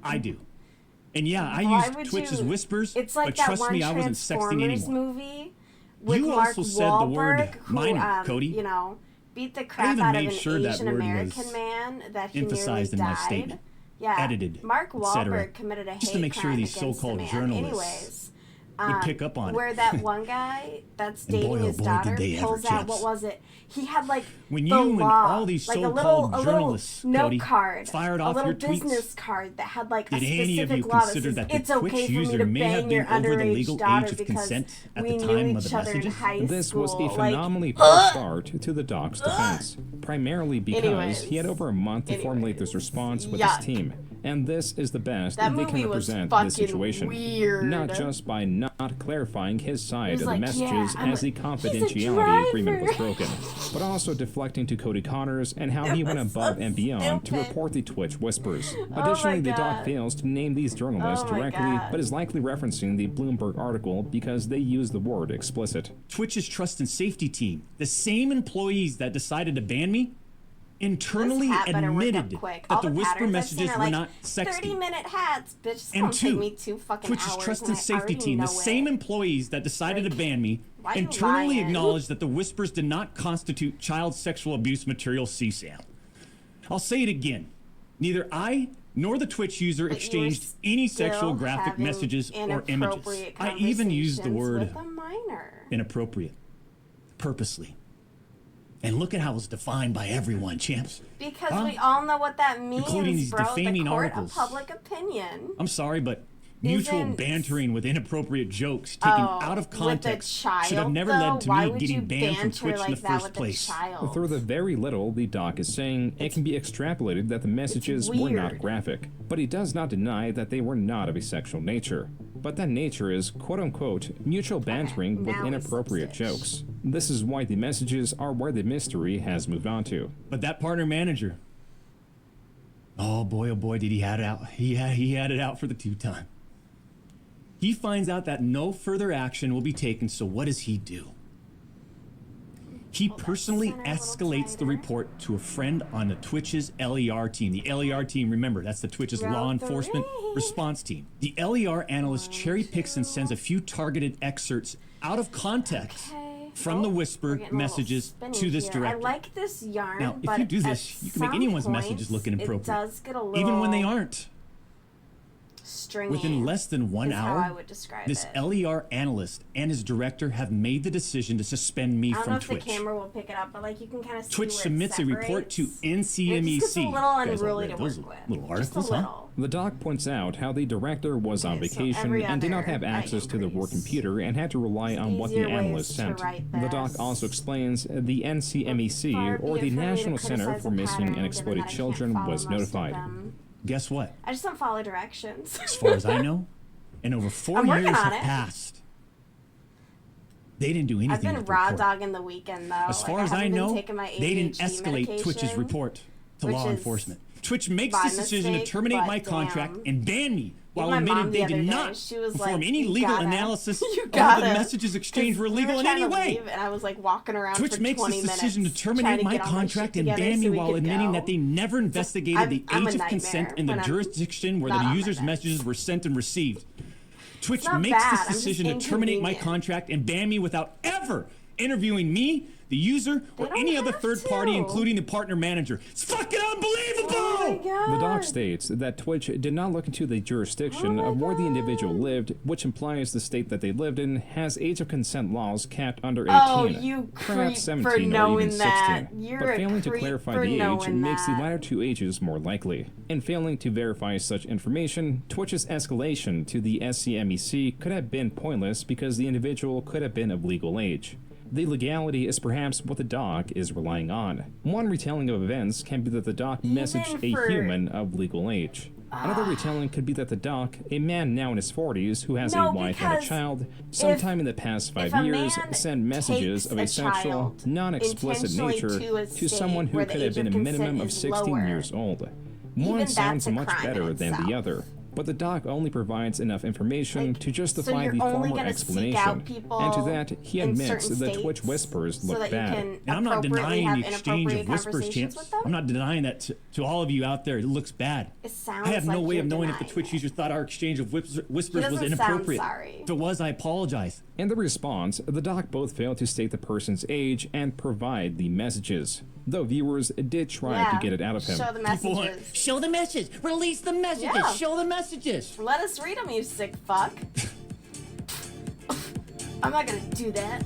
I do. And yeah, I used Twitch's whispers, it's like but that trust one me, I wasn't sexting Transformers anyone. movie with You Mark also said the word Wahlberg, who, minor, Cody. Beat the crap even out of made an sure that Asian word American was man that he nearly emphasized in died. my statement. Yeah, edited, Mark etc., Wahlberg committed a hate just to make sure crime these against so-called the man. journalists Anyways, would pick up on it. where that one guy that's And boy, dating oh his boy, daughter did they ever, pulls out, chaps. what was it? He had like When the you and law, all these like so-called a little journalists, note Cody, card, fired a off little your tweets, business card that had like a did any of you specific law that consider says that the it's Twitch okay for me user to may have bang your been over the underage legal daughter age of because consent at we the knew time of each the other in messages? high This school. was a Like, phenomenally poor start to the doc's defense, primarily because he had over a month to formulate this response with his team. And this is the best That they can movie was represent fucking this situation. weird. Not just by not clarifying his side of the like, messages yeah, as the he's a confidentiality agreement was driver. broken, but also deflecting to Cody Connors and how he went above and beyond to report the Twitch whispers. Additionally, the doc fails to name these journalists directly, but is likely referencing the Bloomberg article because they use the word explicit. Twitch's trust and safety team, the same employees that decided to ban me, internally admitted that the whisper messages were not sexting. 30-minute hats, bitch. It's And gonna take two, me 2 fucking Twitch's hours. trust and and I safety already team, the know same it. employees that decided to ban me, why you internally lying? acknowledged that the whispers did not constitute child sexual abuse material CSAM. I'll say it again. Neither I nor the Twitch user exchanged any sexual still graphic having messages or images. inappropriate I even used the conversations word with a minor. inappropriate, purposely. And look at how it's defined by everyone, champs. Because Huh? we all know what that means, Including these bro. defaming the court articles. of public opinion. I'm sorry, but mutual Isn't- bantering with inappropriate jokes taken out of context should have never led to Why me would getting you banned from banter Twitch like in the that first with place. A child? Through the very little the doc is saying, it can be extrapolated that the messages were not graphic, but he does not deny that they were not of a sexual nature. But that nature is, quote-unquote, mutual bantering with inappropriate jokes. This is why the messages are where the mystery has moved on to. But that partner manager, Oh boy, did he had it out. He had it out for the two-time. He finds out that no further action will be taken, so what does he do? He personally escalates the report to a friend on the Twitch's LER team. The LER team, remember, that's the Twitch's law enforcement response team. The LER analyst cherry picks and sends a few targeted excerpts out of context from the whisper messages to this director. I like this yarn, now, if but you do this, you can make anyone's messages look inappropriate. It does get a little even when they aren't. stringy. Within less than 1 hour, how I would describe this it. LER analyst and his director have made the decision to suspend me I don't from know if Twitch. the camera will pick it up, but like you can kind of see Twitch where it submits a report to NCMEC. It's just a little You guys all unruly read to those work with. little Just a articles, huh? little. The doc points out how the director was on vacation every and did not other have access to the work computer and had to rely on what the easier ways analyst to sent. write The doc this. also explains the NCMEC, Far or be the it for me to National Center criticize for a Missing pattern, and given Exploited that I can't Children, follow was most of notified. them. Guess what? I just don't follow directions. As far as I know, and over 4 I'm working years on have it. passed. They didn't do anything I've been with the raw report. dogging the weekend though. As far like, as I I haven't been know, taking my they didn't ADHD escalate Twitch's medication, report to which law is enforcement. Twitch makes by this decision to mistake, terminate but my contract damn. and ban me while my admitting mom the they other did day, not she was perform like, any "You legal gotta- analysis you of gotta." the messages exchanged were 'Cause we illegal in trying any to way. leave, and I was like walking around Twitch for makes 20 this minutes decision to trying terminate to my get all my contract shit and together ban me so we while could admitting go. that they never investigated the I'm a age of consent nightmare in the when I'm jurisdiction where not the on my user's messages were sent and received. Twitch not makes bad, this I'm just decision to terminate my inconvenient. contract and ban me without ever interviewing me, the user, or any other third party, including the partner manager. It's fucking unbelievable! The doc states that Twitch did not look into the jurisdiction of where the individual lived, which implies the state that they lived in has age of consent laws capped under 18, Oh, you creep perhaps for 17 or even knowing 16. that. You're but a failing to creep clarify for the age knowing makes the that. latter two ages more likely. In failing to verify such information, Twitch's escalation to the SCMEC could have been pointless because the individual could have been of legal age. The legality is perhaps what the doc is relying on. One retelling of events can be that the doc messaged a for- human of legal age. Another retelling could be that the doc, a man now in his 40s who has No, a wife and a because child, sometime in the past 5 a years man sent messages takes of a a sexual, child non-explicit intentionally nature to a to state someone who where the could have age been a of minimum consent of is 16 lower. years old. Even One that's sounds a much crime in better than the itself. other, but the doc only provides enough information to justify you're the only former gonna seek explanation, out people and to that he in admits certain that states Twitch whispers so look that you bad. can And I'm not appropriately denying have the exchange of inappropriate whispers, conversations champs. with them? I'm not denying that to all of you out there. It looks bad. It sounds I have no like way you're of knowing if the denying Twitch user thought our exchange of whispers was doesn't sound inappropriate. sorry. If it was, I apologize. In the response, the doc both failed to state the person's age and provide the messages, though viewers did try to get it out of him. Show the People want- messages. show the message. Release the messages. Yeah. Show the messages. Let us read them, you sick fuck. I'm not gonna do that.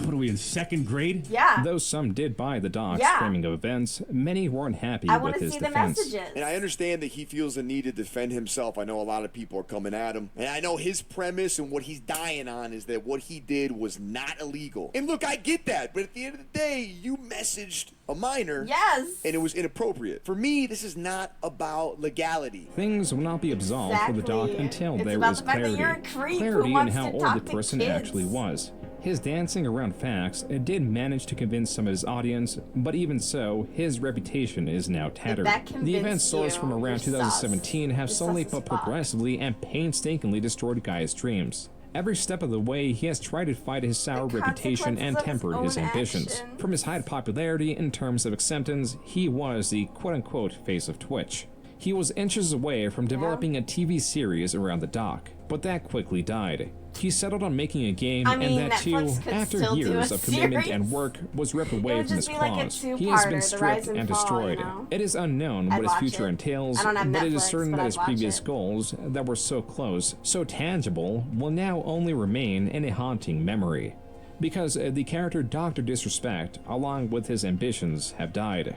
What are we in second grade? Yeah. Though some did buy the doc's Yeah. framing of events, many weren't happy I with want to his see the defense. messages. And I understand that he feels the need to defend himself. I know a lot of people are coming at him. And I know his premise and what he's dying on is that what he did was not illegal. And look, I get that. But at the end of the day, you messaged a minor. Yes. And it was inappropriate. For me, this is not about legality. Things will not be absolved for the doc Exactly. until It's there about is the fact that clarity. you're a creep who Clarity in wants how to old talk the to person kids. actually was. His dancing around facts did manage to convince some of his audience, but even so, his reputation is now tattered. that The events convinced sourced you, from around you're 2017 have You're slowly sus as but fuck. progressively and painstakingly destroyed Guy's dreams. Every step of the way, he has tried to fight his sour reputation and temper his ambitions. From his high popularity in terms of acceptance, he was the quote-unquote face of Twitch. He was inches away from developing a TV series around the doc, but that quickly died. He settled on making a game, I mean, and that Netflix too, could after still do years a of commitment series. and work, was ripped away would from his just be like a claws. He has two-parter, been the stripped rise and and fall, destroyed. you know? It is unknown I'd what his watch future it. entails, I don't have but it is Netflix, certain but that I'd his watch previous it. goals that were so close, so tangible, will now only remain in a haunting memory. Because the character Dr. Disrespect, along with his ambitions, have died.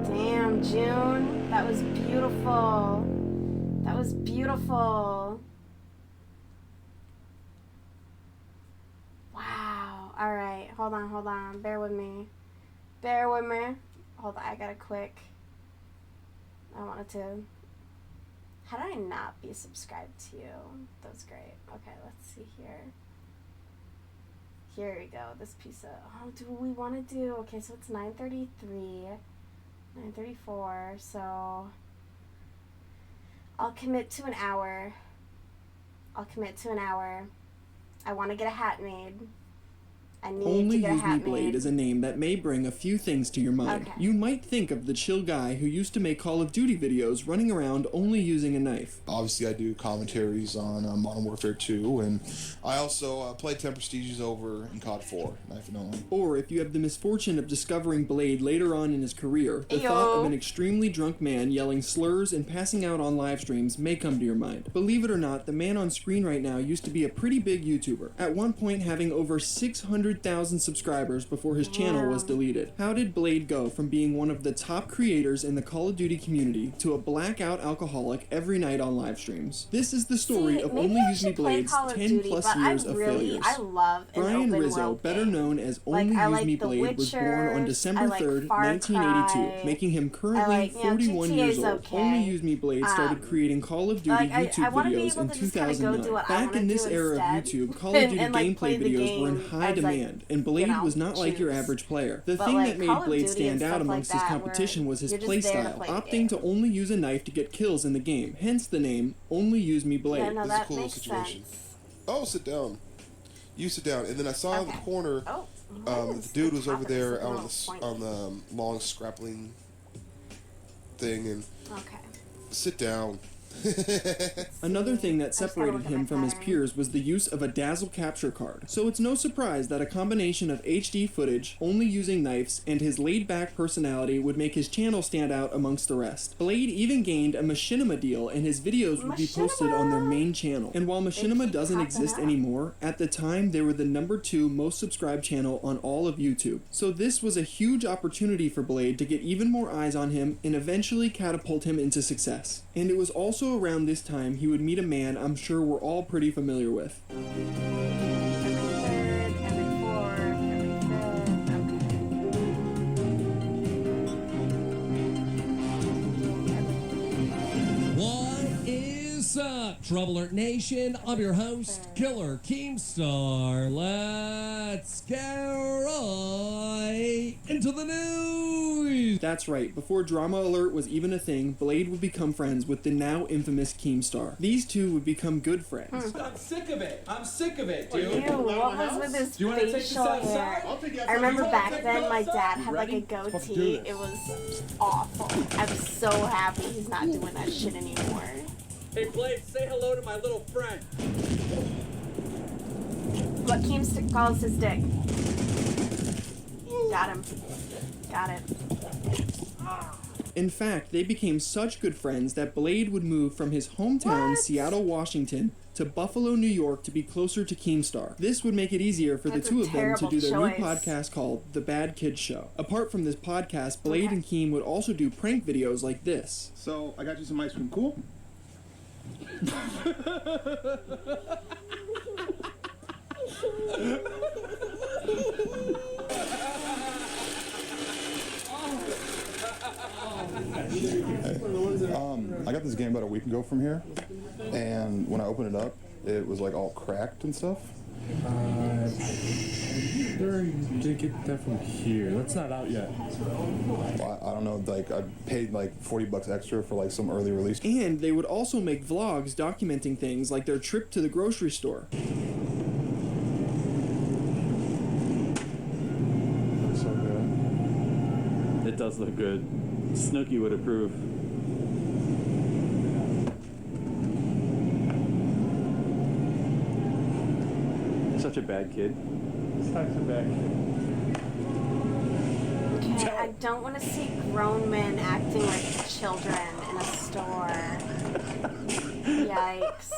Damn, June. That was beautiful. That was beautiful. Wow. All right. Hold on. Bear with me. Hold on. I got a quick. I wanted to. How did I not be subscribed to you? That was great. Okay, let's see here. Here we go. This piece of. Oh, do we want to do? Okay, so it's 9:33. 9:34, so I'll commit to an hour. I want to get a hat made. I need Only to get a Use Me hat Blade made. is a name that may bring a few things to your mind. Okay. You might think of the chill guy who used to make Call of Duty videos running around only using a knife. Obviously, I do commentaries on Modern Warfare 2, and I also played 10 Prestiges over in COD 4, knife and only. Or if you have the misfortune of discovering Blade later on in his career, the thought of an extremely drunk man yelling slurs and passing out on live streams may come to your mind. Believe it or not, the man on screen right now used to be a pretty big YouTuber, at one point having over 600,000 subscribers before his channel was deleted. How did Blade go from being one of the top creators in the Call of Duty community to a blackout alcoholic every night on live streams? This is the story of Only Use Me Blade's 10 plus years of failures. I love an Brian open Rizzo, world better game. known as Like, Only I Use like Me The Blade, was born on Witchers, December I like 3rd, Far 1982, Cry. making him currently I like, 41 years GTA's old. okay. Only Use Me Blade started creating Call of Duty like, I YouTube wanna be videos able in to just kinda go 2009. do what I Back wanna in this do era of instead. YouTube, Call of Duty And, like, gameplay play the videos were in game high as, like, demand, and Blade was not like your choose. average player. The But, thing like, that made Call of Blade Duty and stand out stuff like amongst his that, competition where was his you're just there to playstyle, play the opting to only use a knife to get kills in the game, hence the name Only Use Me Blade. Yeah, no, This is a that cool little makes situation. sense. Oh, sit down. You sit down. And then I saw in the corner, the dude was over there out on the long scrappling thing, and sit down. Another thing that separated him from his peers was the use of a dazzle capture card. So it's no surprise that a combination of HD footage, only using knives, and his laid-back personality would make his channel stand out amongst the rest. Blade even gained a machinima deal, and his videos would be posted on their main channel. And while machinima doesn't exist anymore, at the time they were the #2 most subscribed channel on all of YouTube. So this was a huge opportunity for Blade to get even more eyes on him and eventually catapult him into success. And it was also around this time he would meet a man I'm sure we're all pretty familiar with. What is up, Trouble Alert Nation? I'm your host, Killer Keemstar. Let's go right into the news. That's right, before Drama Alert was even a thing, Blade would become friends with the now infamous Keemstar. These two would become good friends. I'm sick of it. I'm sick of it, dude. Ew, what was with his Do you wanna take this facial outside? hair? I remember back then my dad had like a Ready? Let's fucking do goatee. this. It was awful. I was so happy he's not doing that shit anymore. Hey, Blade, say hello to my little friend. What Keemstar calls his dick. Got him. Got it. In fact, they became such good friends that Blade would move from his hometown, Seattle, Washington, to Buffalo, New York to be closer to Keemstar. This would make it easier for That's the two a of them to terrible do their choice. new podcast called The Bad Kids Show. Apart from this podcast, Blade and Keem would also do prank videos like this. So, I got you some ice cream, cool? I got this game about a week ago from here, and when I opened it up, it was like all cracked and stuff. Did get that from here. That's not out yet. Well, I don't know, like I paid like $40 extra for like some early release. And they would also make vlogs documenting things like their trip to the grocery store. So good. It does look good. Snooki would approve. Such a bad kid. Such a bad kid. Okay, I don't want to see grown men acting like children in a store. Yikes.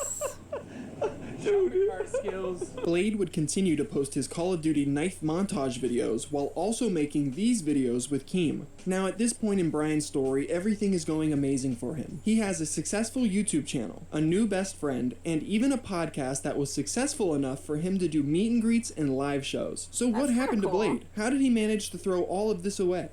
Blade would continue to post his Call of Duty knife montage videos while also making these videos with Keem. Now at this point in Brian's story, everything is going amazing for him. He has a successful YouTube channel, a new best friend, and even a podcast that was successful enough for him to do meet and greets and live shows. So what happened to Blade? How did he manage to throw all of this away?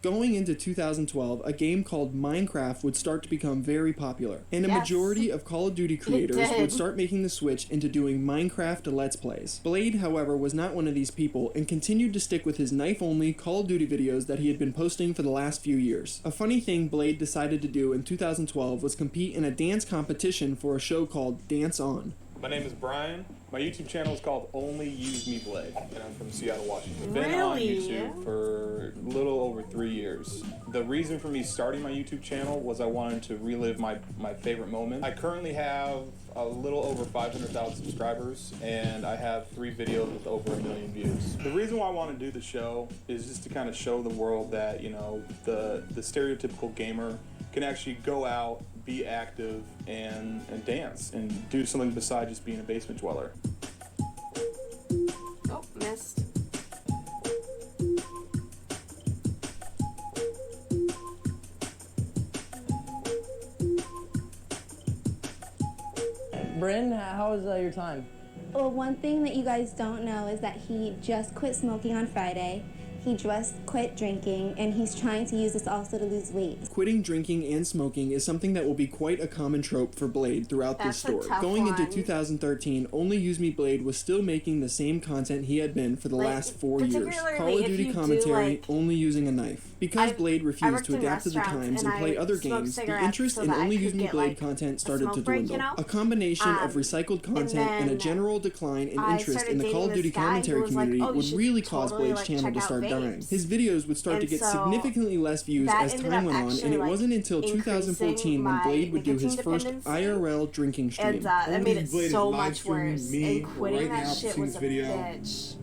Going into 2012, a game called Minecraft would start to become very popular, and a Yes. majority of Call of Duty creators did. would start making the switch into doing Minecraft Let's Plays. Blade, however, was not one of these people and continued to stick with his knife-only Call of Duty videos that he had been posting for the last few years. A funny thing Blade decided to do in 2012 was compete in a dance competition for a show called Dance On. My name is Brian. My YouTube channel is called Only Use Me Blade, and I'm from Seattle, Washington. Been on Really? YouTube for a little over 3 years. The reason for me starting my YouTube channel was I wanted to relive my favorite moment. I currently have a little over 500,000 subscribers, and I have 3 videos with over 1 million views. The reason why I want to do the show is just to kind of show the world that, you know, the stereotypical gamer can actually go out, be active, and dance, and do something besides just being a basement dweller. Oh, missed. Bryn, how was your time? Well, one thing that you guys don't know is that he just quit smoking on Friday. He just quit drinking, and he's trying to use this also to lose weight. Quitting drinking and smoking is something that will be quite a common trope for Blade throughout this That's a story. tough Going into one. 2013, Only Use Me Blade was still making the same content he had been for the Like, last 4 years. particularly Call of if Duty you do, commentary, like- only using a knife. Because Blade refused worked to in adapt to the restaurants, times and and play I other smoked games, the cigarettes interest so in that I Only could Use Me get, Blade like, content started smoke to break, dwindle. you know? A combination of Um, recycled content and a then general decline in I interest started in the dating Call of this Duty guy who commentary was like, community "Oh, you would should really cause totally, Blade's like, channel check to out start dying. vapes." His videos would start And to get so significantly less views that as ended time up went on, and actually, it like, wasn't until 2014 when increasing Blade would do my his first nicotine IRL drinking stream. And that made it Blade is so live much streaming worse. me And quitting right that now shit for was a this video. bitch.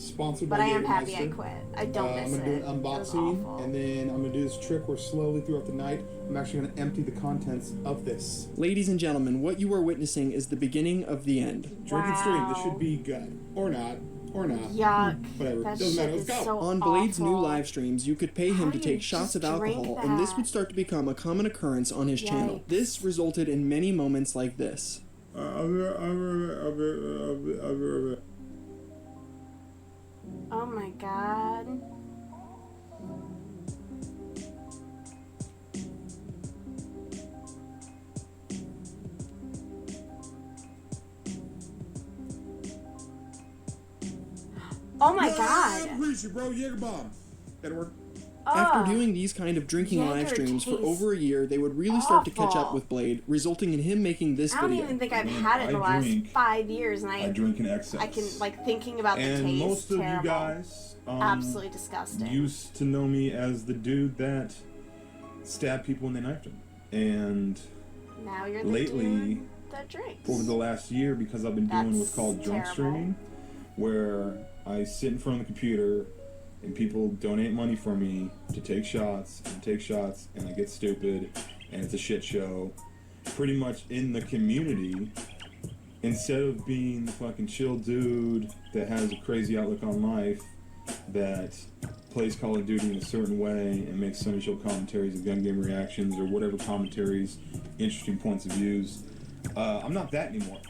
Sponsored But by I am happy I Jägermeister. quit. I don't miss I'm gonna do it. an It was unboxing, awful. and then I'm gonna do this trick where slowly throughout the night, I'm actually gonna empty the contents of this. Ladies and gentlemen, what you are witnessing is the beginning of the end. Drinking stream. This should be good, or not, or not. Yuck. Whatever. That Doesn't matter. shit Let's is go. so On Blade's new awful. live streams, you could pay him to do you take shots of just drink alcohol, and this that? would start to become a common occurrence on his channel. Yikes. This resulted in many moments like this. Oh my god. Oh my god. Appreciate bro, Jaeger bomb. That'll work. After doing these kind of drinking Jaeger live streams for tastes over a year, they would really start to catch up awful. with Blade, resulting in him making this I don't video. even think I've had it in the I last drink- 5 years, and I drink in excess. I can, like, thinking about the And taste. most of terrible. you guys Absolutely disgusting. used to know me as the dude that stabbed people when they knifed them. And Now you're the lately, dude that drinks. over the last year, because I've been doing That's what's called drunk terrible. streaming, where I sit in front of the computer and people donate money for me to take shots, and I get stupid, and it's a shit show. Pretty much in the community, instead of being the fucking chill dude that has a crazy outlook on life, that plays Call of Duty in a certain way and makes Sunny Show commentaries and gun game reactions or whatever commentaries, interesting points of views, I'm not that anymore.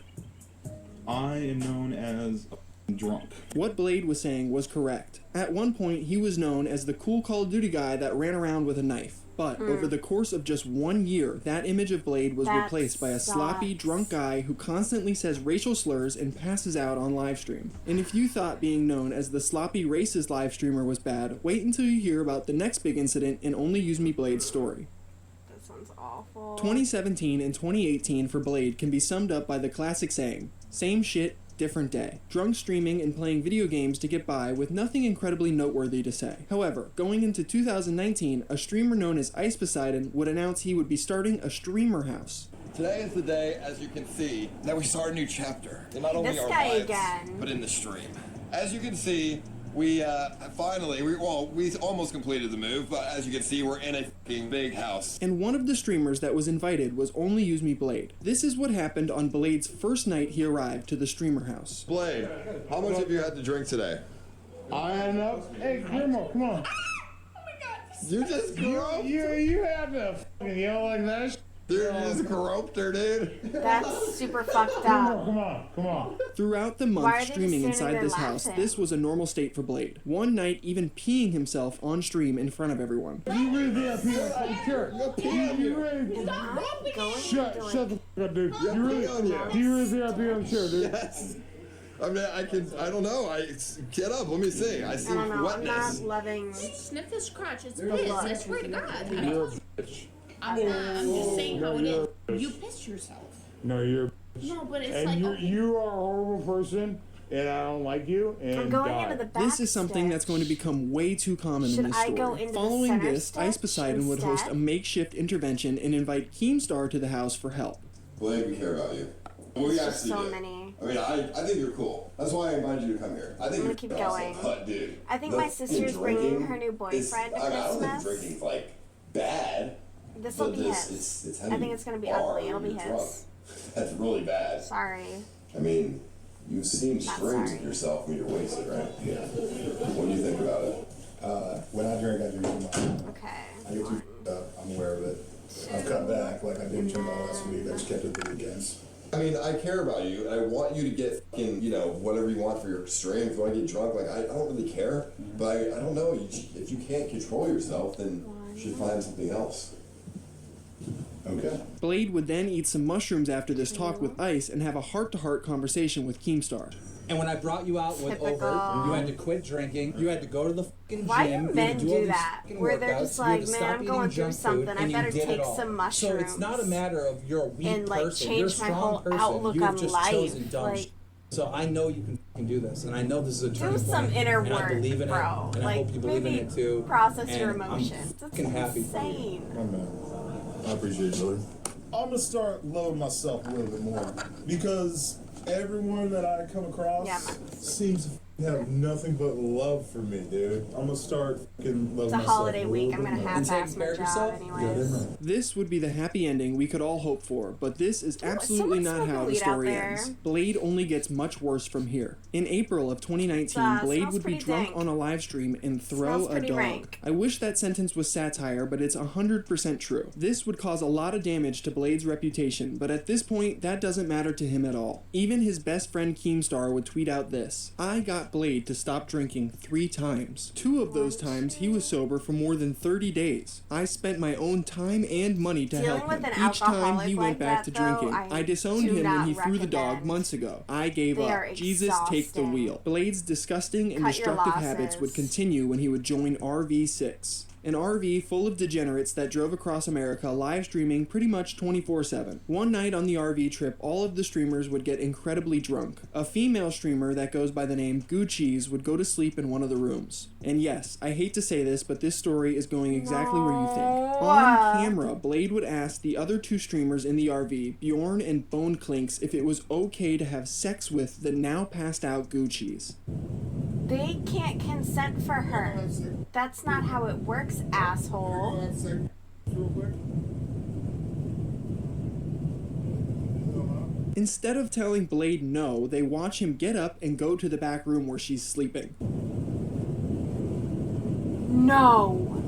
I am known as a drunk. What Blade was saying was correct. At one point, he was known as the cool Call of Duty guy that ran around with a knife. But over the course of just 1 year, that image of Blade was That replaced by a sloppy, sucks. drunk guy who constantly says racial slurs and passes out on livestream. And if you thought being known as the sloppy, racist live streamer was bad, wait until you hear about the next big incident in Only Use Me Blade's story. That sounds awful. 2017 and 2018 for Blade can be summed up by the classic saying, same shit, different day. Drunk streaming and playing video games to get by with nothing incredibly noteworthy to say. However, going into 2019, a streamer known as Ice Poseidon would announce he would be starting a streamer house. Today is the day, as you can see, that we start a new chapter in not only This our guy lives, again. but in the stream. As you can see, we finally, we almost completed the move, but as you can see, we're in a fucking big house. And one of the streamers that was invited was Only Use Me Blade. This is what happened on Blade's first night he arrived to the streamer house. Blade, how much have you had to drink today? I had enough. Hey, Grandma, come on. You just grew up? You have to fucking yell like that. Dude, you just groped her, dude. That's super fucked up. Come on. Throughout the Why month are they just streaming standing inside there this house, laughing? this was a normal state for Blade. One night, even peeing himself on stream in front of everyone. You really be up here? Sure. You really? Shut the fuck up, dude. Do you really be up here? I'm sure, dude. Yes. I mean, I don't know. Get up. Let me see. I see I don't know. I'm wetness. not loving. Sniff this crotch. It's The piss. look. I swear to God. You're a bitch. I'm just saying how it you're is. You pissed yourself. No, you're. No, but it's And like, you okay. you are a horrible person, and I don't like you. And I'm going into the back. This is something that's going to become way too common Should in this I story. go into the Following center this, Ice Poseidon would host a instead? makeshift intervention and invite Keemstar to the house for help. Blade, we care about you. We There's actually just so do. many. I mean, I think you're cool. That's why I invited you to come here. I think I'm you're gonna keep awesome. going. But, dude, I think the my sister's fucking bringing drinking her new is- boyfriend to I don't think Christmas. drinking's like bad. This will but be this, his. It's I think it's gonna be bar ugly. It'll be when his. you're drunk. That's really bad. Sorry. I mean, you've seen Not strings sorry. of yourself when you're wasted, right? Yeah. What do you think about it? When I drink too much. Okay. I get too up. I'm aware of it. I've cut back. Like I didn't drink all last week. I just kept it the weekends. I mean, I care about you, and I want you to get fucking, whatever you want for your stream. If you want to get drunk, like, I don't really care. But I don't know. If you can't control yourself, then you should find something else. Okay. Blade would then eat some mushrooms after this talk with Ice and have a heart-to-heart conversation with Keemstar. And when I brought you out with Typical. Overt, you had to quit drinking. You had to go to the fucking Why gym. do you had men to do all do these that? fucking Where they're workouts, just you had like, to man, stop I'm eating going through junk food, something. I and you better did it take all. some So it's not a mushrooms. matter of you're a weak And, like, person. change You're a my strong whole person. outlook You've on just life, chosen dumb like- shit. So I know you can do this, and I know this is a Do turning some point, inner and I work, believe in bro. it, and I Like, hope you believe in maybe it too. process your and emotions. I'm fucking happy for you. Insane. My man. I appreciate you. I'm gonna start loving myself a little bit more because everyone that I come across seems to have nothing but love for me, dude. I'm gonna start fucking loving It's a myself holiday week. I'm gonna half-ass my job anyways. This would be the happy ending we could all hope for, but this is absolutely not how the weed out story there. ends. Blade only gets much worse from here. In April of 2019, Blade smells would be pretty drunk dank. on a live stream and throw Smells a pretty dog. rank. I wish that sentence was satire, but it's 100% true. This would cause a lot of damage to Blade's reputation, but at this point, that doesn't matter to him at all. Even his best friend Keemstar would tweet out this: I got Blade to stop drinking 3 times. 2 of those times he was sober for more than 30 days. I spent my own time and money to Dealing help with him. an Each time he alcoholic went like back that, to drinking. though, I disowned do him when not he threw the dog recommend. months ago. I gave They up. are Jesus, take the wheel. Blade's disgusting and Cut your destructive habits losses. would continue when he would join RV6. An RV full of degenerates that drove across America live streaming pretty much 24/7. One night on the RV trip, all of the streamers would get incredibly drunk. A female streamer that goes by the name Gucci's would go to sleep in one of the rooms. And yes, I hate to say this, but this story is going exactly where you think. On camera, Blade would ask the other 2 streamers in the RV, Bjorn and Bone Clinks, if it was okay to have sex with the now passed out Gucci's. They can't consent for her. That's not how it works, asshole. Instead of telling Blade no, they watch him get up and go to the back room where she's sleeping. No.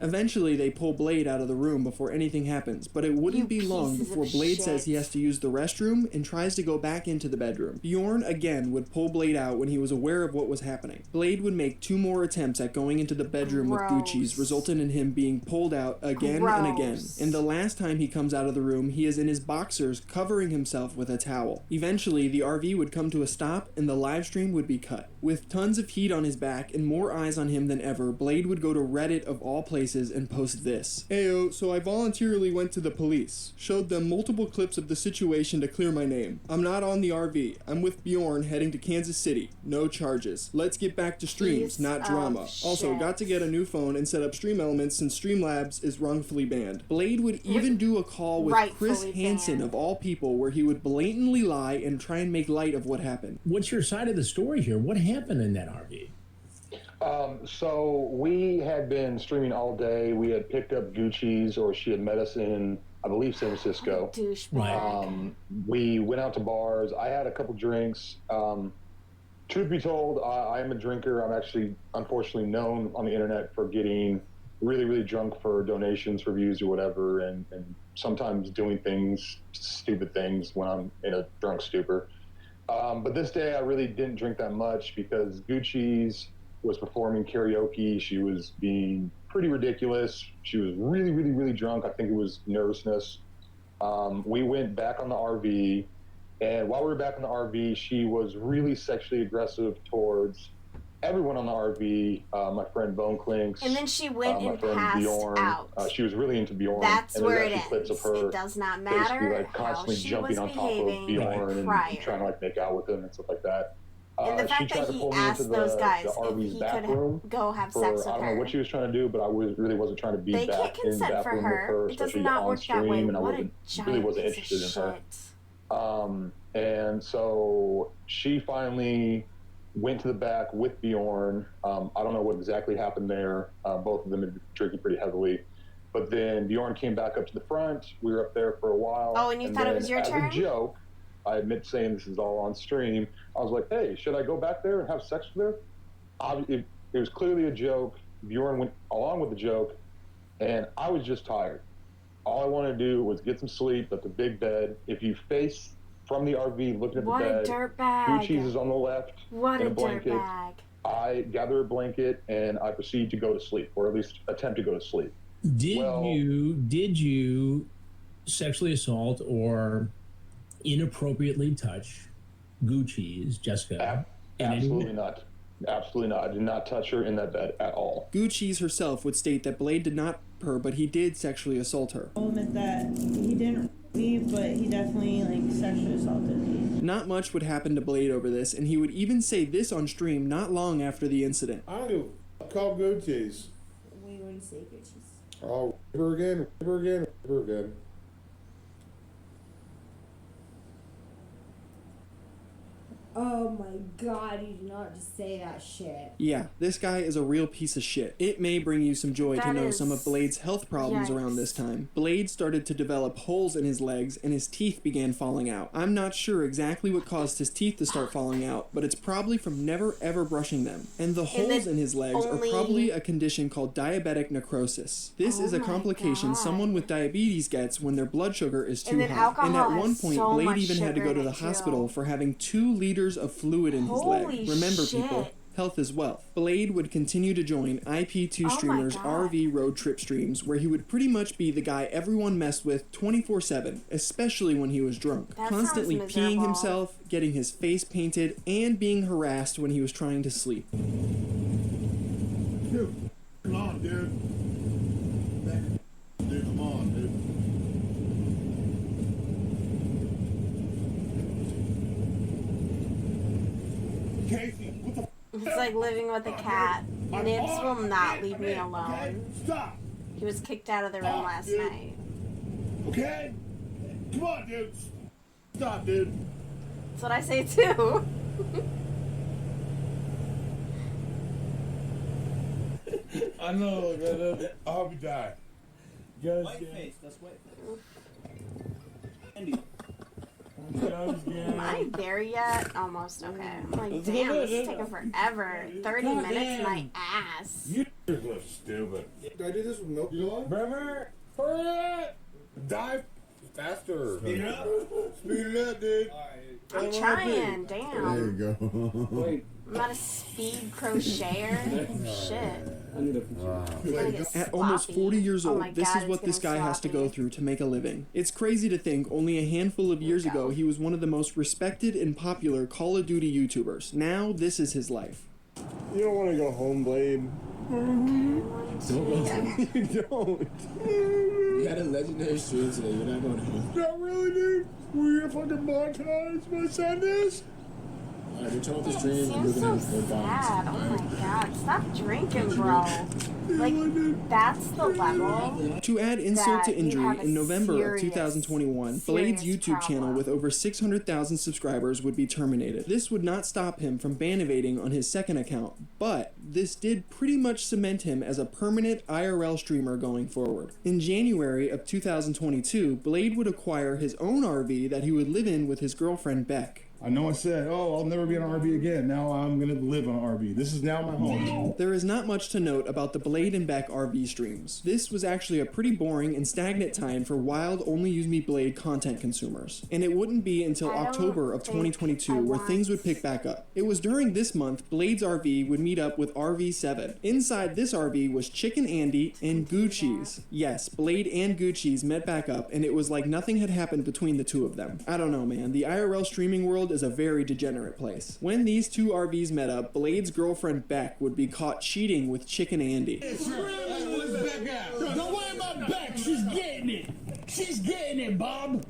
Eventually, they pull Blade out of the room before anything happens, but it wouldn't be long pieces of before Blade shit. says he has to use the restroom and tries to go back into the bedroom. Bjorn again would pull Blade out when he was aware of what was happening. Blade would make 2 more attempts at going into the bedroom with Gucci's, resulting in him being pulled out again and again. And the last time he comes out of the room, he is in his boxers covering himself with a towel. Eventually, the RV would come to a stop and the live stream would be cut. With tons of heat on his back and more eyes on him than ever, Blade would go to Reddit of all places and post this. Ayo, so I voluntarily went to the police. Showed them multiple clips of the situation to clear my name. I'm not on the RV. I'm with Bjorn heading to Kansas City. No charges. Let's get back to streams, not drama. Also, got to get a new phone and set up Stream Elements since Streamlabs is wrongfully banned. Blade would even do a call with Chris Hansen of all people where he would blatantly lie and try and make light of what happened. What's your side of the story here? What happened in that RV? So we had been streaming all day. We had picked up Gucci's, or she had met us in, I believe, San Douchebag. We went out to bars. I had a couple drinks. Truth be told, I am a drinker. I'm actually, unfortunately, known on the internet for getting really, really drunk for donations, for views, or whatever, and sometimes doing things, stupid things, when I'm in a drunk stupor. But this day, I really didn't drink that much because Gucci's was performing karaoke. She was being pretty ridiculous. She was really, really, really drunk. I think it was nervousness. We went back on the RV. And while we were back in the RV, she was really sexually aggressive towards everyone on the RV. My friend Bone Clinks. And then she went my and friend passed Bjorn. out. She was really into Bjorn. That's and where there's it actually clips ends. of her It does not basically matter like how constantly she jumping was on top of behaving Bjorn prior. and trying to like make out with him and stuff like that. And the She fact tried that to he pull me into asked those guys the if RV's he bathroom could go have for, sex with I don't know her. what she was trying to do, but I really wasn't trying to be They back can't in the consent for bathroom with her. her, It does especially not on work that way. stream, and I What a really giant wasn't piece of interested in her. shit. And so she finally went to the back with Bjorn. I don't know what exactly happened there. Both of them had been drinking pretty heavily. But then Bjorn came back up to the front. We were up there for a while. Oh, and you thought it was your turn? As a joke, I admit saying this is all on stream. I was like, hey, should I go back there and have sex with her? It was clearly a joke. Bjorn went along with the joke, and I was just tired. All I wanted to do was get some sleep at the big bed. If you face from the RV looking at the What a bed, dirtbag. Gucci's is on the left. What in a a blanket. dirtbag. I gather a blanket and I proceed to go to sleep, or at least attempt to go to sleep. Did you sexually assault or inappropriately touch Gucci's, Jessica? Absolutely not. Absolutely not. I did not touch her in that bed at all. Gucci's herself would state that Blade did not her, but he did sexually assault her. I'll admit that he didn't me, but he definitely like sexually assaulted me. Not much would happen to Blade over this, and he would even say this on stream not long after the incident. I don't give a call Gucci's. Wait, what do you say, Gucci's? Oh, her again, her again, her again. Oh my god, you did not just say that shit. Yeah, this guy is a real piece of shit. It may bring you some joy to know some of Blade's health problems around this time. Blade started to develop holes in his legs and his teeth began falling out. I'm not sure exactly what caused his teeth to start falling out, but it's probably from never ever brushing them. And the holes in his legs are probably a condition called diabetic necrosis. This is a complication someone with diabetes gets when their blood sugar is too high. And at one point, Blade even had to go to the hospital for having 2 liters of fluid in his leg. Remember, people, health is wealth. Blade would continue to join IP2 streamers' RV road trip streams, where he would pretty much be the guy everyone messed with 24/7, especially when he was drunk. Constantly peeing himself, getting his face painted, and being harassed when he was trying to sleep. Dude, come on, dude. Dude, come on, dude. Casey, what the It's like living with a cat. Nibs will not leave me alone. Stop. He was kicked out of the room last night. Okay? Come on, dude. Stop, dude. That's what I say too. I know, man. I'll be dying. White face, that's white face. Andy. Am I there yet? Almost, okay. I'm like, damn, this is taking forever. 30 minutes, my ass. You look stupid. Did I do this with milk? Remember? Hurry up! Dive faster. Speed it up. Speed it up, dude. I'm trying, damn. There you go. Wait. I'm not a speed crocheter. Shit. At almost 40 years old, this is what this guy has to go through to make a living. It's crazy to think only a handful of years ago he was one of the most respected and popular Call of Duty YouTubers. Now this is his life. You don't want to go home, Blade. You don't. You had a legendary stream today. You're not going home. Not really, dude. We're gonna fucking monetize my Sundays. Alright, we're trying with the stream. It seems so sad. Oh my god. Stop drinking, bro. Like, that's the level. To add insult to that you injury, have a in November of serious, 2021, Blade's YouTube channel with over 600,000 subscribers would be terminated. This would not stop him from ban evading on his second account, but this did pretty much cement him as a permanent IRL streamer going forward. In January of 2022, Blade would acquire his own RV that he would live in with his girlfriend Beck. I know I said, oh, I'll never be on an RV again. Now I'm going to live on an RV. This is now my home. There is not much to note about the Blade and Beck RV streams. This was actually a pretty boring and stagnant time for wild only use me Blade content consumers. And it wouldn't be until October of 2022 where things would pick back up. It was during this month Blade's RV would meet up with RV7. Inside this RV was Chicken Andy and Gucci's. Yes, Blade and Gucci's met back up and it was like nothing had happened between the two of them. I don't know, man. The IRL streaming world is a very degenerate place. When these two RVs met up, Blade's girlfriend Beck would be caught cheating with Chicken Andy. Don't worry about Beck. She's getting it. She's getting it, Bob.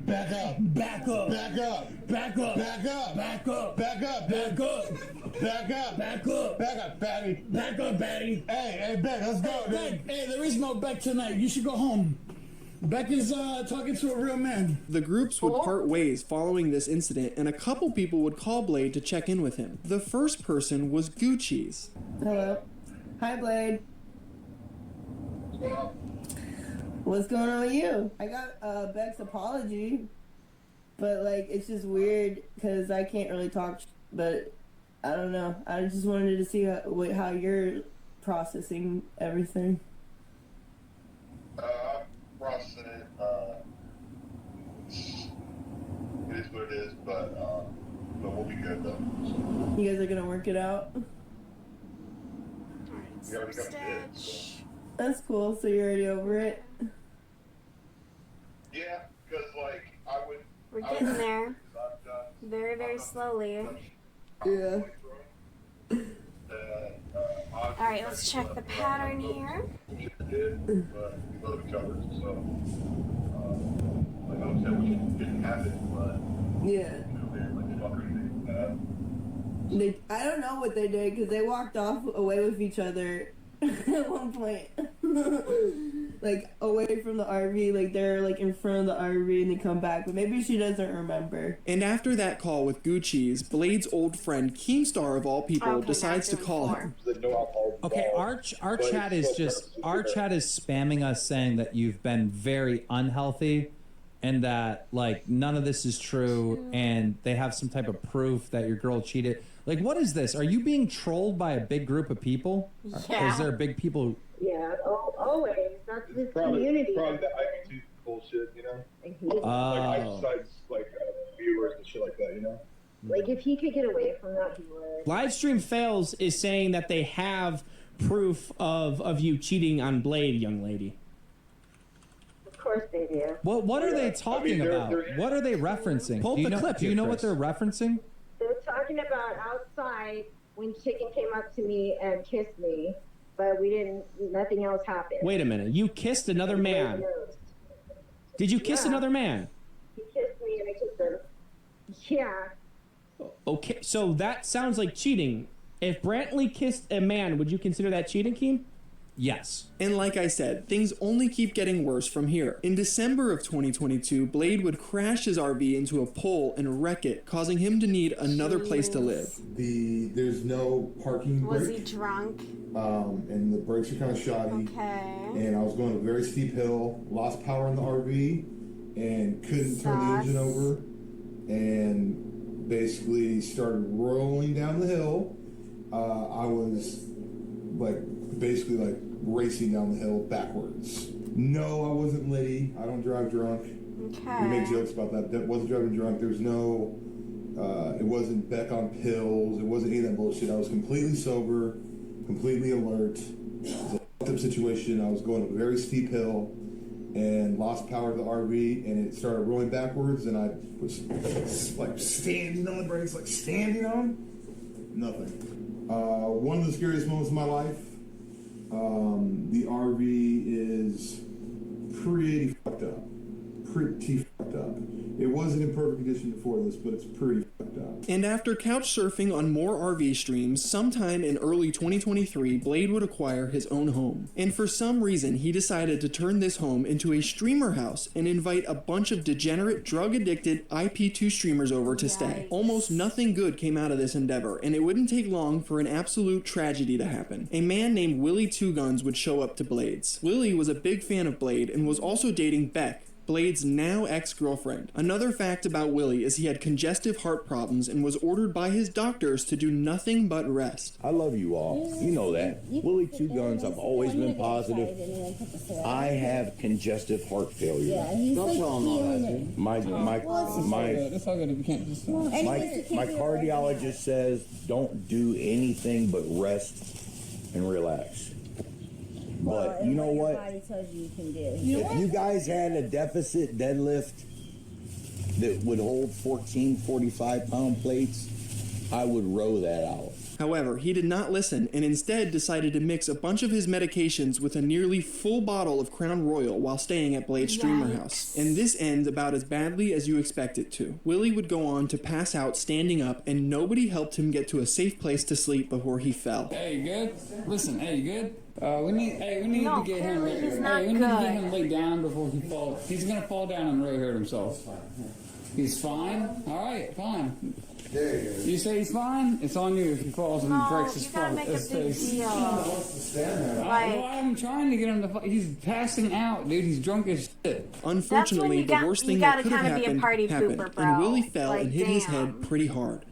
Back up. Back up. Back up. Back up. Back up. Back up. Back up. Back up. Back up. Back up. Back up, Batty. Back up, Batty. Hey, Beck, let's go, dude. Hey, there is no Beck tonight. You should go home. Beck is talking to a real man. The groups would part ways following this incident, and a couple people would call Blade to check in with him. The first person was Gucci's. Hello. Hi, Blade. What's going on with you? I got Beck's apology, but like it's just weird because I can't really talk. But I don't know. I just wanted to see how you're processing everything. Processing it. It is what it is, but we'll be good though. You guys are gonna work it out. We already got it. So. That's cool. So you're already over it. Yeah, because like I would. We're getting there. Very, very slowly. Yeah. Alright, let's check the pattern here. We love each other, so like I don't say we didn't have it, but yeah. I don't know what they did because they walked off away with each other at one point. Like away from the RV, like they're like in front of the RV and they come back, but maybe she doesn't remember. And after that call with Gucci's, Blade's old friend Keemstar of all people decides to call him. Okay, our chat is spamming us saying that you've been very unhealthy and that like none of this is true and they have some type of proof that your girl cheated. Like, what is this? Are you being trolled by a big group of people? Yeah. Is there big people? Yeah, always. That's this community. Probably the IQ bullshit, you know? Like I besides like viewers and shit like that, you know? Like if he could get away from that, he would. Livestream Fails is saying that they have proof of you cheating on Blade, young lady. Of course they do. What are they talking about? What are they referencing? Pull the clip. Do you know what they're referencing? They're talking about outside when Chicken came up to me and kissed me, but nothing else happened. Wait a minute. You kissed another man. Did you kiss another man? He kissed me and I kissed him. Yeah. Okay, so that sounds like cheating. If Brantley kissed a man, would you consider that cheating, Keem? Yes. And like I said, things only keep getting worse from here. In December of 2022, Blade would crash his RV into a pole and wreck it, causing him to need another place to live. There's no parking brake. Was he drunk? And the brakes are kind of shoddy. Okay. And I was going a very steep hill, lost power in the RV, and couldn't turn the engine over, and basically started rolling down the hill. I was basically racing down the hill backwards. No, I wasn't litty. I don't drive drunk. Okay. We make jokes about that. That wasn't driving drunk. There's no, it wasn't Beck on pills. It wasn't any of that bullshit. I was completely sober, completely alert. It was a fucked up situation. I was going up a very steep hill and lost power to the RV, and it started rolling backwards, and I was standing on the brakes, standing on nothing. One of the scariest moments of my life. The RV is pretty fucked up. It wasn't in perfect condition before this, but it's pretty fucked up. And after couch surfing on more RV streams, sometime in early 2023, Blade would acquire his own home. And for some reason, he decided to turn this home into a streamer house and invite a bunch of degenerate, drug-addicted IP2 streamers over to stay. Almost nothing good came out of this endeavor, and it wouldn't take long for an absolute tragedy to happen. A man named Willie Two Guns would show up to Blade's. Willie was a big fan of Blade and was also dating Beck, Blade's now ex-girlfriend. Another fact about Willie is he had congestive heart problems and was ordered by his doctors to do nothing but rest. I love you all. You know that. Willie Two Guns, I've always been positive. I have congestive heart failure. Yeah, he's like feeling it. My cardiologist says don't do anything but rest and relax. But you know what? Body tells you can do. If you guys had a deficit deadlift that would hold 14 45-pound plates, I would row that out. However, he did not listen and instead decided to mix a bunch of his medications with a nearly full bottle of Crown Royal while staying at Blade's streamer house. And this ends about as badly as you expect it to. Willie would go on to pass out standing up, and nobody helped him get to a safe place to sleep before he fell. Hey, you good? Listen, hey, you good? We need to get him. He's We not need to good. get him laid down before he falls. He's gonna fall down and really hurt himself. He's fine. All right, fine. You say he's fine? It's on you if he falls and breaks his face. I'm trying to get him to. He's passing out, dude. He's drunk as shit. Unfortunately, the worst thing that could have happened happened, and Willie fell and hit his head pretty hard.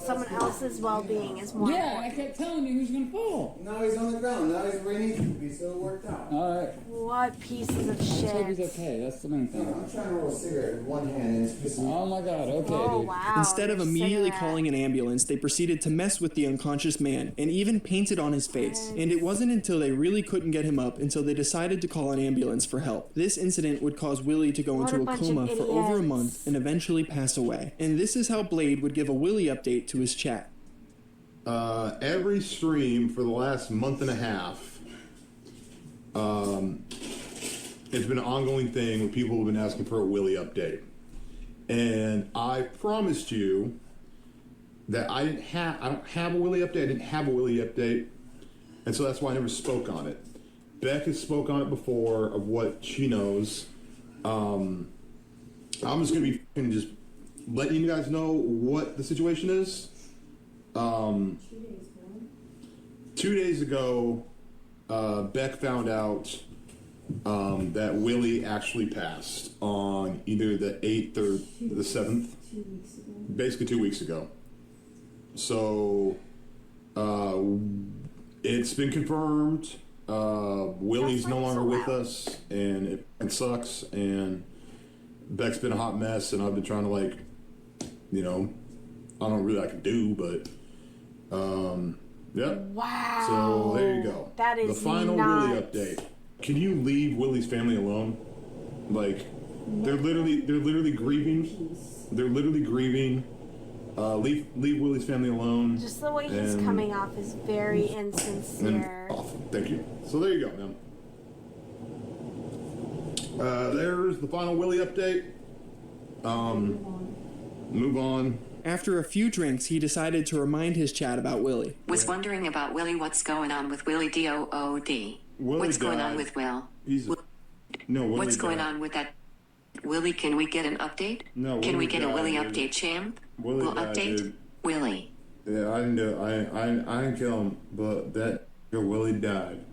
Someone else's well-being is more Yeah, important. I kept telling you he was gonna fall. Now he's on the ground. Now he's where he needs to be, so it worked out. All right. What pieces of I hope shit. he's okay. That's the main thing. I'm trying to roll a cigarette with one hand and it's pissing me. Oh my god. Okay, Oh, dude. wow. Instead of immediately calling an ambulance, they proceeded to mess with the unconscious man and even painted on his face. And it wasn't until they really couldn't get him up until they decided to call an ambulance for help. This incident would cause Willie to go What into a a bunch coma of for over a idiots. month and eventually pass away. And this is how Blade would give a Willie update to his chat. Every stream for the last month and a half, it's been an ongoing thing where people have been asking for a Willie update. And I promised you that I don't have a Willie update. I didn't have a Willie update. And so that's why I never spoke on it. Beck has spoke on it before of what she knows. I'm just going to be just letting you guys know what the situation is. 2 days ago, Beck found out that Willie actually passed on either the 8th or the 7th. Basically 2 weeks ago. So, it's been confirmed. Willie's no longer with us, and it sucks, and Beck's been a hot mess, and I've been trying to, like, you know, I don't know really I can do, but yep. Wow. So there you go. That is the final nuts. Willie update. Can you leave Willie's family alone? Like, they're literally grieving. They're literally grieving. Leave Willie's family alone. Just the way he's coming off is very insincere. Thank you. So there you go, man. There's the final Willie update. Move on. After a few drinks, he decided to remind his chat about Willie. Was wondering about Willie. What's going on with Willie DOOD? What's going on with Will? Willie What's going died. on with that? Willie, can we get an update? No, Can we Willie get a died, Willie dude. update, champ? Willie Will died, update? dude. Willie. Yeah, I didn't do it. I didn't kill him, but that Willie died.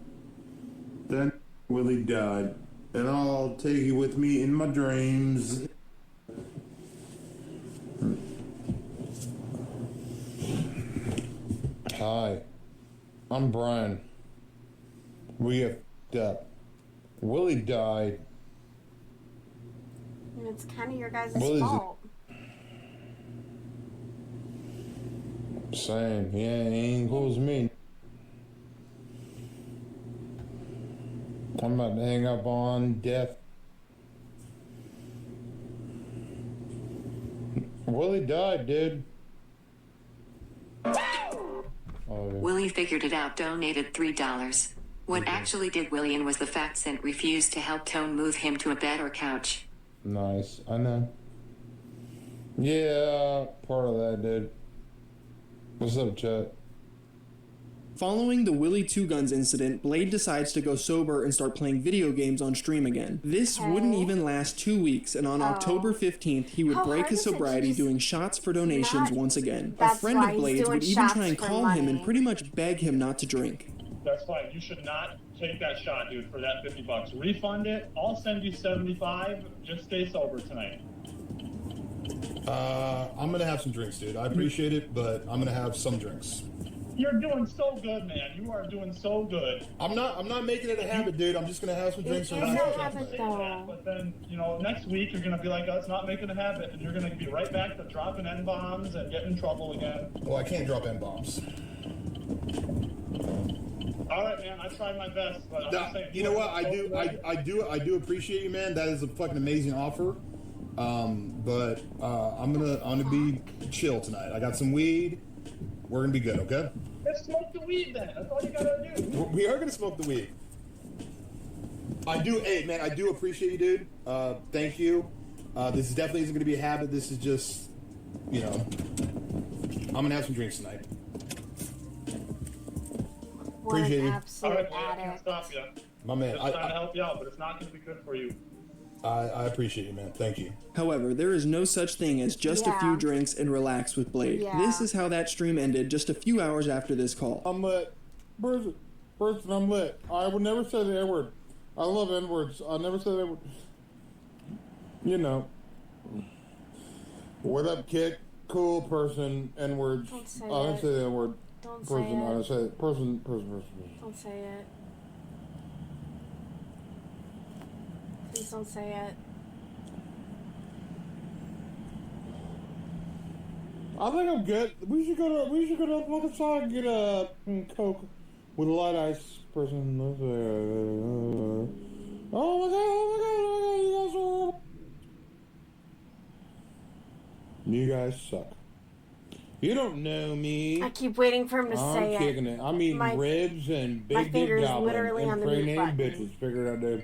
That Willie died, and I'll take you with me in my dreams. Hi, I'm Brian. We got f***ed up. Willie died. And it's kind of your guys' Willie's- fault. Same. Yeah, it ain't cool as me. I'm about to hang up on death. Willie died, dude. Willie figured it out, donated $3. What actually did Willie and was the fact Cent refused to help Tone move him to a bed or couch. Nice. I know. Yeah, part of that, dude. What's up, chat? Following the Willie Two Guns incident, Blade decides to go sober and start playing video games on stream again. This wouldn't even last 2 weeks, and on October 15th, he would How break hard his is it to sobriety just doing shots for donations once again. A That's friend why of he's Blade's doing would even shots try and for call him and money. pretty much beg him not to drink. That's fine. You should not take that shot, dude, for that $50. Refund it. I'll send you 75. Just stay sober tonight. I'm gonna have some drinks, dude. I appreciate it, but I'm gonna have some drinks. You're doing so good, man. You are doing so good. I'm not making it a habit, dude. I'm just gonna have some drinks. It is a habit, though. But then, next week you're gonna be like, "Oh, it's not making a habit," and you're gonna be right back to dropping N-bombs and getting in trouble again. Well, I can't drop N-bombs. All right, man. I tried my best, but I'm just saying. You know what? I do appreciate you, man. That is a fucking amazing offer. But I'm gonna be chill tonight. I got some weed. We're gonna be good, okay? Let's smoke the weed then. That's all you gotta do. We are gonna smoke the weed. Hey man, I do appreciate you, dude. Thank you. This definitely isn't gonna be a habit. This is just, I'm gonna have some drinks tonight. Appreciate you. All right, man, I can't stop you. My man, I'm trying to help you out, but it's not gonna be good for you. I appreciate you, man. Thank you. However, there is no such thing as just a few drinks and relax with Blade. Yeah. This is how that stream ended just a few hours after this call. I'm lit. Person, I'm lit. I would never say the N-word. I love N-words. I never say the N-word. What up, kid? Cool person, N-words. Don't say I don't it. say the N-word. Don't Person, say I it. don't say it. Person. Don't say it. Please don't say it. I think I'm good. We should go to fucking side and get a Coke with a light ice. Person. Oh my god, you guys suck. You don't know me. I keep waiting for him to say I'm kicking it. I'm eating ribs and big dick finger's goblin literally on and the mute pre-named button. bitches. Figure it out, dude.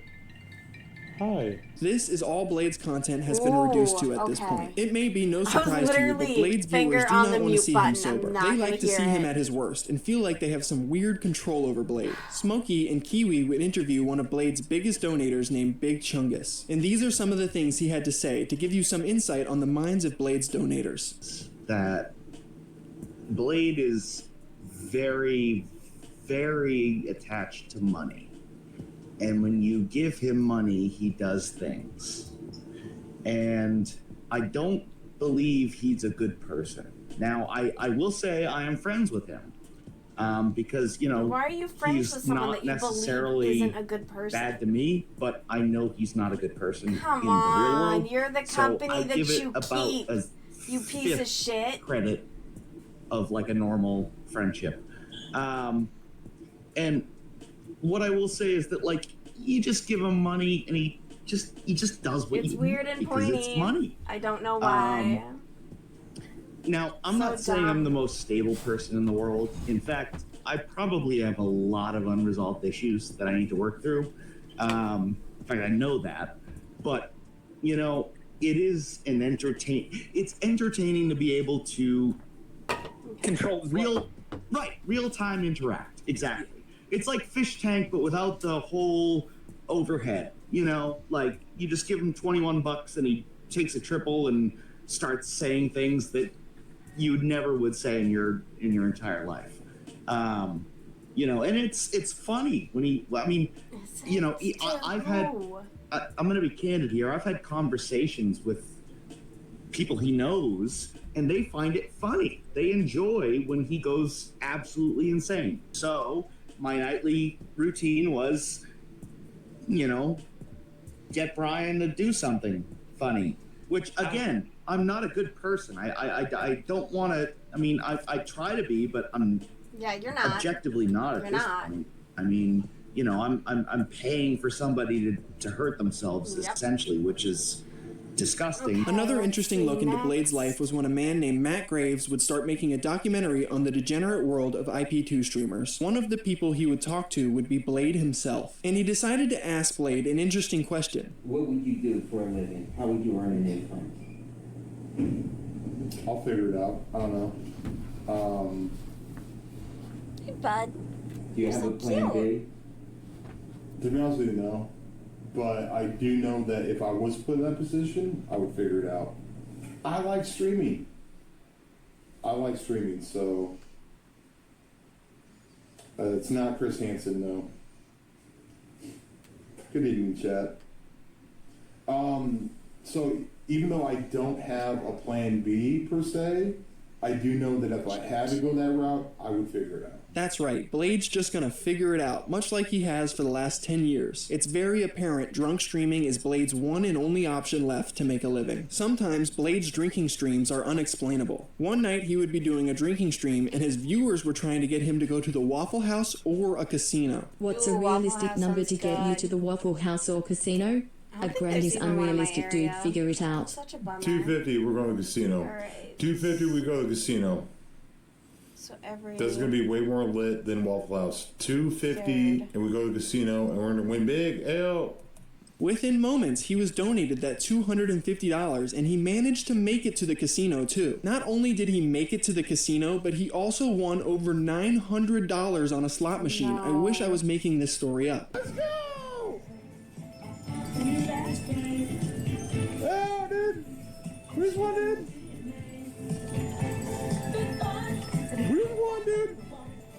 Hi. This is all Blade's content has been reduced to at this okay. point. It may be no I was surprise to you, but literally Blade's finger viewers do on the not want to mute see button. him sober. I'm not They gonna like to see hear him it. at his worst and feel like they have some weird control over Blade. Smokey and Kiwi would interview one of Blade's biggest donators named Big Chungus. And these are some of the things he had to say to give you some insight on the minds of Blade's donators. That Blade is very, very attached to money. And when you give him money, he does things. And I don't believe he's a good person. Now, I will say I am friends with him. Because, Why are you friends he's with someone not that you necessarily believe isn't a good person? bad to me, but I know he's not a good person Come in the real on, world. you're the So company I that give it you about keep. a You piece of fifth shit. credit of like a normal friendship. And what I will say is that like you just give him money and he just does what It's you weird and because pointy. it's money. I don't know why. Now, I'm not saying I'm the most stable person in the world. In fact, I probably have a lot of unresolved issues that I need to work through. In fact, I know that. But, it is it's entertaining to be able to control real-time interact. Exactly. It's like Fish Tank, but without the whole overhead. Like you just give him $21 and he takes a triple and starts saying things that you never would say in your entire life. And it's funny when I've had, I'm going to be candid here. I've had conversations with people he knows and they find it funny. They enjoy when he goes absolutely insane. So my nightly routine was, get Brian to do something funny, which again, I'm not a good person. I don't want to, I try to be, but I'm You're not. objectively not You're at this not. point. I'm paying for somebody to hurt themselves essentially, which is disgusting. Another interesting look into Blade's life was when a man named Matt Graves would start making a documentary on the degenerate world of IP2 streamers. One of the people he would talk to would be Blade himself, and he decided to ask Blade an interesting question. What would you do for a living? How would you earn an income? I'll figure it out. I don't know. Hey, bud. Do you have a plan B? To be honest with you, no. But I do know that if I was put in that position, I would figure it out. I like streaming. So It's not Chris Hansen, no. Good evening, chat. So even though I don't have a plan B per se, I do know that if I had to go that route, I would figure it out. That's right, Blade's just gonna figure it out, much like he has for the last 10 years. It's very apparent drunk streaming is Blade's one and only option left to make a living. Sometimes Blade's drinking streams are unexplainable. One night he would be doing a drinking stream and his viewers were trying to get him to go to the Waffle House or a casino. What's a realistic number to get you to the Waffle House or casino? A grand is unrealistic, dude. Figure it out. $250, we're going to the casino. Right. $250, we go to the casino. So every... That's going to be way more lit than Waffle House. $250, and we go to the casino, and we're going to win big. L. Within moments, he was donated that $250, and he managed to make it to the casino, too. Not only did he make it to the casino, but he also won over $900 on a slot machine. I wish I was making this story up. Let's go! Oh, dude! Who's won, dude? Who's won, dude?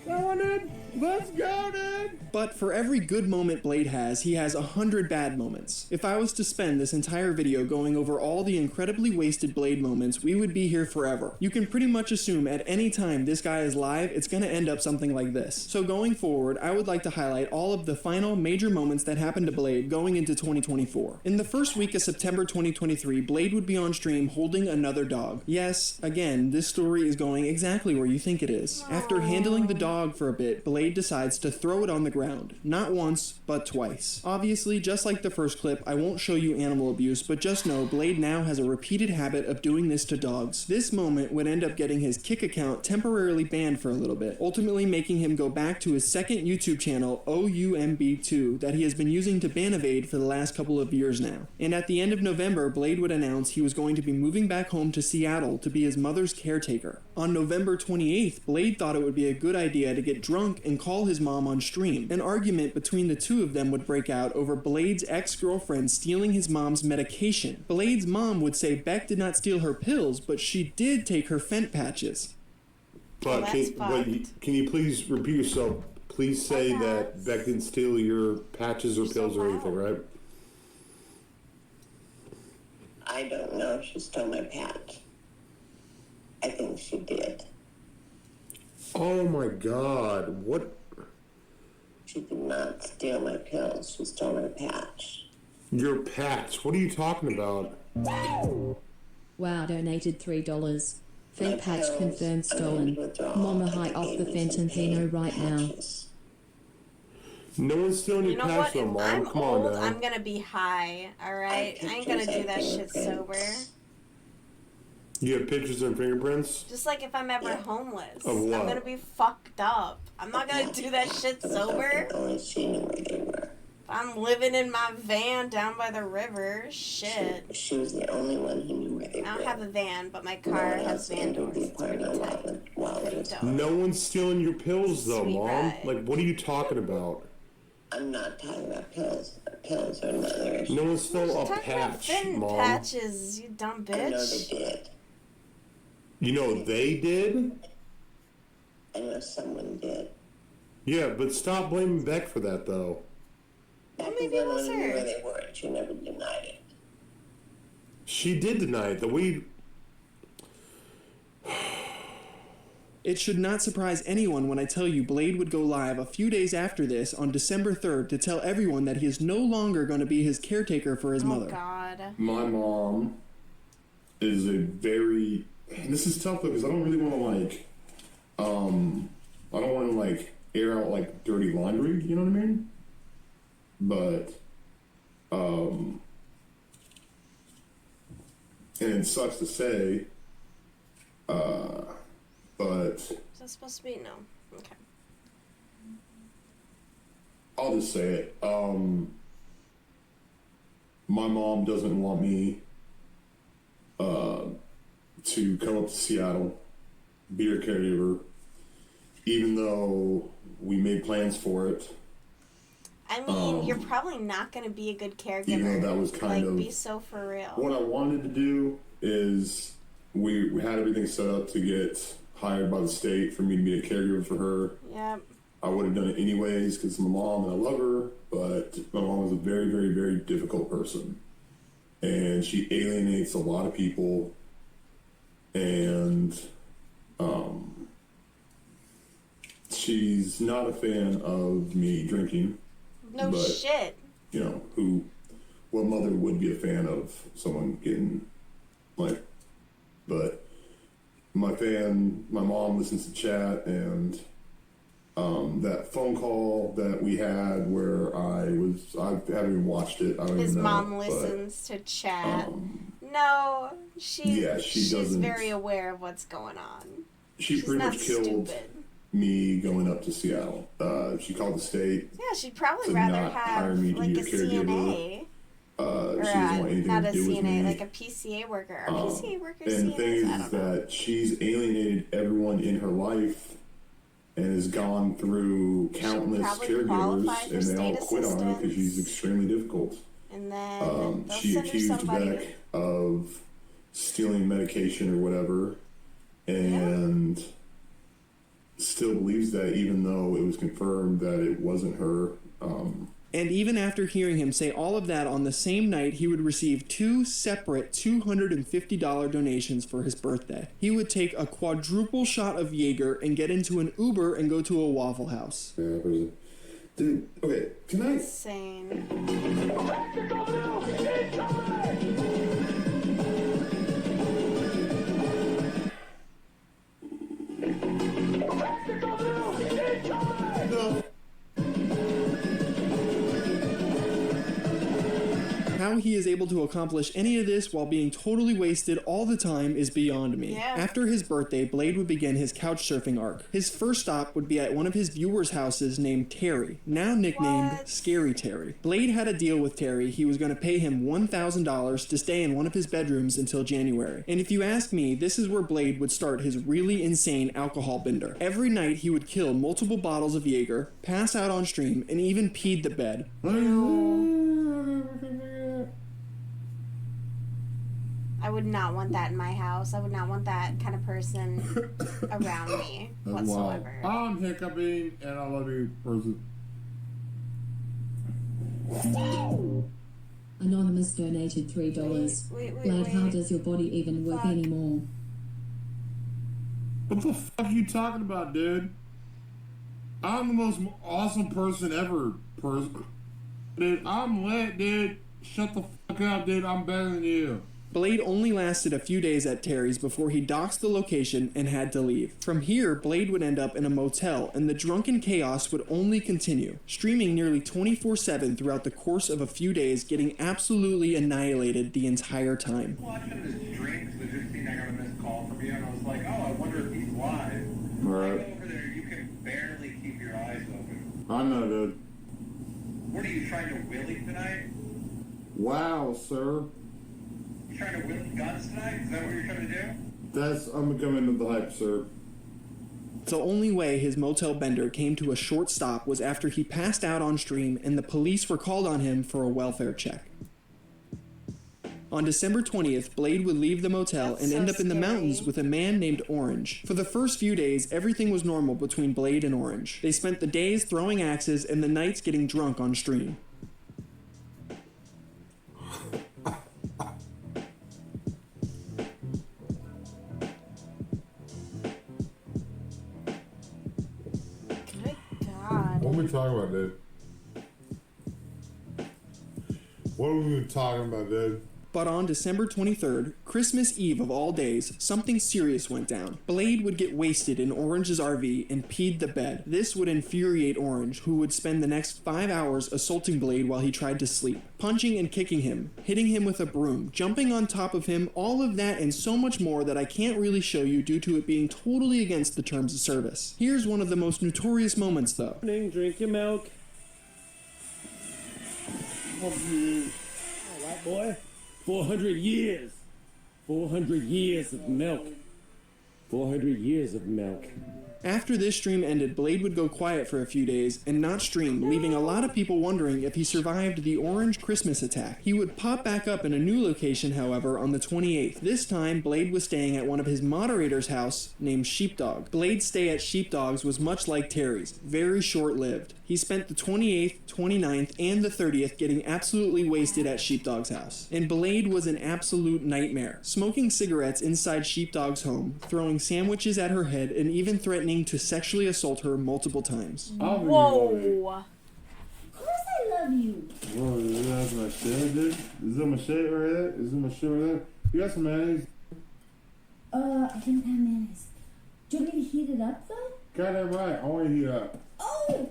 That one, dude? Let's go, dude! But for every good moment Blade has, he has 100 bad moments. If I was to spend this entire video going over all the incredibly wasted Blade moments, we would be here forever. You can pretty much assume at any time this guy is live, it's gonna end up something like this. So going forward, I would like to highlight all of the final major moments that happened to Blade going into 2024. In the first week of September 2023, Blade would be on stream holding another dog. Yes, again, this story is going exactly where you think it is. After handling the dog for a bit, Blade decides to throw it on the ground. Not once, but twice. Obviously, just like the first clip, I won't show you animal abuse, but just know Blade now has a repeated habit of doing this to dogs. This moment would end up getting his Kick account temporarily banned for a little bit, ultimately making him go back to his second YouTube channel, OUMB2, that he has been using to ban evade for the last couple of years now. And at the end of November, Blade would announce he was going to be moving back home to Seattle to be his mother's caretaker. On November 28th, Blade thought it would be a good idea to get drunk and call his mom on stream. An argument between the two of them would break out over Blade's ex-girlfriend stealing his mom's medication. Blade's mom would say Beck did not steal her pills, but she did take her Fent patches. But can you please repeat yourself? Please say that Beck didn't steal your patches or pills or anything, right? I don't know if she stole my patch. I think she did. Oh my God, what? She did not steal my pills. She stole my patch. Your patch? What are you talking about? Wow, donated $3. Fent patch confirmed stolen. Mama high off the Fentanyl right now. No one's stealing your patch though, Mom. I'm Come old, on now. I'm gonna be high, alright? I ain't gonna do that shit sober. You have pictures and fingerprints? Just like if I'm ever homeless. Of what? I'm gonna be fucked up. I'm not gonna do that shit sober. I'm living in my van down by the river. Shit. She was the only one who knew where they were. I don't have a van, but my car has van doors. It's pretty tight. No one's stealing your pills though, Sweet Mom. guy. Like, what are you talking about? I'm not talking about pills. Pills are another issue. No one stole a Talk about patch, Fenton Mom. patches, you dumb bitch. I know they did. You know they did? I know someone did. Yeah, but stop blaming Beck for that though. Well, maybe it was Knew where her. they were. She never denied it. She did deny it. The way It should not surprise anyone when I tell you Blade would go live a few days after this on December 3rd to tell everyone that he is no longer going to be his caretaker for his mother. Oh, God. my mom is a very. This is tough though because I don't really want to like. I don't want to like air out like dirty laundry. You know what I mean? But, and it sucks to say, but Is that supposed to be? No. Okay. I'll just say it. My mom doesn't want me to come up to Seattle, be her caregiver, even though we made plans for it. I mean, you're probably not going to be a good caregiver. Even though that was kind of be so for real. What I wanted to do is we had everything set up to get hired by the state for me to be a caregiver for her. Yep. I would would have done it anyways because my mom and I love her, but my mom was a very, very, very difficult person. And she alienates a lot of people. And she's not a fan of me drinking. No shit. You know, what mother would be a fan of someone getting, like, but my mom listens to chat, and that phone call that we had where I haven't even watched it. I don't His even know, mom listens to chat. No, she's doesn't. very aware of what's going on. She's pretty not much killed stupid. me going up to Seattle. She called the state. Yeah, she'd probably to rather not hire have me to like be a a caregiver. CNA. Or Or she doesn't want anything not to a do with me. CNA, like a PCA worker. Are PCA workers And the thing CNAs? is that she's alienated everyone in her life and has gone through countless probably qualify caregivers, for and they all state quit on her because assistance. she's extremely difficult. And then they'll She send her accused somebody. Beck of stealing medication or whatever, and still believes that even though it was confirmed that it wasn't her. And even after hearing him say all of that on the same night, he would receive 2 separate $250 donations for his birthday. He would take a quadruple shot of Jaeger and get into an Uber and go to a Waffle House. Yeah, dude, okay, can I? Insane. No. How he is able to accomplish any of this while being totally wasted all the time is beyond me. Yeah. After his birthday, Blade would begin his couch surfing arc. His first stop would be at one of his viewers' houses named Terry, now nicknamed Scary Terry. Blade had a deal with Terry. He was going to pay him $1,000 to stay in one of his bedrooms until January. And if you ask me, this is where Blade would start his really insane alcohol bender. Every night he would kill multiple bottles of Jaeger, pass out on stream, and even peed the bed. I would not want that in my house. I would not want that kind of person around me whatsoever. Wow. I'm hiccuping and I love you, person. Anonymous donated $3. Glad how does your body even work anymore? What the fuck are you talking about, dude? I'm the most awesome person ever, Dude, I'm lit, dude. Shut the fuck up, dude. I'm better than you. Blade only lasted a few days at Terry's before he doxed the location and had to leave. From here, Blade would end up in a motel, and the drunken chaos would only continue, streaming nearly 24/7 throughout the course of a few days, getting absolutely annihilated the entire time. Watching this drink, so just seen I got a missed call from you, and I was like, oh, I wonder if he's live. Right. I go over there, you can barely keep your eyes open. I know, dude. What are you trying to willy tonight? Wow, sir. You trying to willy guns tonight? Is that what you're trying to do? I'm becoming into the hype, sir. The only way his motel bender came to a short stop was after he passed out on stream and the police were called on him for a welfare check. On December 20th, Blade would leave the motel and end up in the mountains with a man named Orange. For the first few days, everything was normal between Blade and Orange. They spent the days throwing axes and the nights getting drunk on stream. What are we talking about, dude? What are we talking about, dude? But on December 23rd, Christmas Eve of all days, something serious went down. Blade would get wasted in Orange's RV and peed the bed. This would infuriate Orange, who would spend the next 5 hours assaulting Blade while he tried to sleep, punching and kicking him, hitting him with a broom, jumping on top of him, all of that and so much more that I can't really show you due to it being totally against the terms of service. Here's one of the most notorious moments though. Drink your milk. All right, boy. 400 years. 400 years of milk. 400 years of milk. After this stream ended, Blade would go quiet for a few days and not stream, leaving a lot of people wondering if he survived the Orange Christmas attack. He would pop back up in a new location, however, on the 28th. This time, Blade was staying at one of his moderator's house named Sheepdog. Blade's stay at Sheepdog's was much like Terry's, very short-lived. He spent the 28th, 29th, and the 30th getting absolutely wasted at Sheepdog's house. And Blade was an absolute nightmare, smoking cigarettes inside Sheepdog's home, throwing sandwiches at her head, and even threatening to sexually assault her multiple times. Whoa. Of course I love you. Whoa, that's my shit, dude. Is that my shit right there? Is that my shit right there? You got some mayonnaise? I didn't have mayonnaise. Do you want me to heat it up, though? Goddamn right. I want to heat it up. Oh!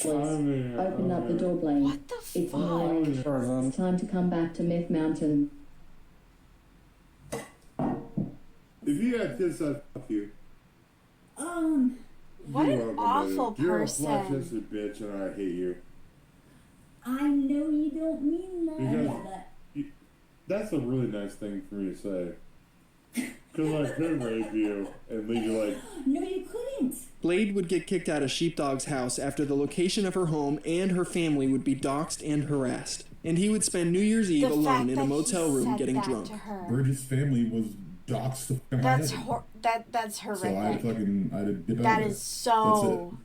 Open up the door, Blade. What the fuck? It's morning. Time to come back to Myth Mountain. If you had kids, I'd fuck you. What an awful You're person. You're a flat-chested bitch, and I hate you. I know you don't mean that. Because that's a really nice thing for me to say. Because I could rape you and leave you like... No, you couldn't. Blade would get kicked out of Sheepdog's house after the location of her home and her family would be doxxed and harassed. And he would spend New Year's Eve alone in a motel room getting drunk. Bridget's family was doxxed the fuck out of him. That's horrific. So I did get that out of is it. so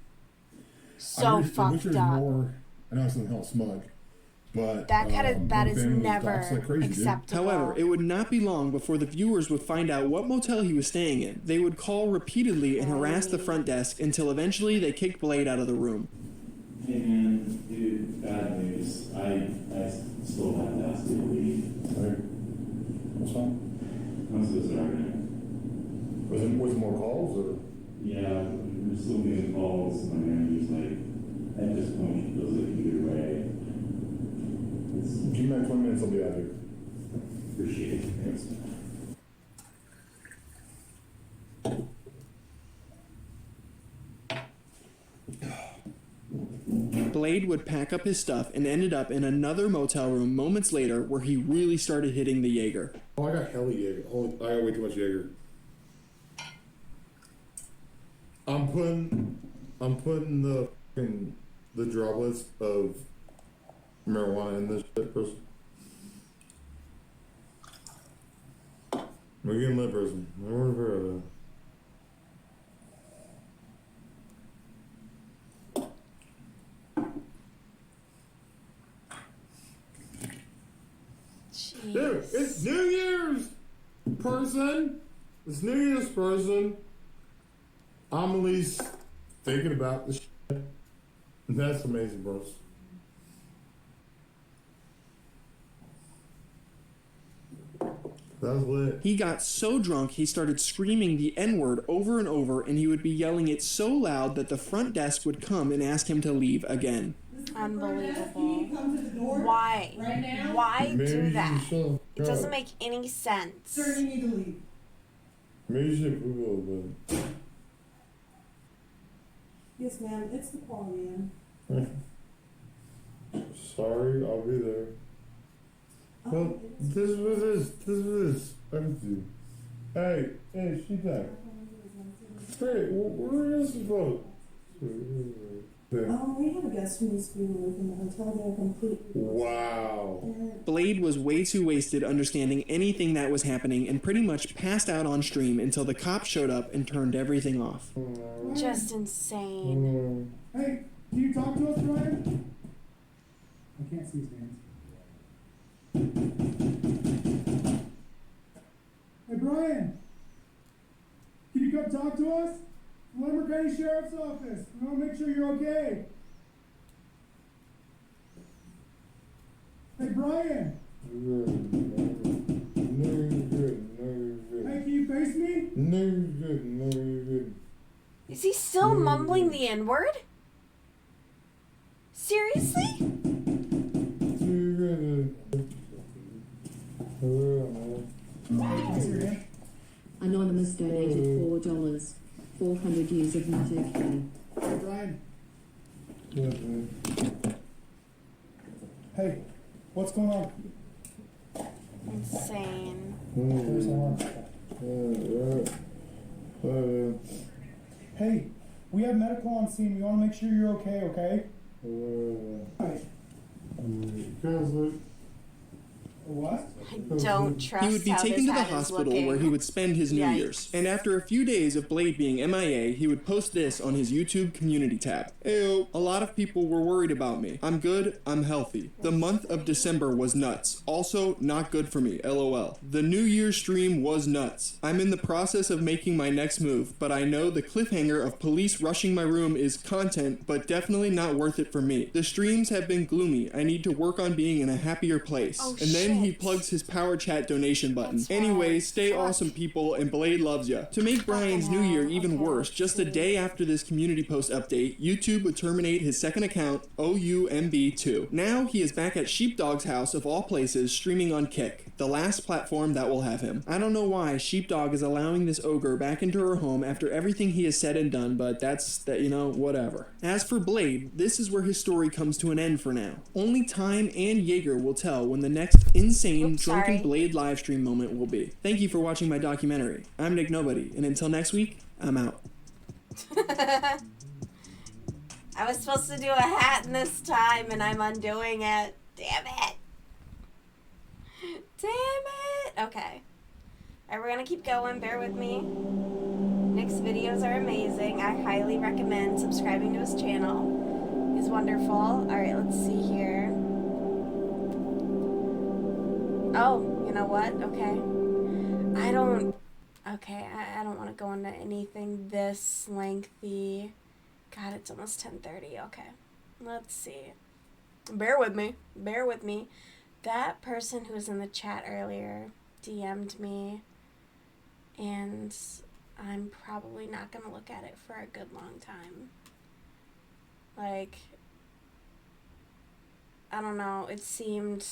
I wish fucked there was up. more, I know it's something hell smug, but that is family was never doxxed like crazy, dude. acceptable. However, it would not be long before the viewers would find out what motel he was staying in. They would call repeatedly and harass the front desk until eventually they kicked Blade out of the room. Hey man, dude, bad news. I still haven't asked you to leave. What's wrong? I'm so sorry. Was it more calls or? Yeah, we're still getting calls. My manager's like, at this point, he feels like either way. Give me 20 minutes, I'll be out of here. Appreciate it. Thanks. Blade would pack up his stuff and ended up in another motel room moments later where he really started hitting the Jaeger. Oh, I got hella Jaeger. Oh, I got way too much Jaeger. I'm putting the droplets of marijuana in this shit, person. We're getting lit, person. Dude, it's New Year's, person. It's New Year's, person. I'm at least thinking about this shit. That's amazing, bros. That was lit. He got so drunk he started screaming the N-word over and over, and he would be yelling it so loud that the front desk would come and ask him to leave again. Unbelievable. Why? Why do that? It doesn't make any sense. Sir, you need to leave. Maybe you should move a little bit. Yes, ma'am. It's the quality end. Sorry, I'll be there. Well, this is I can do. Hey, she back. Hey, where is this boat? We have a guest who needs to be removed from the hotel. They're complete. Wow. Blade was way too wasted understanding anything that was happening and pretty much passed out on stream until the cops showed up and turned everything off. Just insane. Hey, can you talk to us, Brian? I can't see his hands. Hey, Brian. Can you come talk to us? Lumber County Sheriff's Office. We want to make sure you're okay. Hey, Brian. No, you're good. Hey, can you face me? No, you're good. Is he still mumbling the N-word? Seriously? Anonymous donated $4. 400 years of music. Hey, Brian. Hey, what's going on? Insane. Hey, we have medical on scene. We want to make sure you're okay, okay? What? I don't trust He would be how taken this to the ad is hospital looking. where he would spend his New Yikes. Year's. And after a few days of Blade being MIA, he would post this on his YouTube community tab. Ayo, a lot of people were worried about me. I'm good, I'm healthy. The month of December was nuts. Also, not good for me, LOL. The New Year's stream was nuts. I'm in the process of making my next move, but I know the cliffhanger of police rushing my room is content, but definitely not worth it for me. The streams have been gloomy. I need to work on being in a happier place. Oh, and then he shit. plugs his Power Chat donation button. That's Anyway, right. stay awesome, people, and Blade loves ya. To make Brian's New Year even worse, just a day after this community post update, YouTube would terminate his second account, OUMB2. Now he is back at Sheepdog's house of all places, streaming on Kick, the last platform that will have him. I don't know why Sheepdog is allowing this ogre back into her home after everything he has said and done, but that's, whatever. As for Blade, this is where his story comes to an end for now. Only time and Jaeger will tell when the next insane Drunken Blade livestream moment will be. Thank you for watching my documentary. I'm Nick Nobody, and until next week, I'm out. I was supposed to do a hat in this time, and I'm undoing it. Damn it. Damn it. Okay. Alright, we're gonna keep going. Bear with me. Nick's videos are amazing. I highly recommend subscribing to his channel. He's wonderful. Alright, let's see here. Oh, you know what? Okay. I don't want to go into anything this lengthy. God, it's almost 10:30. Okay. Let's see. Bear with me. Bear with me. That person who was in the chat earlier DM'd me, and I'm probably not going to look at it for a good long time. Like, I don't know. It seemed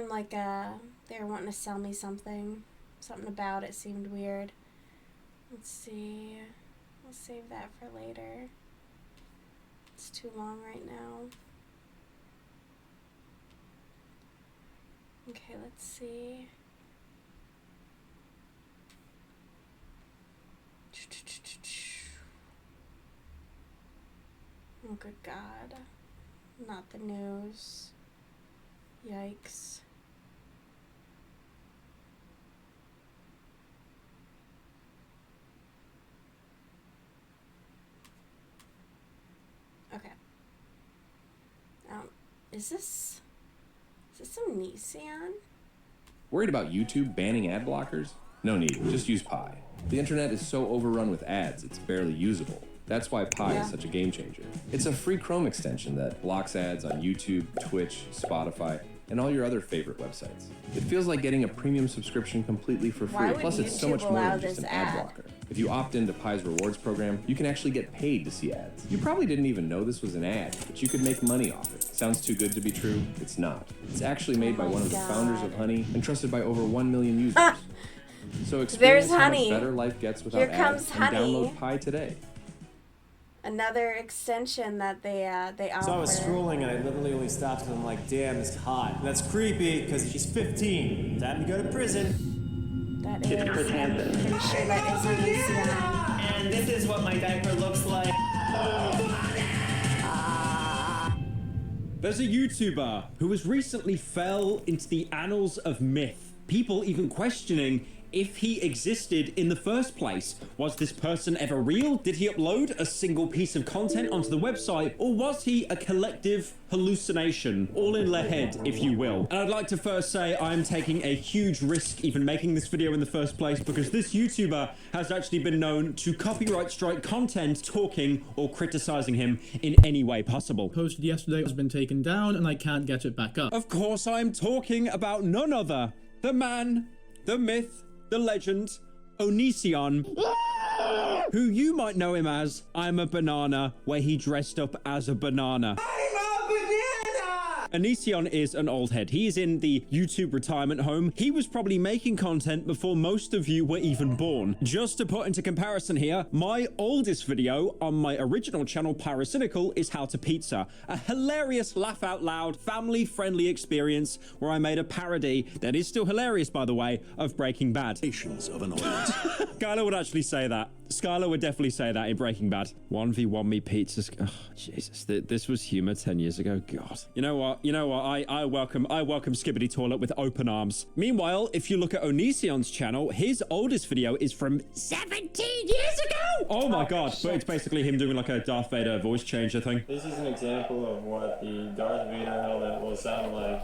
like they were wanting to sell me something. Something about it seemed weird. Let's see. We'll save that for later. It's too long right now. Okay, let's see. Oh, good God. Not the news. Yikes. Okay. Is this Onision? Worried about YouTube banning ad blockers? No need, just use Pi. The internet is so overrun with ads, it's barely usable. That's why Pi is such a game changer. It's a free Chrome extension that blocks ads on YouTube, Twitch, Spotify, and all your other favorite websites. It feels like getting a premium subscription completely for free. Plus, it's so much more than just an ad blocker. If you opt into Pi's rewards program, you can actually get paid to see ads. You probably didn't even know this was an ad, but you could make money off it. Sounds too good to be true? It's not. It's actually made by one of the founders of Honey and trusted by over 1 million users. So experience how much better life gets without ads and download Pi today. Another extension that they offer. So I was scrolling and I literally only stopped because I'm like, damn, this is hot. And that's creepy because she's 15. Time to go to prison. That is. I'm pretty sure that is Onision. And this is what my diaper looks like. There's a YouTuber who has recently fell into the annals of myth. People even questioning if he existed in the first place. Was this person ever real? Did he upload a single piece of content onto the website? Or was he a collective hallucination? All in their head, if you will. And I'd like to first say I'm taking a huge risk even making this video in the first place because this YouTuber has actually been known to copyright strike content talking or criticizing him in any way possible. Posted yesterday has been taken down and I can't get it back up. Of course, I'm talking about none other. The man, the myth, the legend, Onision, who you might know him as I'm a Banana, where he dressed up as a banana. I'm a banana! Onision is an old head. He is in the YouTube retirement home. He was probably making content before most of you were even born. Just to put into comparison here, my oldest video on my original channel, Pyrocynical, is How to Pizza. A hilarious laugh out loud, family-friendly experience where I made a parody that is still hilarious, by the way, of Breaking Bad. Of an audience. Skylar would actually say that. Skylar would definitely say that in Breaking Bad. 1v1 me pizzas. Oh, Jesus. This was humor 10 years ago. God. You know what? I welcome Skibbity Toilet with open arms. Meanwhile, if you look at Onision's channel, his oldest video is from 17 years ago! Oh my God. But it's basically him doing like a Darth Vader voice changer thing. This is an example of what the Darth Vader helmet will sound like.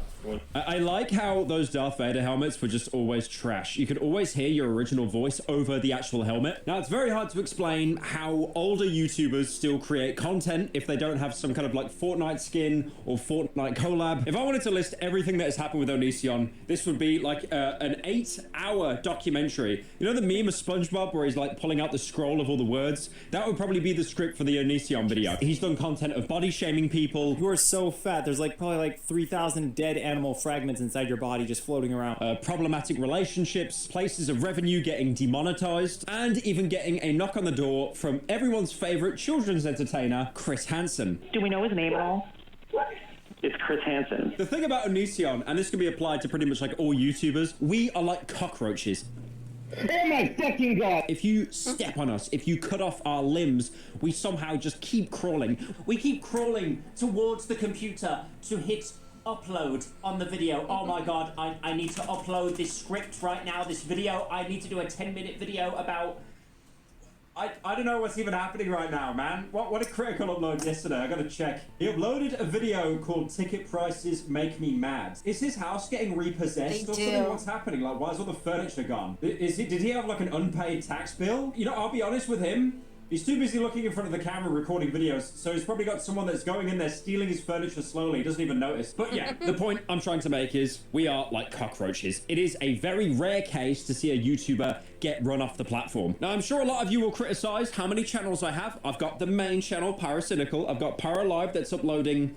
I like how those Darth Vader helmets were just always trash. You could always hear your original voice over the actual helmet. Now, it's very hard to explain how older YouTubers still create content if they don't have some kind of like Fortnite skin or Fortnite collab. If I wanted to list everything that has happened with Onision, this would be like an 8-hour documentary. You know the meme of SpongeBob where he's like pulling out the scroll of all the words? That would probably be the script for the Onision video. He's done content of body shaming people. You are so fat. There's like probably like 3,000 dead animal fragments inside your body just floating around. Problematic relationships, places of revenue getting demonetized, and even getting a knock on the door from everyone's favorite children's entertainer, Chris Hansen. Do we know his name at all? It's Chris Hansen. The thing about Onision, and this can be applied to pretty much like all YouTubers, we are like cockroaches. Oh my fucking God! If you step on us, if you cut off our limbs, we somehow just keep crawling. We keep crawling towards the computer to hit upload on the video. Oh my God, I need to upload this script right now, this video. I need to do a 10-minute video about... I don't know what's even happening right now, man. What did Critical upload yesterday? I gotta check. He uploaded a video called Ticket Prices Make Me Mad. Is his house getting repossessed or something? What's happening? Like, why is all the furniture gone? Did he have like an unpaid tax bill? You know, I'll be honest with him. He's too busy looking in front of the camera recording videos, so he's probably got someone that's going in there stealing his furniture slowly. He doesn't even notice. But yeah, the point I'm trying to make is we are like cockroaches. It is a very rare case to see a YouTuber get run off the platform. Now, I'm sure a lot of you will criticize how many channels I have. I've got the main channel, Pyrocynical. I've got Pyro Live that's uploading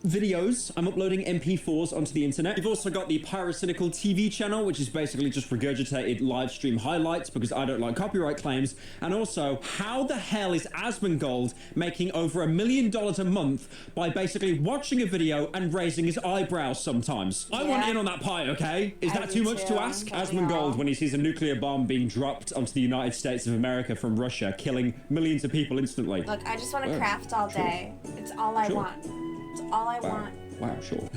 videos. I'm uploading MP4s onto the internet. You've also got the Pyrocynical TV channel, which is basically just regurgitated live stream highlights because I don't like copyright claims. And also, how the hell is Asmongold making over $1 million a month by basically watching a video and raising his eyebrows sometimes? I want in on that pie, okay? Is that too much to ask? Asmongold, when he sees a nuclear bomb being dropped onto the United States of America from Russia, killing millions of people instantly. Look, I just want to craft all day. It's all I want. It's all I want. Wow, sure.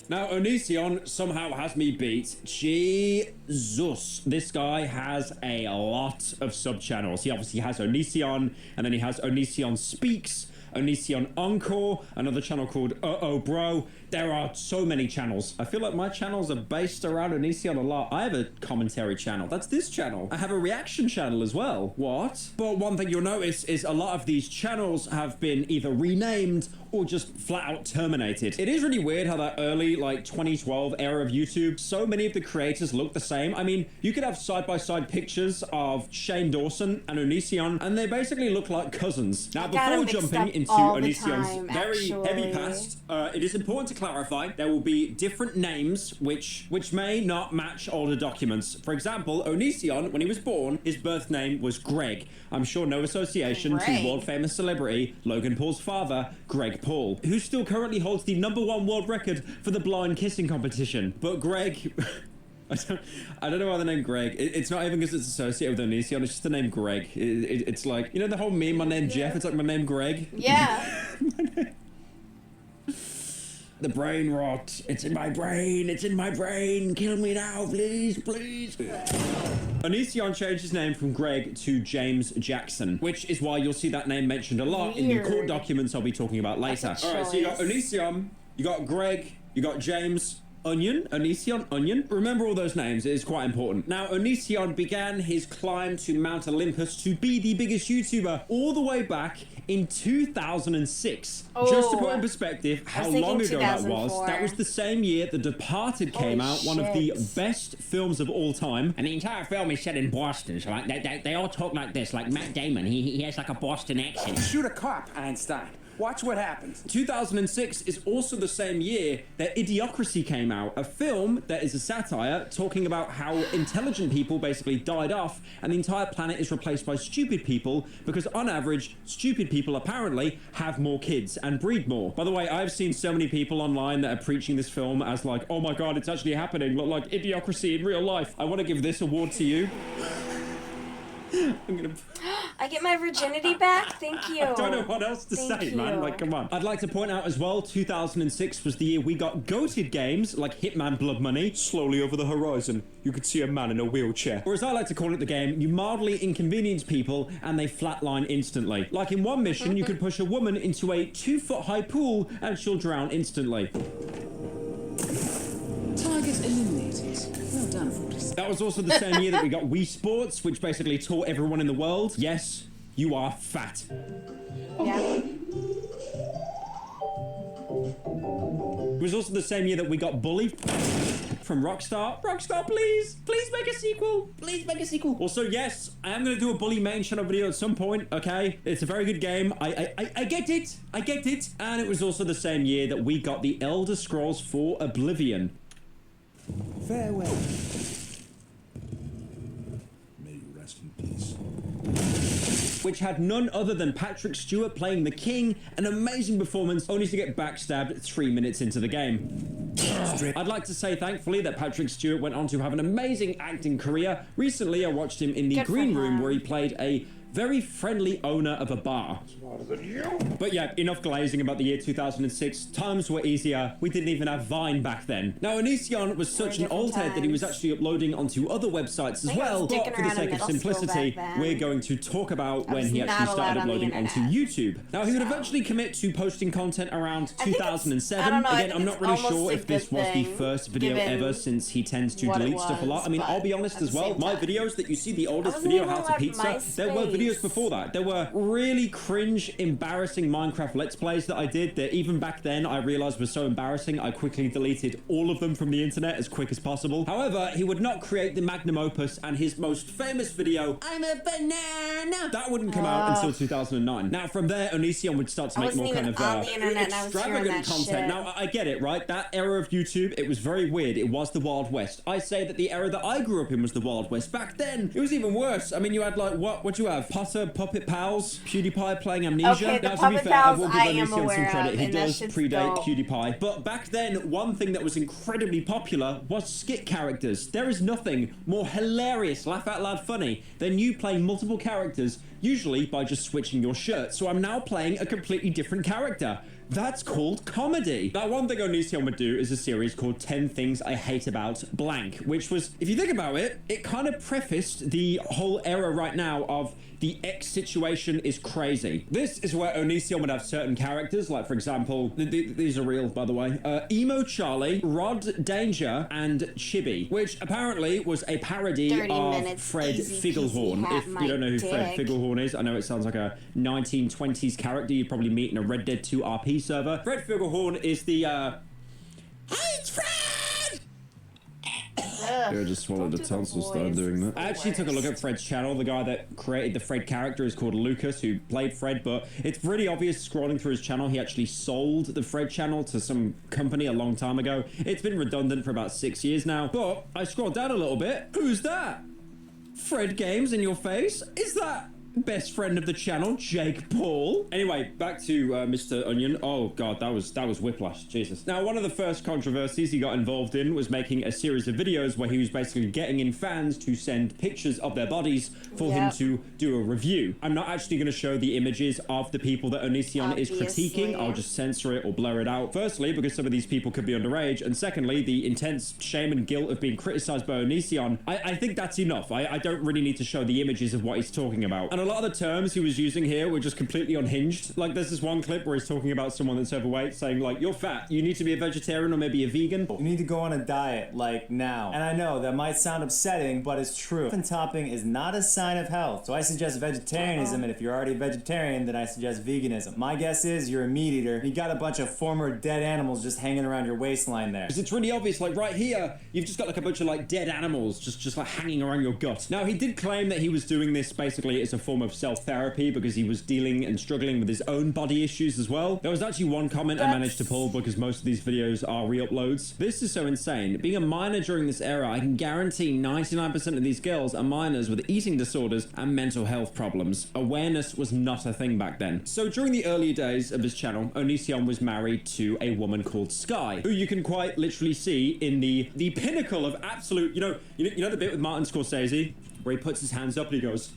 Now, Onision somehow has me beat. Jesus. This guy has a lot of sub-channels. He obviously has Onision, and then he has Onision Speaks, Onision Encore, another channel called Uh-Oh Bro. There are so many channels. I feel like my channels are based around Onision a lot. I have a commentary channel. That's this channel. I have a reaction channel as well. What? But one thing you'll notice is a lot of these channels have been either renamed or just flat out terminated. It is really weird how that early, like 2012 era of YouTube, so many of the creators look the same. I mean, you could have side-by-side pictures of Shane Dawson and Onision, and they basically look like cousins. Now, before jumping into Onision's very heavy past, it is important to clarify there will be different names which may not match older documents. For example, Onision, when he was born, his birth name was Greg. I'm sure no association to world-famous celebrity Logan Paul's father, Greg Paul, who still currently holds the #1 world record for the blind kissing competition. But Greg... I don't know why the name Greg. It's not even because it's associated with Onision. It's just the name Greg. It's like, you know the whole meme, my name Jeff? It's like my name Greg. Yeah. The brain rot. It's in my brain. It's in my brain. Kill me now, please, please. Onision changed his name from Greg to James Jackson, which is why you'll see that name mentioned a lot in the court documents I'll be talking about later. All right, so you got Onision, you got Greg, you got James, Onion, Onision, Onion. Remember all those names, it is quite important. Now, Onision began his climb to Mount Olympus to be the biggest YouTuber all the way back in 2006. Just to put in perspective how long ago that was the same year The Departed came out, one of the best films of all time. And the entire film is set in Boston, so like they all talk like this, like Matt Damon, he has like a Boston accent. Shoot a cop, Einstein. Watch what happens. 2006 is also the same year that Idiocracy came out, a film that is a satire talking about how intelligent people basically died off and the entire planet is replaced by stupid people because on average, stupid people apparently have more kids and breed more. By the way, I've seen so many people online that are preaching this film as like, oh my god, it's actually happening, look like Idiocracy in real life. I want to give this award to you. I get my virginity back? Thank you. I don't know what else to say, man. Like, come on. I'd like to point out as well, 2006 was the year we got goated games like Hitman Blood Money. Slowly over the horizon, you could see a man in a wheelchair. Or as I like to call it the game, you mildly inconvenience people and they flatline instantly. Like in one mission, you could push a woman into a 2-foot-high pool and she'll drown instantly. Target eliminated. Well done, Fortis. That was also the same year that we got Wii Sports, which basically taught everyone in the world, yes, you are fat. Yeah. It was also the same year that we got Bully from Rockstar. Rockstar, please make a sequel. Please make a sequel. Also, yes, I am going to do a Bully main channel video at some point, okay? It's a very good game. I get it. I get it. And it was also the same year that we got the Elder Scrolls 4 Oblivion. Farewell. May you rest in peace. Which had none other than Patrick Stewart playing the king, an amazing performance, only to get backstabbed 3 minutes into the game. I'd like to say, thankfully, that Patrick Stewart went on to have an amazing acting career. Recently, I watched him in the Green Room, where he played a very friendly owner of a bar. But yeah, enough glazing about the year 2006. Times were easier. We didn't even have Vine back then. Now, Onision was such an old head that he was actually uploading onto other websites as well. But for the sake of simplicity, we're going to talk about when he actually started uploading onto YouTube. Now, he would eventually commit to posting content around 2007. Again, I'm not really sure if this was the first video ever, since he tends to delete stuff a lot. I mean, I'll be honest as well. My videos that you see, the oldest video, How to Pizza, there were videos before that. There were really cringe, embarrassing Minecraft Let's Plays that I did that even back then I realized were so embarrassing I quickly deleted all of them from the internet as quick as possible. However, he would not create the magnum opus, and his most famous video, I'm a banana, that wouldn't come out until 2009. Now from there, Onision would start to make more kind of extravagant content. Now I get it, right? That era of YouTube, it was very weird. It was the Wild West. I say that the era that I grew up in was the Wild West. Back then, it was even worse. I mean, you had like, what'd you have? Potter, Puppet Pals, PewDiePie playing Amnesia. Okay, now, to be fair, I will give Onision some credit. He does predate PewDiePie. But back then, one thing that was incredibly popular was skit characters. There is nothing more hilarious, laugh out loud funny, than you playing multiple characters, usually by just switching your shirt. So I'm now playing a completely different character. That's called comedy. Now, one thing Onision would do is a series called 10 Things I Hate About Blank, which was, if you think about it, it kind of prefaced the whole era right now of the X situation is crazy. This is where Onision would have certain characters, like, for example, these are real, by the way, Emo Charlie, Rod Danger, and Chibi, which apparently was a parody of Fred Figglehorn. If you don't know who Fred Figglehorn is, I know it sounds like a 1920s character you'd probably meet in a Red Dead 2 RP server. Fred Figglehorn is the, Hey, it's Fred! Yeah, I just swallowed a tonsil, started doing that. I actually took a look at Fred's channel. The guy that created the Fred character is called Lucas, who played Fred, but it's pretty obvious scrolling through his channel, he actually sold the Fred channel to some company a long time ago. It's been redundant for about 6 years now, but I scrolled down a little bit. Who's that? Fred Games in your face? Is that best friend of the channel, Jake Paul? Anyway, back to Mr. Onion. Oh god, that was whiplash, Jesus. Now, one of the first controversies he got involved in was making a series of videos where he was basically getting in fans to send pictures of their bodies for him to do a review. I'm not actually going to show the images of the people that Onision is critiquing. I'll just censor it or blur it out. Firstly, because some of these people could be underage, and secondly, the intense shame and guilt of being criticized by Onision. I think that's enough. I don't really need to show the images of what he's talking about. And a lot of the terms he was using here were just completely unhinged. Like, there's this one clip where he's talking about someone that's overweight, saying like, you're fat, you need to be a vegetarian or maybe a vegan. You need to go on a diet, like now. And I know that might sound upsetting, but it's true. Muffin topping is not a sign of health. So I suggest vegetarianism, and if you're already a vegetarian, then I suggest veganism. My guess is you're a meat eater. You got a bunch of former dead animals just hanging around your waistline there. Because it's really obvious, like right here, you've just got like a bunch of like dead animals just like hanging around your gut. Now, he did claim that he was doing this basically as a form of self-therapy because he was dealing and struggling with his own body issues as well. There was actually one comment I managed to pull because most of these videos are re-uploads. This is so insane. Being a minor during this era, I can guarantee 99% of these girls are minors with eating disorders and mental health problems. Awareness was not a thing back then. So during the earlier days of his channel, Onision was married to a woman called Sky, who you can quite literally see in the pinnacle of absolute, you know the bit with Martin Scorsese where he puts his hands up and he goes,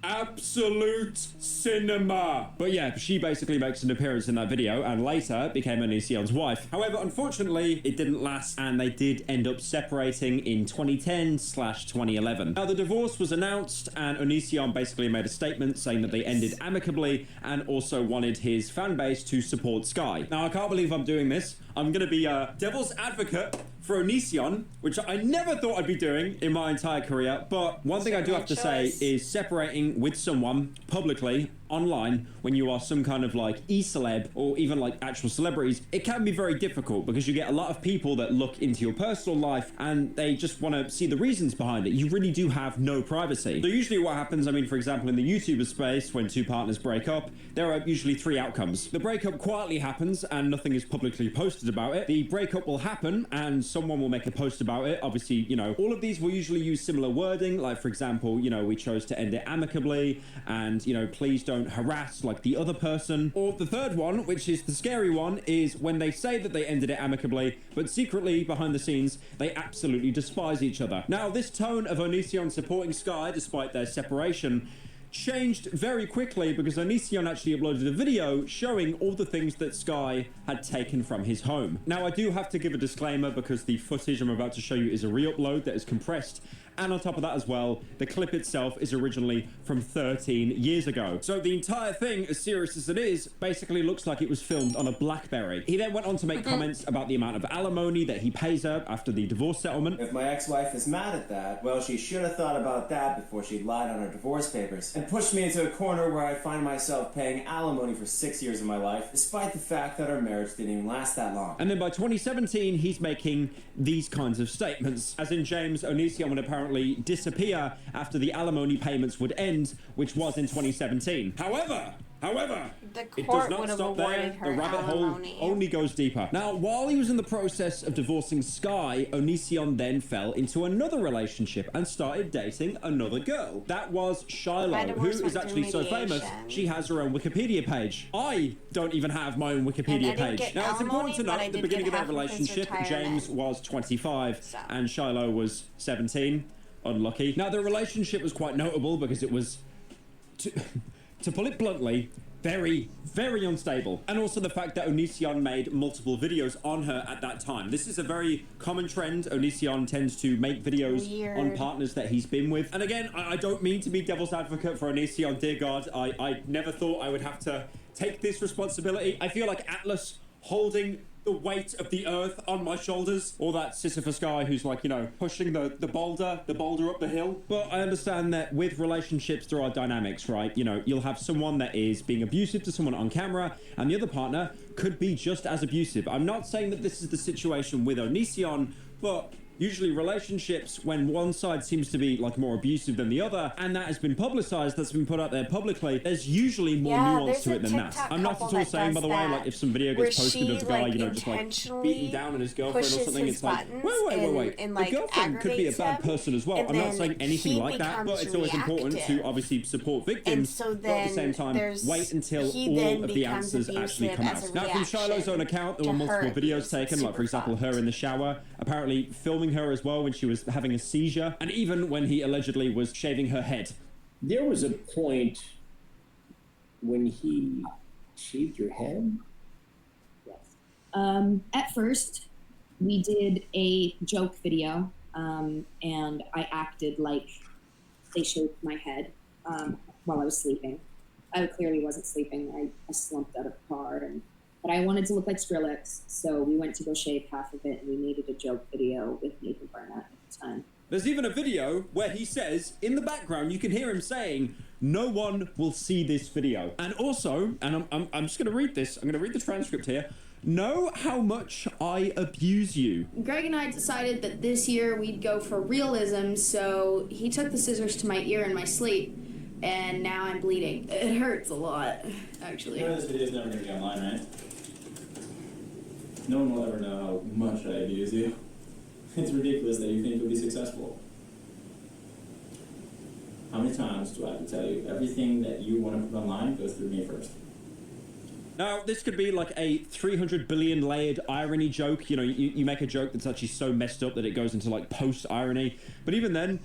absolute cinema. But yeah, she basically makes an appearance in that video and later became Onision's wife. However, unfortunately, it didn't last and they did end up separating in 2010/2011. Now, the divorce was announced and Onision basically made a statement saying that they ended amicably and also wanted his fan base to support Sky. Now, I can't believe I'm doing this. I'm going to be a devil's advocate for Onision, which I never thought I'd be doing in my entire career. But one thing I do have to say is separating with someone publicly online when you are some kind of like e-celeb or even like actual celebrities, it can be very difficult because you get a lot of people that look into your personal life and they just want to see the reasons behind it. You really do have no privacy. So usually what happens, I mean, for example, in the YouTuber space, when two partners break up, there are usually three outcomes. The breakup quietly happens and nothing is publicly posted about it. The breakup will happen and someone will make a post about it. Obviously, you know, all of these will usually use similar wording. Like, for example, you know, we chose to end it amicably and, you know, please don't harass like the other person. Or the third one, which is the scary one, is when they say that they ended it amicably, but secretly behind the scenes, they absolutely despise each other. Now, this tone of Onision supporting Sky despite their separation changed very quickly because Onision actually uploaded a video showing all the things that Sky had taken from his home. Now, I do have to give a disclaimer because the footage I'm about to show you is a re-upload that is compressed, and on top of that as well, the clip itself is originally from 13 years ago. So the entire thing, as serious as it is, basically looks like it was filmed on a BlackBerry. He then went on to make comments about the amount of alimony that he pays her after the divorce settlement. If my ex-wife is mad at that, well, she should have thought about that before she lied on her divorce papers and pushed me into a corner where I find myself paying alimony for 6 years of my life, despite the fact that our marriage didn't even last that long. And then by 2017, he's making these kinds of statements. As in, James Onision would apparently disappear after the alimony payments would end, which was in 2017. However, it does not stop there. The rabbit hole only goes deeper. Now, while he was in the process of divorcing Sky, Onision then fell into another relationship and started dating another girl. That was Shiloh, who is actually so famous, she has her own Wikipedia page. I don't even have my own Wikipedia page. Now, it's important to note at the beginning of that relationship, James was 25 and Shiloh was 17. Unlucky. Now, the relationship was quite notable because it was, to put it bluntly, very, very unstable. And also the fact that Onision made multiple videos on her at that time. This is a very common trend. Onision tends to make videos on partners that he's been with. And again, I don't mean to be devil's advocate for Onision, dear God. I never thought I would have to take this responsibility. I feel like Atlas holding the weight of the earth on my shoulders, or that Sisyphus guy who's like, you know, pushing the boulder up the hill. But I understand that with relationships there are dynamics, right? You know, you'll have someone that is being abusive to someone on camera and the other partner could be just as abusive. I'm not saying that this is the situation with Onision, but usually relationships, when one side seems to be like more abusive than the other, and that has been publicized, that's been put out there publicly, there's usually more nuance to it than that. I'm not at all saying, by the way, like if some video gets posted of the guy, you know, just like beating down on his girlfriend or something, it's like, wait. The girlfriend could be a bad person as well. I'm not saying anything like that, but it's always important to obviously support victims, but at the same time, wait until all of the answers actually come out. Now, from Shiloh's own account, there were multiple videos taken, like for example, her in the shower, apparently filming her as well when she was having a seizure, and even when he allegedly was shaving her head. There was a point when he shaved your head? Yes. At first, we did a joke video, and I acted like they shaved my head while I was sleeping. I clearly wasn't sleeping. I slumped out of the car, but I wanted to look like Skrillex, so we went to go shave half of it, and we needed a joke video with Nathan Barnett at the time. There's even a video where he says, in the background, you can hear him saying, "No one will see this video." And also, and I'm just going to read this, I'm going to read the transcript here, "Know how much I abuse you." Greg and I decided that this year we'd go for realism, so he took the scissors to my ear in my sleep, and now I'm bleeding. It hurts a lot, actually. You know this video's never gonna be online, right? No one will ever know how much I abuse you. It's ridiculous that you think you'll be successful. How many times do I have to tell you everything that you want to put online goes through me first? Now, this could be like a 300 billion layered irony joke. You know, you make a joke that's actually so messed up that it goes into like post-irony. But even then,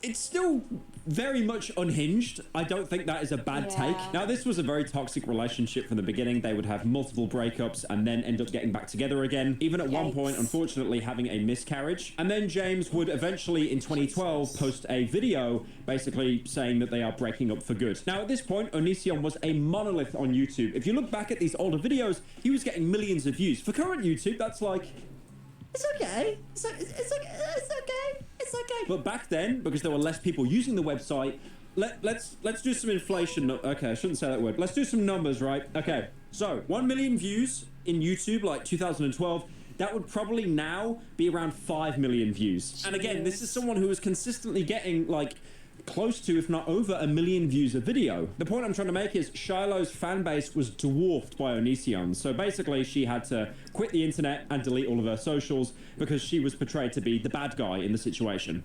it's still very much unhinged. I don't think that is a bad take. Now, this was a very toxic relationship from the beginning. They would have multiple breakups and then end up getting back together again. Even at one point, unfortunately, having a miscarriage. And then James would eventually, in 2012, post a video basically saying that they are breaking up for good. Now, at this point, Onision was a monolith on YouTube. If you look back at these older videos, he was getting millions of views. For current YouTube, that's like... It's okay. It's okay. It's okay. But back then, because there were less people using the website, let's do some inflation. Okay, I shouldn't say that word. Let's do some numbers, right? Okay. So 1 million views in YouTube, like 2012. That would probably now be around 5 million views. And again, this is someone who is consistently getting like close to, if not over, 1 million views a video. The point I'm trying to make is Shiloh's fan base was dwarfed by Onision's. So basically, she had to quit the internet and delete all of her socials because she was portrayed to be the bad guy in the situation.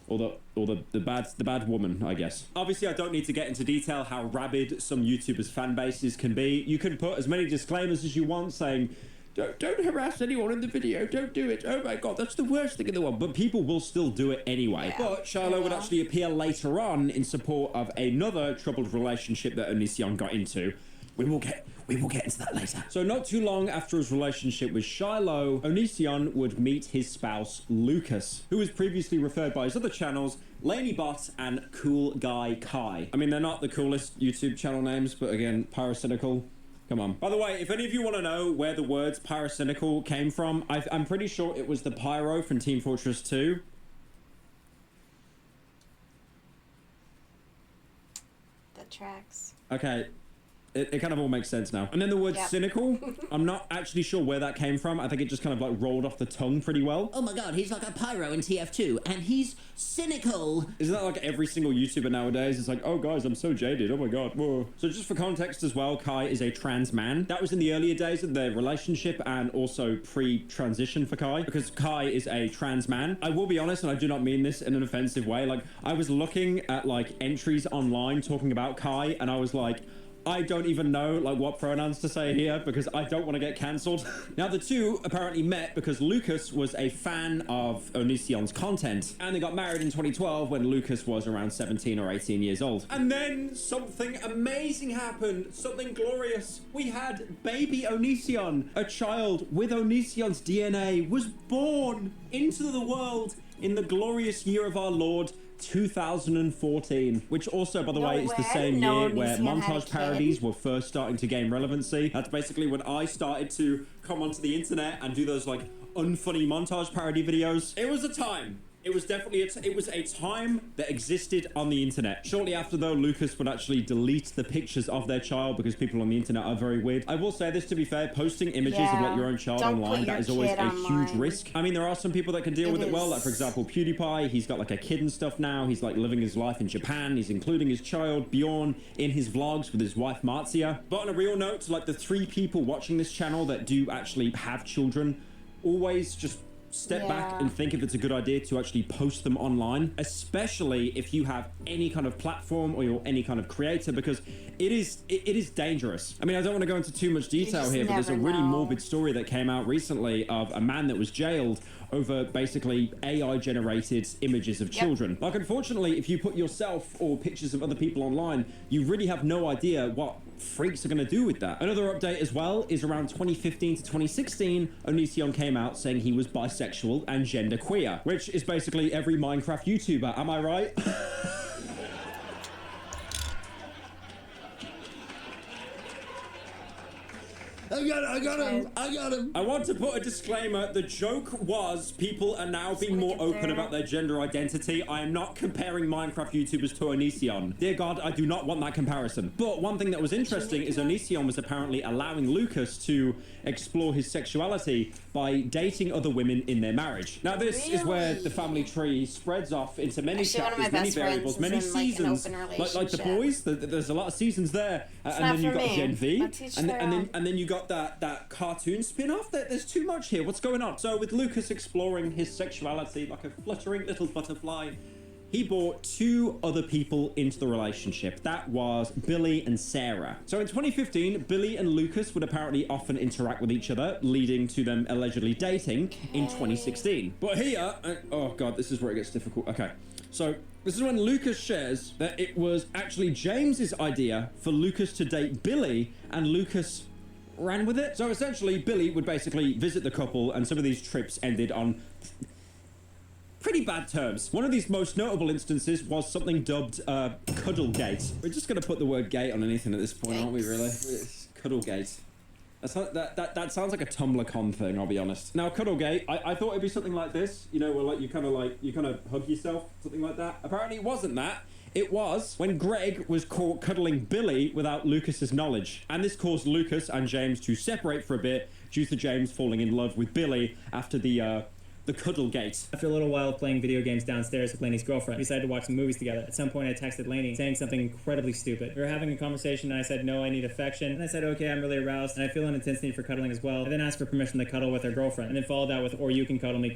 Or the bad woman, I guess. Obviously, I don't need to get into detail how rabid some YouTubers' fan bases can be. You can put as many disclaimers as you want saying, don't harass anyone in the video, don't do it, oh my god, that's the worst thing in the world. But people will still do it anyway. But Shiloh would actually appear later on in support of another troubled relationship that Onision got into. We will get into that later. So not too long after his relationship with Shiloh, Onision would meet his spouse, Lucas, who was previously referred by his other channels, Lanybot and Cool Guy Kai. I mean, they're not the coolest YouTube channel names, but again, pyrocynical. Come on. By the way, if any of you want to know where the words pyrocynical came from, I'm pretty sure it was the pyro from Team Fortress 2. The tracks. Okay. It kind of all makes sense now. And then the word cynical, I'm not actually sure where that came from. I think it just kind of like rolled off the tongue pretty well. Oh my god, he's like a pyro in TF2, and he's cynical. Isn't that like every single YouTuber nowadays? It's like, oh guys, I'm so jaded, oh my god, whoa. So just for context as well, Kai is a trans man. That was in the earlier days of their relationship and also pre-transition for Kai, because Kai is a trans man. I will be honest, and I do not mean this in an offensive way, like I was looking at like entries online talking about Kai, and I was like, I don't even know like what pronouns to say here because I don't want to get cancelled. Now the two apparently met because Lucas was a fan of Onision's content, and they got married in 2012 when Lucas was around 17 or 18 years old. And then something amazing happened, something glorious. We had baby Onision, a child with Onision's DNA, was born into the world in the glorious year of our Lord 2014, which also, by the way, is the same year where montage parodies were first starting to gain relevancy. That's basically when I started to come onto the internet and do those like unfunny montage parody videos. It was a time. It was definitely a time that existed on the internet. Shortly after, though, Lucas would actually delete the pictures of their child because people on the internet are very weird. I will say this, to be fair, posting images of like your own child online, that is always a huge risk. I mean, there are some people that can deal with it well. Like, for example, PewDiePie, he's got like a kid and stuff now. He's like living his life in Japan. He's including his child, Bjorn, in his vlogs with his wife, Marzia. But on a real note, like the 3 people watching this channel that do actually have children, always just step back and think if it's a good idea to actually post them online, especially if you have any kind of platform or you're any kind of creator, because it is dangerous. I mean, I don't want to go into too much detail here, but there's a really morbid story that came out recently of a man that was jailed over basically AI generated images of children. Like, unfortunately, if you put yourself or pictures of other people online, you really have no idea what freaks are going to do with that. Another update as well is around 2015 to 2016, Onision came out saying he was bisexual and genderqueer, which is basically every Minecraft YouTuber, am I right? got him. I want to put a disclaimer. The joke was people are now being more open about their gender identity. I am not comparing Minecraft YouTubers to Onision. Dear God, I do not want that comparison. But one thing that was interesting is Onision was apparently allowing Lucas to explore his sexuality by dating other women in their marriage. Now this is where the family tree spreads off into many chapters, many variables, many seasons. Like the boys, there's a lot of seasons there. And then you got Gen V, and then you got that cartoon spin-off. There's too much here. What's going on? So with Lucas exploring his sexuality like a fluttering little butterfly, he brought two other people into the relationship. That was Billy and Sarah. So in 2015, Billy and Lucas would apparently often interact with each other, leading to them allegedly dating in 2016. But here, oh God, this is where it gets difficult. Okay, so this is when Lucas shares that it was actually James's idea for Lucas to date Billy, and Lucas ran with it. So essentially, Billy would basically visit the couple, and some of these trips ended on pretty bad terms. One of these most notable instances was something dubbed Cuddlegate. We're just going to put the word gate on anything at this point, aren't we, really? It's Cuddlegate. That sounds like a TumblrCon thing, I'll be honest. Now, Cuddlegate, I thought it'd be something like this, you know, where like you kind of hug yourself, something like that. Apparently it wasn't that. It was when Greg was caught cuddling Billy without Lucas's knowledge. And this caused Lucas and James to separate for a bit due to James falling in love with Billy after the Cuddlegate. After a little while of playing video games downstairs with Lainey's girlfriend, we decided to watch some movies together. At some point, I texted Lainey saying something incredibly stupid. We were having a conversation, and I said, no, I need affection. And I said, okay, I'm really aroused, and I feel an intense need for cuddling as well. I then asked for permission to cuddle with her girlfriend, and then followed that with, or you can cuddle me, ?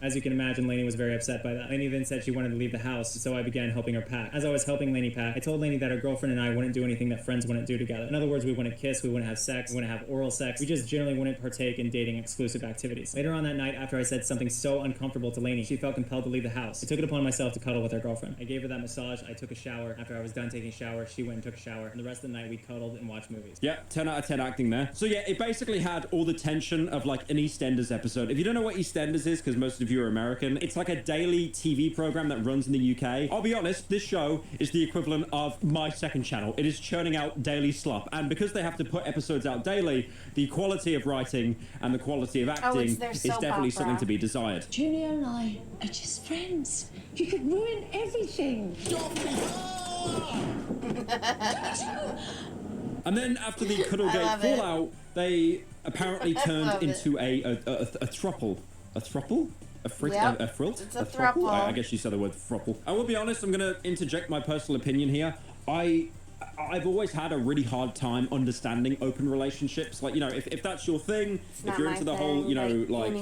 As you can imagine, Lainey was very upset by that. Lainey then said she wanted to leave the house, so I began helping her pack. As I was helping Lainey pack, I told Lainey that her girlfriend and I wouldn't do anything that friends wouldn't do together. In other words, we wouldn't kiss, we wouldn't have sex, we wouldn't have oral sex, we just generally wouldn't partake in dating exclusive activities. Later on that night, after I said something so uncomfortable to Lainey, she felt compelled to leave the house. I took it upon myself to cuddle with her girlfriend. I gave her that massage, I took a shower. After I was done taking a shower, she went and took a shower, and the rest of the night we cuddled and watched movies. Yeah, 10 out of 10 acting there. So yeah, it basically had all the tension of like an EastEnders episode. If you don't know what EastEnders is, because most of you are American, it's like a daily TV program that runs in the UK. I'll be honest, this show is the equivalent of my second channel. It is churning out daily slop, and because they have to put episodes out daily, the quality of writing and the quality of acting is definitely something to be desired. Junior and I are just friends. You could ruin everything. And then after the Cuddlegate fallout, they apparently turned into a throuple. A throuple? A frilt? It's a throuple. I guess you said the word throuple. I will be honest, I'm going to interject my personal opinion here. I've always had a really hard time understanding open relationships. Like, you know, if that's your thing, if you're into the whole, you know, like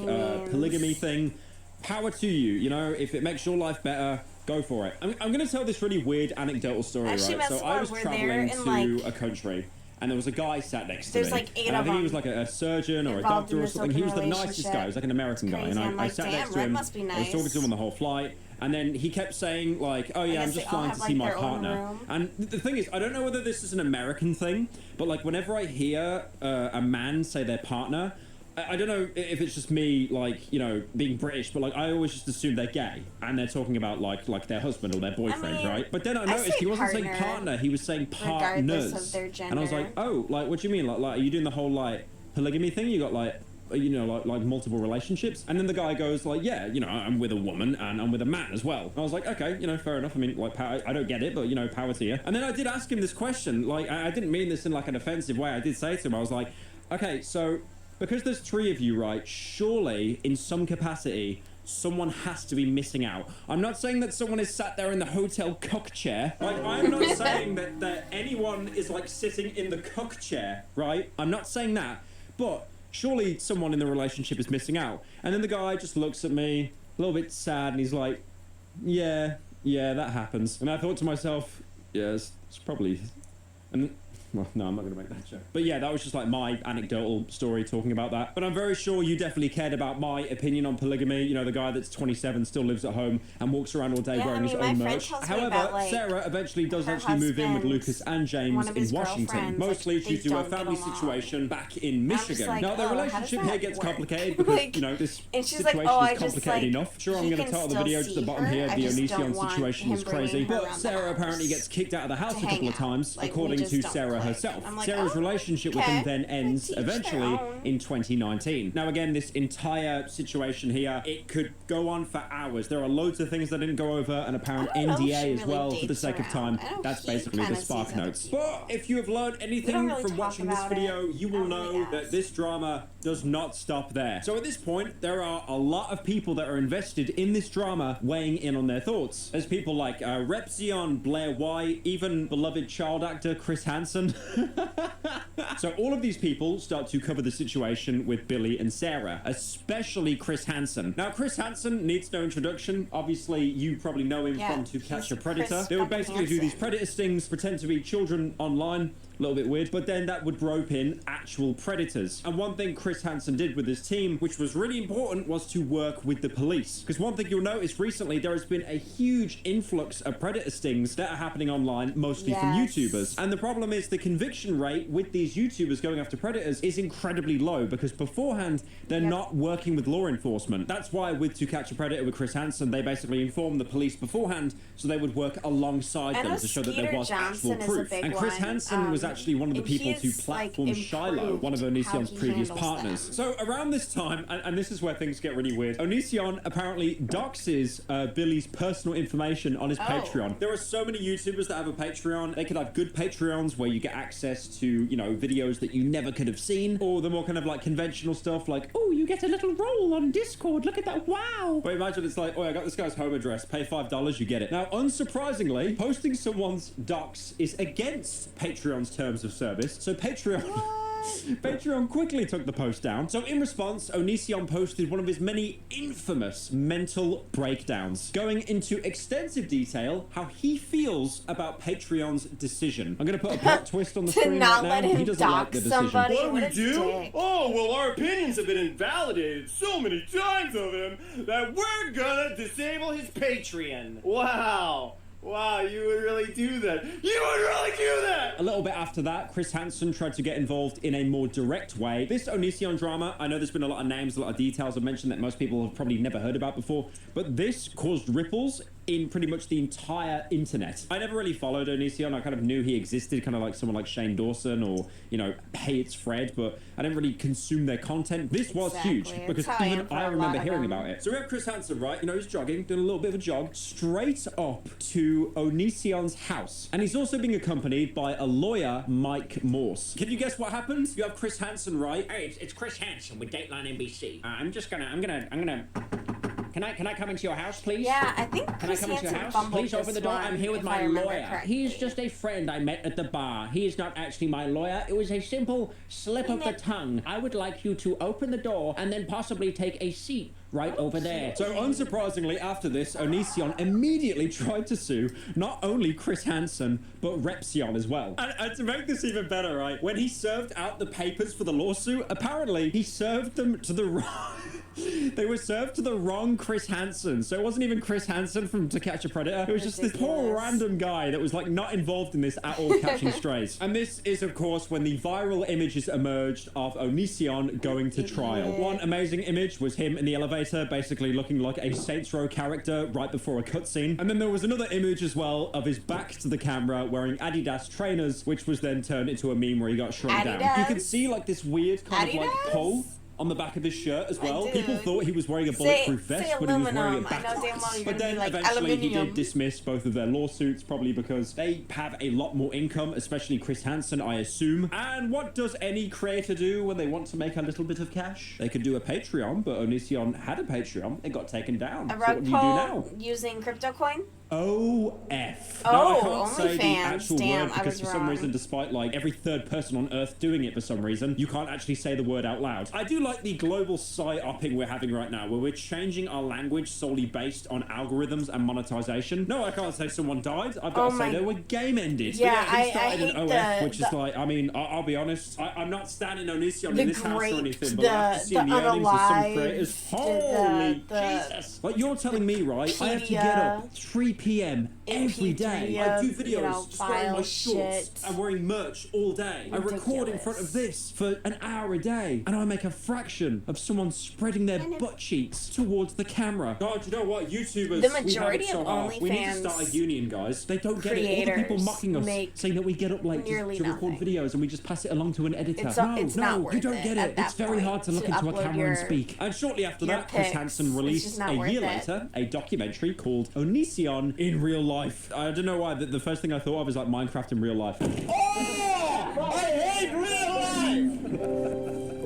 polygamy thing, power to you. You know, if it makes your life better, go for it. I'm going to tell this really weird anecdotal story, right? So I was traveling to a country, and there was a guy sat next to me. Like 8 of them. I think he was like a surgeon or a doctor or something. He was the nicest guy. He was like an American guy. And I sat next to him. I was talking to him on the whole flight. And then he kept saying like, oh yeah, I'm just flying to see my partner. And the thing is, I don't know whether this is an American thing, but like whenever I hear a man say their partner, I don't know if it's just me, like, you know, being British, but like I always just assume they're gay and they're talking about like their husband or their boyfriend, right? But then I noticed he wasn't saying partner, he was saying partners. Of their gender. And I was like, oh, like what do you mean? Like are you doing the whole like polygamy thing? You got like, you know, like multiple relationships? And then the guy goes like, yeah, you know, I'm with a woman and I'm with a man as well. And I was like, okay, you know, fair enough. I mean, like, I don't get it, but you know, power to you. And then I did ask him this question. Like, I didn't mean this in like an offensive way. I did say to him, I was like, okay, so because there's 3 of you, right? Surely, in some capacity, someone has to be missing out. I'm not saying that someone is sat there in the hotel cook chair. Like, I'm not saying that anyone is like sitting in the cook chair, right? I'm not saying that, but surely someone in the relationship is missing out. And then the guy just looks at me, a little bit sad, and he's like, yeah, that happens. And I thought to myself, yeah, it's probably... And well, no, I'm not going to make that joke. But yeah, that was just like my anecdotal story talking about that. But I'm very sure you definitely cared about my opinion on polygamy. You know, the guy that's 27 still lives at home and walks around all day wearing his own merch. However, about, like, Sarah eventually does actually move in with Lucas and James in Washington, mostly due to a family situation back in Michigan. Like, now, their relationship here gets complicated because, like, you know, this like, situation is complicated enough. Sure, I'm going to title the video just at the bottom here, the Onision situation is crazy. But Sarah apparently gets kicked out of the house a couple of times, according to Sarah Sarah herself. I'm like, Sarah's oh, relationship with him then ends eventually own. in 2019. Now again, this entire situation here, it could go on for hours. There are loads of things that didn't go over, an apparent I don't know if she NDA as really well for the dates sake of around. time. I know That's he basically the kinda spark sees notes. it. But if you have learned anything really from talk watching this about video, it. you will know that this drama does not stop there. So at this point, there are a lot of people that are invested in this drama weighing in on their thoughts. There's people like Repzion, Blair White, even beloved child actor Chris Hansen. So all of these people start to cover the situation with Billy and Sarah, especially Chris Hansen. Now, Chris Hansen needs no introduction. Obviously, you probably know him from To Catch a Predator. They would basically do these predator stings, pretend to be children online. A little bit weird, but then that would rope in actual predators. And one thing Chris Hansen did with his team, which was really important, was to work with the police. Because one thing you'll notice recently, there has been a huge influx of predator stings that are happening online, mostly from YouTubers. And the problem is the conviction rate with these YouTubers going after predators is incredibly low, because beforehand, they're not working with law enforcement. That's why with To Catch a Predator with Chris Hansen, they basically informed the police beforehand, so they would work alongside them to show that there was actual proof. And Chris Hansen was actually one of the people to platform Shiloh, one of Onision's previous partners. So around this time, and this is where things get really weird, Onision apparently doxes Billy's personal information on his Patreon. There are so many YouTubers that have a Patreon. They could have good Patreons where you get access to, you know, videos that you never could have seen, or the more kind of like conventional stuff like, oh, you get a little roll on Discord, look at that, wow. But imagine it's like, oh, I got this guy's home address, pay $5, you get it. Now, unsurprisingly, posting someone's docs is against Patreon's terms of service, so Patreon quickly took the post down. So in response, Onision posted one of his many infamous mental breakdowns, going into extensive detail how he feels about Patreon's decision. I'm going to put a plot twist on the screen right now. He doesn't like the decision. What do we do? Oh, well, our opinions have been invalidated so many times of him that we're gonna disable his Patreon. Wow. Wow, you would really do that. You would really do that! A little bit after that, Chris Hansen tried to get involved in a more direct way. This Onision drama, I know there's been a lot of names, a lot of details I've mentioned that most people have probably never heard about before, but this caused ripples in pretty much the entire internet. I never really followed Onision. I kind of knew he existed, kind of like someone like Shane Dawson or, you know, Hey It's Fred, but I didn't really consume their content. This was huge because even I remember hearing about it. So we have Chris Hansen, right? You know, he's jogging, doing a little bit of a jog, straight up to Onision's house. And he's also being accompanied by a lawyer, Mike Morse. Can you guess what happened? You have Chris Hansen, right? Hey, it's Chris Hansen with Dateline NBC. I'm gonna... Can I come into your house, please? Yeah, I think Can I come into your house? Please open the door. I'm here with my lawyer. He's just a friend I met at the bar. He is not actually my lawyer. It was a simple slip of the tongue. I would like you to open the door and then possibly take a seat right over there. So unsurprisingly, after this, Onision immediately tried to sue not only Chris Hansen, but Repzion as well. And to make this even better, right, when he served out the papers for the lawsuit, apparently he served them to the wrong... They were served to the wrong Chris Hansen. So it wasn't even Chris Hansen from To Catch a Predator. It was just this poor random guy that was like not involved in this at all, catching strays. And this is, of course, when the viral images emerged of Onision going to trial. One amazing image was him in the elevator, basically looking like a Saints Row character right before a cutscene. And then there was another image as well of his back to the camera wearing Adidas trainers, which was then turned into a meme where he got shrunk down. You could see like this weird kind of like pull on the back of his shirt as well. People thought he was wearing a bulletproof vest, but he was wearing it backwards. But then eventually he did dismiss both of their lawsuits, probably because they have a lot more income, especially Chris Hansen, I assume. And what does any creator do when they want to make a little bit of cash? They could do a Patreon, but Onision had a Patreon. It got taken down. A so what rug do you do now? pull using crypto coin? OF. Oh, now, I can't say the OnlyFans. actual Damn, word I because was for some wrong. reason, despite like every third person on earth doing it for some reason, you can't actually say the word out loud. I do like the global psy-opping we're having right now, where we're changing our language solely based on algorithms and monetization. No, I can't say someone died. I've got to say they were game ended. Yeah, but he started I hate an OF, which is like, I mean, I'll be honest, I'm not standing Onision in this house or anything, but after seeing the earnings of some creators, holy Jesus. Like, you're telling me, right, I have to get up 3 p.m. every day. I do videos just wearing my shorts and wearing merch all day. I record in front of this for an hour a day, and I make a fraction of someone spreading their butt cheeks towards the camera. God, you know what? YouTubers, the majority of OnlyFans, we need to start a union, guys. They don't get it. All the people mocking us, saying that we get up late to record videos and we just pass it along to an editor. No, you don't get it. It's very hard to look into a camera and speak. And shortly after that, Chris Hansen released a year later a documentary called Onision in Real Life. I don't know why. The first thing I thought of is like Minecraft in real life. Oh! I hate real life!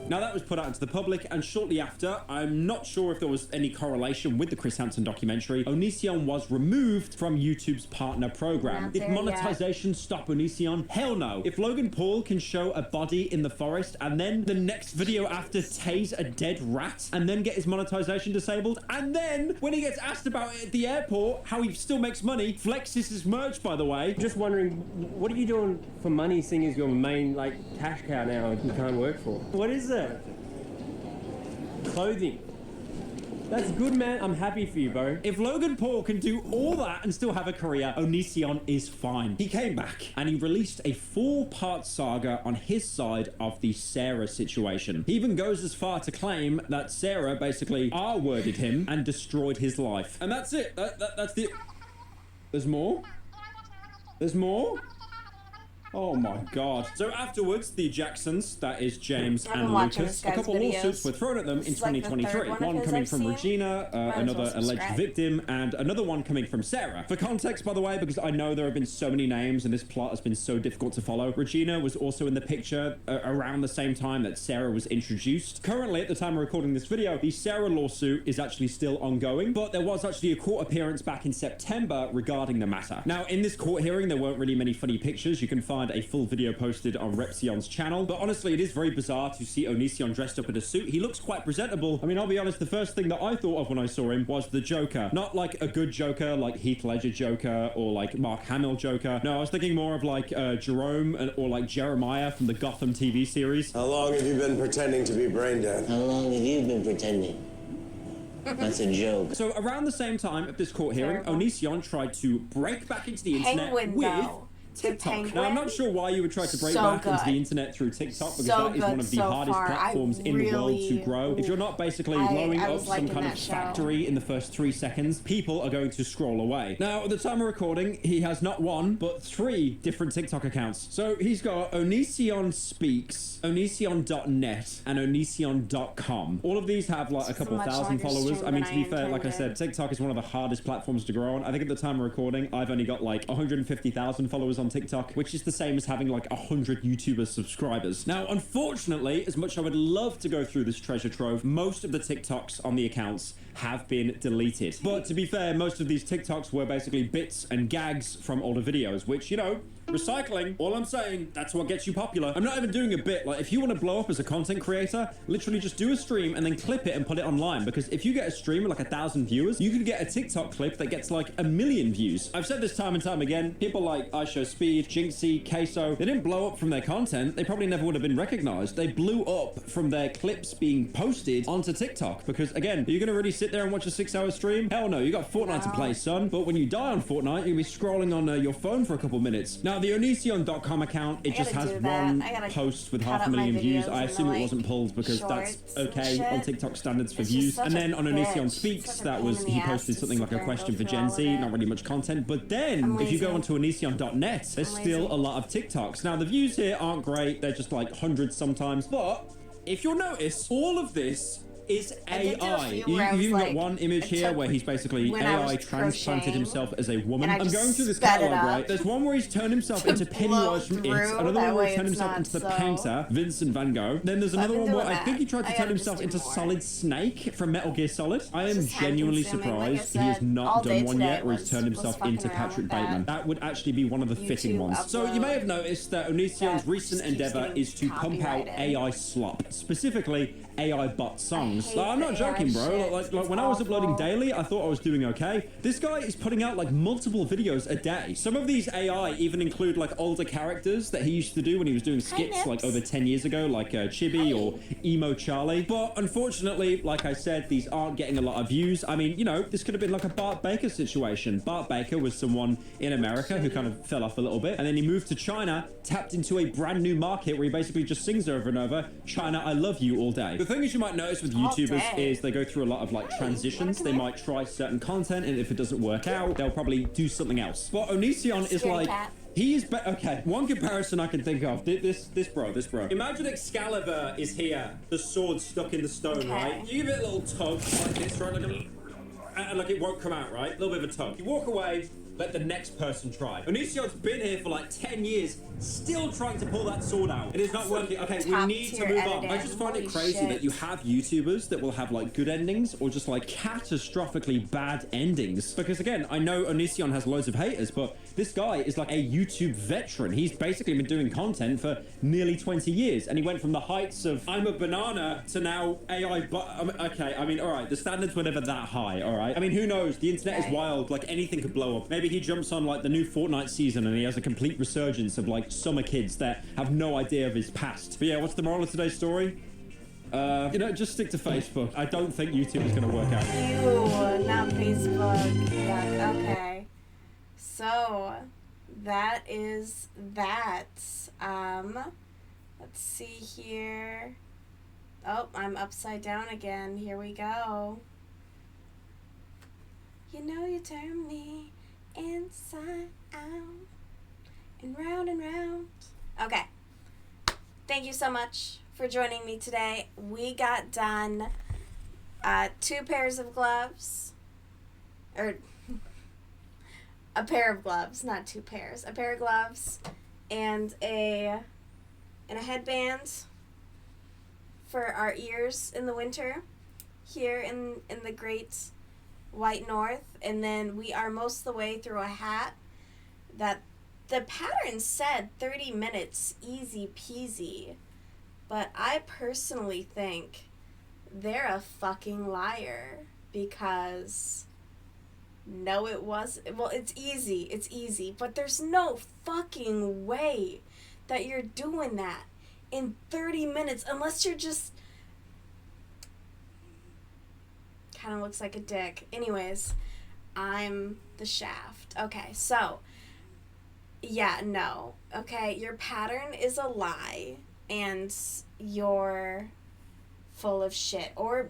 Now that was put out into the public, and shortly after, I'm not sure if there was any correlation with the Chris Hansen documentary, Onision was removed from YouTube's partner program. Did monetization stop Onision? Hell no. If Logan Paul can show a body in the forest and then the next video after tase a dead rat and then get his monetization disabled, and then when he gets asked about it at the airport, how he still makes money, flexes his merch, by the way. Just wondering, what are you doing for money, seeing as your main cash cow now you can't work for? What is it? Clothing. That's good, man. I'm happy for you, bro. If Logan Paul can do all that and still have a career, Onision is fine. He came back and he released a 4-part saga on his side of the Sarah situation. He even goes as far to claim that Sarah basically R-worded him and destroyed his life. And that's it. That's the... There's more? There's more? Oh my god. So afterwards, the Jacksons, that is James and Lucas, a couple lawsuits were thrown at them in 2023. One coming from Regina, another alleged victim, and another one coming from Sarah. For context, by the way, because I know there have been so many names and this plot has been so difficult to follow, Regina was also in the picture around the same time that Sarah was introduced. Currently, at the time of recording this video, the Sarah lawsuit is actually still ongoing, but there was actually a court appearance back in September regarding the matter. Now, in this court hearing, there weren't really many funny pictures. You can find a full video posted on Repsion's channel, but honestly it is very bizarre to see Onision dressed up in a suit. He looks quite presentable. I mean, I'll be honest, the first thing that I thought of when I saw him was the Joker. Not like a good Joker like Heath Ledger Joker or like Mark Hamill Joker. No, I was thinking more of like Jerome or like Jeremiah from the Gotham TV series. How long have you been pretending to be brain dead? How long have you been pretending? That's a joke. So around the same time of this court hearing, Onision tried to break back into the internet with TikTok. Now, I'm not sure why you would try to break back into the internet through TikTok, because that is one of the hardest platforms in the world to grow. If you're not basically blowing up some kind of factory in the first 3 seconds, people are going to scroll away. Now, at the time of recording, he has not 1, but 3 different TikTok accounts. So he's got Onision Speaks, Onision.net, and Onision.com. All of these have like a couple thousand followers. I mean, to be fair, like I said, TikTok is one of the hardest platforms to grow on. I think at the time of recording, I've only got like 150,000 followers on TikTok, which is the same as having like 100 YouTuber subscribers. Now, unfortunately, as much as I would love to go through this treasure trove, most of the TikToks on the accounts have been deleted. But to be fair, most of these TikToks were basically bits and gags from older videos, which, you know, recycling, all I'm saying, that's what gets you popular. I'm not even doing a bit. Like, if you want to blow up as a content creator, literally just do a stream and then clip it and put it online, because if you get a stream with like 1,000 viewers, you could get a TikTok clip that gets like 1 million views. I've said this time and time again, people like iShowSpeed, Jinxie, Queso, they didn't blow up from their content. They probably never would have been recognized. They blew up from their clips being posted onto TikTok, because again, are you going to really sit there and watch a 6-hour stream? Hell no, you got Fortnite to play, son. But when you die on Fortnite, you're going to be scrolling on your phone for a couple minutes. Now, the Onision.com account, it just has one post with 500,000 views. I assume it wasn't pulled because that's okay on TikTok standards for views. And then on Onision Speaks, that was, he posted something like a question for Gen Z, not really much content. But then, if you go onto Onision.net, there's still a lot of TikToks. Now, the views here aren't great. They're just like hundreds sometimes. But if you'll notice, all of this is AI. You've even got one image here where he's basically AI transplanted himself as a woman. I'm going through this catalog, right? There's one where he's turned himself into Pennywise from It, another one where he's turned himself into the painter, Vincent Van Gogh. Then there's another one where I think he tried to turn himself into Solid Snake from Metal Gear Solid. I am genuinely surprised he has not done one yet where he's turned himself into Patrick Bateman. That would actually be one of the fitting ones. So you may have noticed that Onision's recent endeavor is to pump out AI slop, specifically AI bot songs. songs. Like, I'm not joking, bro. Like when I was uploading daily, I thought I was doing okay. This guy is putting out like multiple videos a day. Some of these AI even include like older characters that he used to do when he was doing skits like over 10 years ago, like Chibi or Emo Charlie. But unfortunately, like I said, these aren't getting a lot of views. I mean, you know, this could have been like a Bart Baker situation. Bart Baker was someone in America who kind of fell off a little bit, and then he moved to China, tapped into a brand new market where he basically just sings over and over, China, I love you all day. The thing is, you might notice with YouTubers is they go through a lot of like transitions. They might try certain content, and if it doesn't work out, they'll probably do something else. But Onision is like, he is okay. One comparison I can think of, this bro. Imagine Excalibur is here, the sword stuck in the stone, right? You give it a little tug like this, right? Like it won't come out, right? A little bit of a tug. You walk away, let the next person try. Onision's been here for like 10 years, still trying to pull that sword out. It is not working. Okay, we need to move on. I just find it crazy that you have YouTubers that will have like good endings or just like catastrophically bad endings. Because again, I know Onision has loads of haters, but this guy is like a YouTube veteran. He's basically been doing content for nearly 20 years. And he went from the heights of I'm a banana to now AI, okay, I mean, all right, the standards were never that high, all right? I mean, who knows? The internet is wild. Like anything could blow up. Maybe he jumps on like the new Fortnite season and he has a complete resurgence of like summer kids that have no idea of his past. But yeah, what's the moral of today's story? You know, just stick to Facebook. I don't think YouTube is going to work out. Ew, not Facebook. Yeah, okay. So, that is that. Let's see here. Oh, I'm upside down again. Here we go. You know you turn me inside out and round and round. Okay. Thank you so much for joining me today. We got done 2 pairs of gloves. Or a pair of gloves, not 2 pairs. A pair of gloves and a headband for our ears in the winter here in the great white north. And then we are most of the way through a hat that the pattern said 30 minutes, easy peasy. But I personally think they're a fucking liar because no, it was. Well, it's easy, but there's no fucking way that you're doing that in 30 minutes unless you're just kind of looks like a dick. Anyways, I'm the shaft. Okay, so yeah, no. Okay, your pattern is a lie and you're full of shit. Or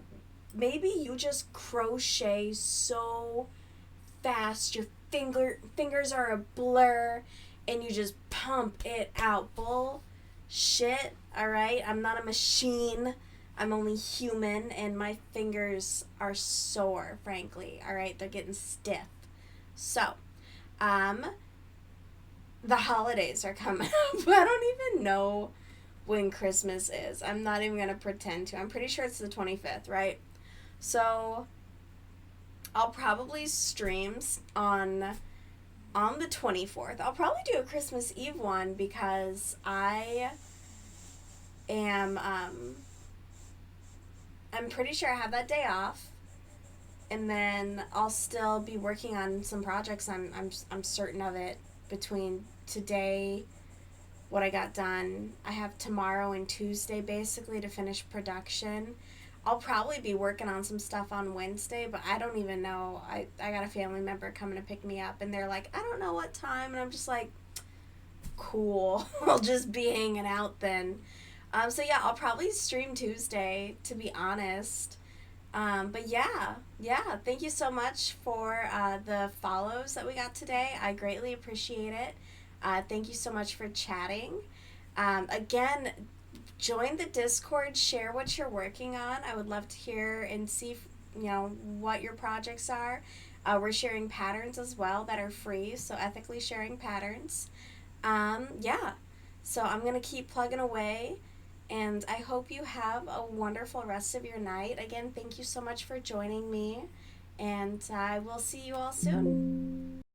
maybe you just crochet so fast your fingers are a blur and you just pump it out. Bullshit. Alright, I'm not a machine. I'm only human and my fingers are sore, frankly. Alright, they're getting stiff. So, the holidays are coming up. I don't even know when Christmas is. I'm not even gonna pretend to. I'm pretty sure it's the 25th, right? So I'll probably stream on the 24th. I'll probably do a Christmas Eve one because I am I'm pretty sure I have that day off, and then I'll still be working on some projects. I'm certain of it. Between today, what I got done, I have tomorrow and Tuesday basically to finish production. I'll probably be working on some stuff on Wednesday, but I don't even know. I got a family member coming to pick me up, and they're like, I don't know what time, and I'm just like, cool. I'll just be hanging out then. So yeah, I'll probably stream Tuesday, to be honest. But yeah, thank you so much for the follows that we got today. I greatly appreciate it. Thank you so much for chatting. Again, join the Discord, share what you're working on. I would love to hear and see, what your projects are. We're sharing patterns as well that are free, so ethically sharing patterns. Yeah, so I'm going to keep plugging away. And I hope you have a wonderful rest of your night. Again, thank you so much for joining me. And I will see you all soon.